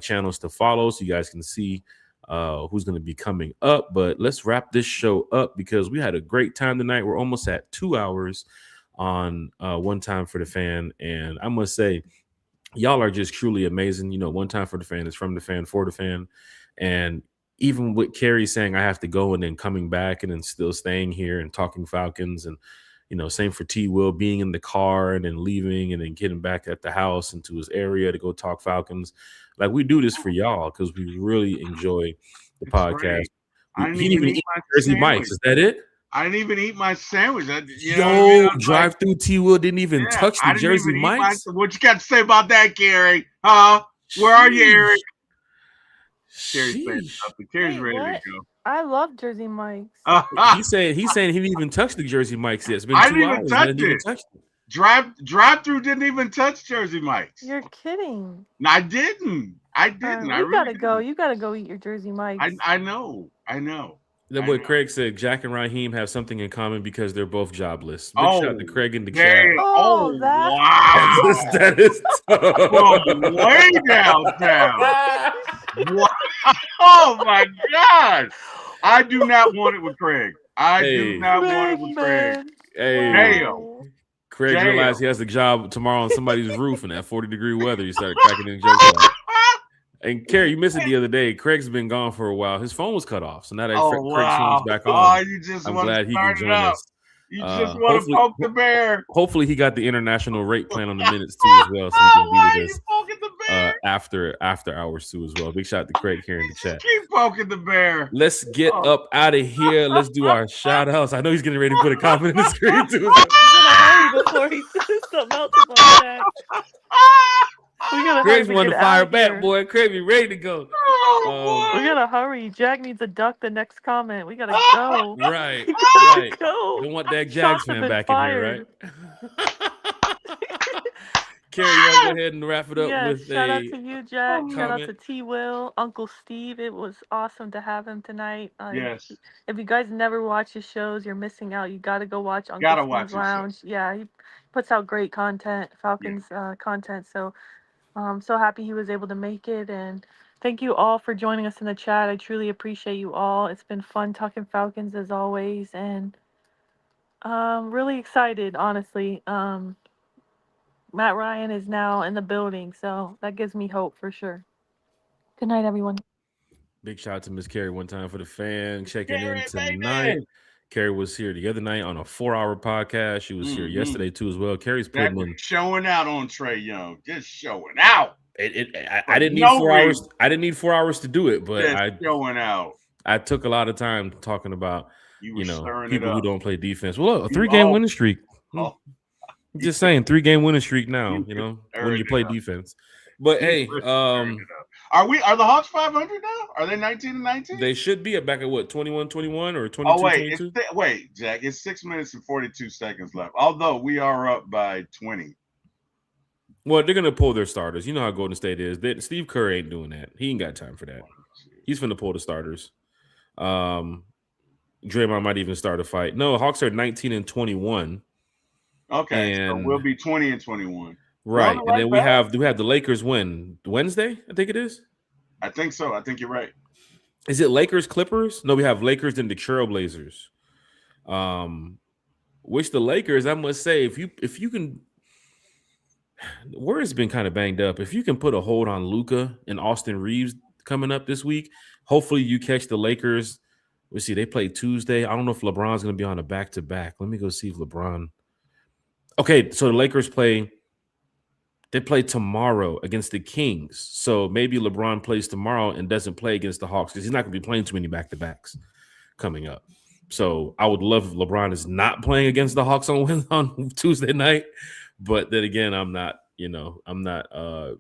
channels to follow so you guys can see who's going to be coming up. But let's wrap this show up because we had a great time tonight. We're almost at 2 hours on One Time for the Fan. And I must say, y'all are just truly amazing. One Time for the Fan is from the fan for the fan. And even with Carrie saying I have to go and then coming back and then still staying here and talking Falcons and, same for T. Will being in the car and then leaving and then getting back at the house into his area to go talk Falcons. Like we do this for y'all because we really enjoy the podcast. Right. I didn't He even didn't eat my Jersey sandwich. Mike's. Is that it? I didn't even eat my sandwich. Drive through T. Will didn't even touch the Jersey Mike's. What you got to say about that, Gary? Huh? Where are you, Eric? Carrie's saying something. Carrie's ready to go. I love Jersey Mike's. He's saying he didn't even touch the Jersey Mike's yet. It's been I 2 didn't hours. even touch it. Drive through didn't even touch Jersey Mike's. You're kidding. No, I didn't. I didn't. You gotta go. You gotta go eat your Jersey Mike's. I know. That I what know. Craig said. Jack and Raheem have something in common because they're both jobless. Big shout out to Oh, Craig in the chat. damn. Oh, Oh, that's wow. That is Going way downtown. Wow. Oh, my God. I do not want it with Craig. I do Hey, not want it with Craig. man. hey. Damn. Wow. Craig Damn. realized he has a job tomorrow on somebody's roof in that 40-degree weather. He started cracking in jokes about it. And Kerry, you missed it the other day. Craig's been gone for a while. His phone was cut off, so now that Oh, Craig's phone's wow. back Oh, on, you just I'm want to glad he can start it join up. us. You just want to poke the bear. Hopefully, he got the international rate plan on the minutes too as well, so he can Why be are with you us poking the bear? after hours too as well. Big shout out to Craig here in the chat. Keep poking the bear. Let's get Oh. up out of here. Let's do our shout outs. I know he's getting ready to put a comment in the screen too. We gotta hurry before he says something else about that. We gotta Craig's hurry wanting to to get fire out back, here. boy. Craig be ready to go. Oh, We boy. gotta hurry. Jack needs to duck the next comment. We gotta go. Right, We gotta right. go. We want that Shots Jags have fan been back fired. in here, right? Carrie, you want to go ahead and wrap it up Yes, with shout out a to you, Jack. Shout out to comment? T. Will, Uncle Steve. It was awesome to have him tonight. Yes. If you guys never watch his shows, you're missing out. You gotta go watch Uncle Gotta Steve's watch his show. Lounge. Yeah, he puts out great content, Falcons content. So I'm so happy he was able to make it. And thank you all for joining us in the chat. I truly appreciate you all. It's been fun talking Falcons as always. And really excited, honestly. Matt Ryan is now in the building, so that gives me hope for sure. Good night, everyone. Big shout out to Miss Carrie one time for the fan checking Carrie, in tonight. baby. Carrie was here the other night on a 4-hour podcast. She was here yesterday too as well. Carrie's That putting was in. showing out on Trey Young. Just showing out. I didn't need no 4 hours. reason. I didn't need 4 hours to do it, but Just showing out. I took a lot of time talking about You were stirring it people who up. don't play defense. Well, look, a 3-game winning streak. Oh. Just saying, 3-game winning streak now. You You know, stirred when you it play up. defense. But You hey, were stirring it up. Are the Hawks 500 now? Are they 19-19? they should be back at what, 21-21 or 22-22? Oh wait, Jack. It's 6 minutes and 42 seconds left. Although we are up by 20. Well, they're gonna pull their starters. You know how Golden State is. Steve Kerr ain't doing that. He ain't got time for that. He's finna pull the starters. Draymond might even start a fight. No, Hawks are 19-21. Okay, And so we'll be 20-21. right, No, and then we back. have the Lakers win Wednesday. I think it is. I think so. I think you're right. Is it Lakers Clippers? No, we have Lakers and the Trailblazers. Which the Lakers, I must say, if you can, the word's been kind of banged up. If you can put a hold on Luka and Austin Reeves coming up this week, hopefully you catch the Lakers. Let's see, they play Tuesday. I don't know if LeBron's going to be on a back-to-back. Let me go see if LeBron. Okay, so the Lakers play tomorrow against the Kings. So maybe LeBron plays tomorrow and doesn't play against the Hawks because he's not going to be playing too many back-to-backs coming up. So I would love if LeBron is not playing against the Hawks on Tuesday night. But then again, I'm not JJ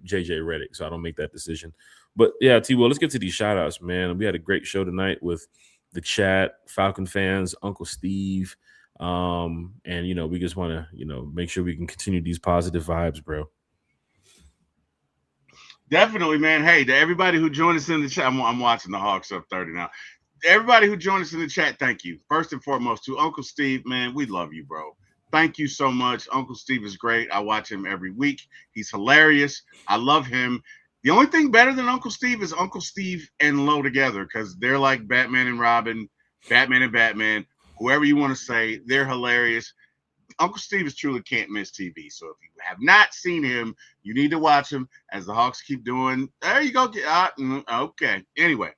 Redick, so I don't make that decision. But yeah, T-Will, let's get to these shout-outs, man. We had a great show tonight with the chat, Falcon fans, Uncle Steve. And we just want to, make sure we can continue these positive vibes, bro. Definitely, man. Hey, to everybody who joined us in the chat, I'm watching the Hawks up 30 now. Everybody who joined us in the chat, thank you. First and foremost, to Uncle Steve, man, we love you, bro. Thank you so much. Uncle Steve is great. I watch him every week. He's hilarious. I love him. The only thing better than Uncle Steve is Uncle Steve and Lo together because they're like Batman and Robin, Batman and Batman, whoever you want to say. They're hilarious. Uncle Steve is truly can't miss TV. So if you have not seen him, you need to watch him as the Hawks keep doing. There you go. Okay. Anyway.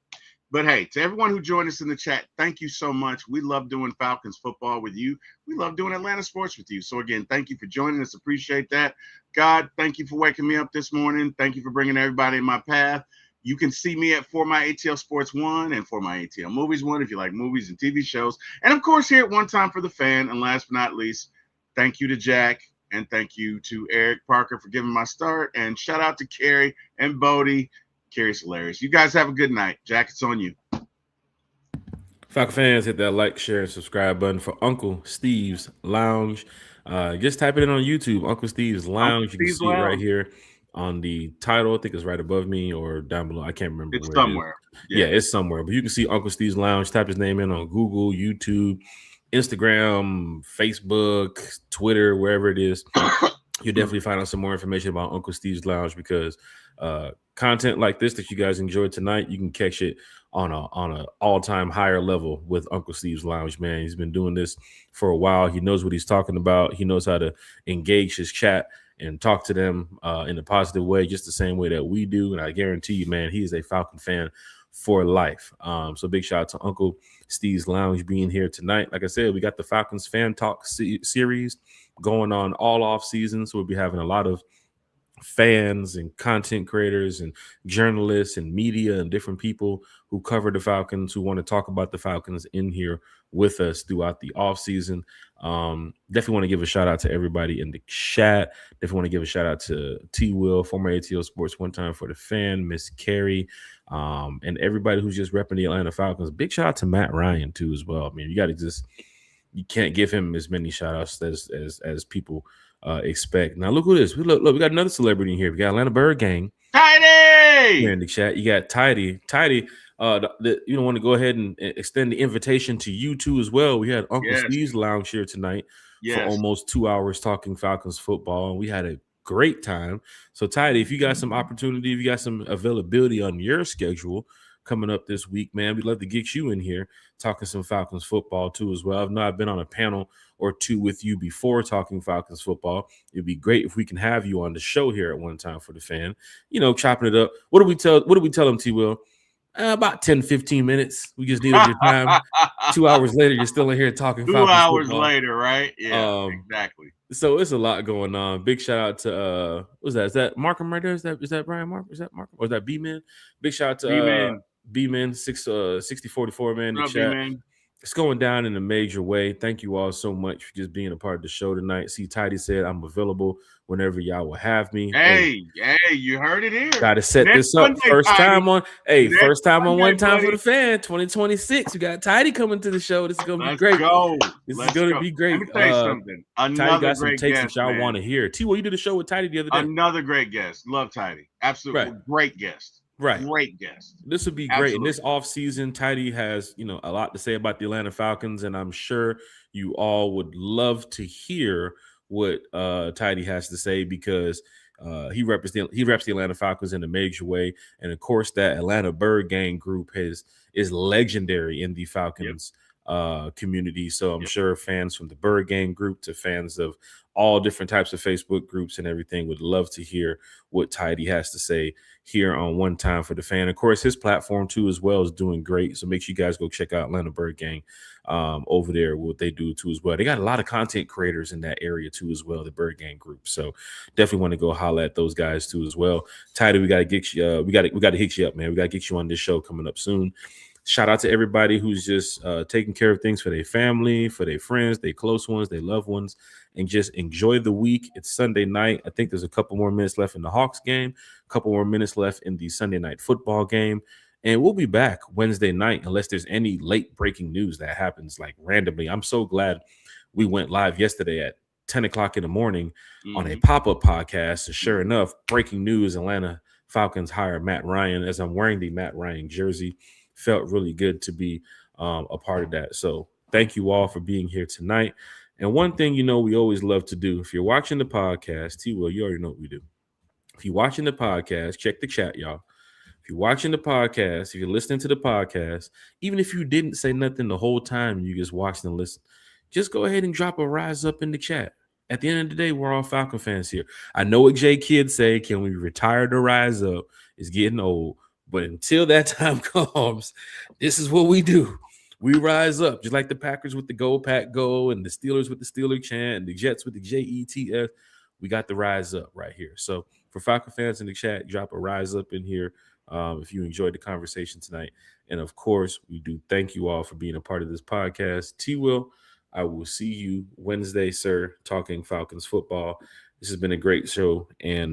But hey, to everyone who joined us in the chat, thank you so much. We love doing Falcons football with you. We love doing Atlanta sports with you. So again, thank you for joining us. Appreciate that. God, thank you for waking me up this morning. Thank you for bringing everybody in my path. You can see me at For My ATL Sports 1 and For My ATL Movies 1 if you like movies and TV shows. And of course, here at One Time for the Fan. And last but not least, thank you to Jack and thank you to Eric Parker for giving my start. And shout out to Carrie and Bodie. Carrie's hilarious. You guys have a good night. Jack, it's on you. Falcon fans, hit that like, share, and subscribe button for Uncle Steve's Lounge. Just type it in on YouTube, Uncle Steve's Lounge. You can see it right here on the title. I think it's right above me or down below. I can't remember It's where somewhere. it is. Yeah, it's somewhere. But you can see Uncle Steve's Lounge. Type his name in on Google, YouTube, Instagram, Facebook, Twitter, wherever it is. You'll definitely find out some more information about Uncle Steve's Lounge because content like this that you guys enjoyed tonight, you can catch it on a all-time higher level with Uncle Steve's Lounge, man. He's been doing this for a while. He knows what he's talking about. He knows how to engage his chat and talk to them in a positive way, just the same way that we do. And I guarantee you, man, he is a Falcon fan for life. So big shout out to Uncle Steve's Lounge being here tonight. Like I said, we got the Falcons Fan Talk series going on all off season. So we'll be having a lot of fans and content creators and journalists and media and different people who cover the Falcons, who want to talk about the Falcons in here with us throughout the off season. Definitely want to give a shout out to everybody in the chat. Definitely want to give a shout out to T Will, former ATO Sports One Time for the Fan, Miss Carrie, and everybody who's just repping the Atlanta Falcons. Big shout out to Matt Ryan too as well. I mean, you can't give him as many shout outs as people expect. Now look who this. Look, we got another celebrity in here. We got Atlanta Bird Gang Tidy here in the chat. You got Tidy. You don't want to go ahead and extend the invitation to you too as well. We had Uncle Steve's Lounge here tonight for almost 2 hours talking Falcons football, and we had a great time. So Tidy, if you got some opportunity, if you got some availability on your schedule coming up this week, man, we'd love to get you in here talking some Falcons football too as well. I know I've been on a panel or two with you before talking Falcons football. It'd be great if we can have you on the show here at One Time for the Fan, chopping it up. What do we tell them, T Will? About 10, 15 minutes. We just needed your time. 2 hours later, you're still in here talking 2 Falcons hours football. later, right? Yeah, exactly. So it's a lot going on. Big shout out to what's that? Is that Markham right there? Is that Brian Markham? Is that Markham? Or is that B-Man? Big shout out to B-Man 6044 man in the chat. B-Man? It's going down in a major way. Thank you all so much for just being a part of the show tonight. See, Tidy said I'm available whenever y'all will have me. Hey, you heard it here. Got to set this up. Monday, first time on One Time buddy. for the Fan 2026. We got Tidy coming to the show. This is gonna be great. This is gonna be great. Let me tell you something. Tidy got some takes that y'all want to hear. T, well, you did a show with Tidy the other day. Another great guest. Love Tidy. Absolutely great guest. Right. Great guest. This would be great. In this offseason, Tidy has, a lot to say about the Atlanta Falcons, and I'm sure you all would love to hear what Tidy has to say because he reps the Atlanta Falcons in a major way. And of course, that Atlanta Bird Gang group is legendary in the Falcons community. So I'm sure fans from the Bird Gang group to fans of all different types of Facebook groups and everything would love to hear what Tidy has to say here on One Time for the Fan. Of course, his platform too as well is doing great. So make sure you guys go check out Atlanta Bird Gang over there, what they do too as well. They got a lot of content creators in that area too as well, the Bird Gang group. So definitely want to go holler at those guys too as well. Tidy, we got to get you. We got to hit you up, man. We got to get you on this show coming up soon. Shout out to everybody who's just taking care of things for their family, for their friends, their close ones, their loved ones, and just enjoy the week. It's Sunday night. I think there's a couple more minutes left in the Hawks game, a couple more minutes left in the Sunday night football game. And we'll be back Wednesday night unless there's any late breaking news that happens like randomly. I'm so glad we went live yesterday at 10 o'clock in the morning on a pop-up podcast. And sure enough, breaking news, Atlanta Falcons hire Matt Ryan. As I'm wearing the Matt Ryan jersey, felt really good to be a part of that. So thank you all for being here tonight. And one thing, we always love to do, if you're watching the podcast, T-Will, you already know what we do. If you're watching the podcast, check the chat, y'all. If you're watching the podcast, if you're listening to the podcast, even if you didn't say nothing the whole time, you just watched and listened, just go ahead and drop a rise up in the chat. At the end of the day, we're all Falcon fans here. I know what Jay Kidd say, can we retire the rise up? It's getting old. But until that time comes, this is what we do. We rise up, just like the Packers with the Go Pack Go and the Steelers with the Steeler chant and the Jets with the JETF. We got the rise up right here. So for Falcon fans in the chat, drop a rise up in here if you enjoyed the conversation tonight. And, of course, we do thank you all for being a part of this podcast. T-Will, I will see you Wednesday, sir, talking Falcons football. This has been a great show, and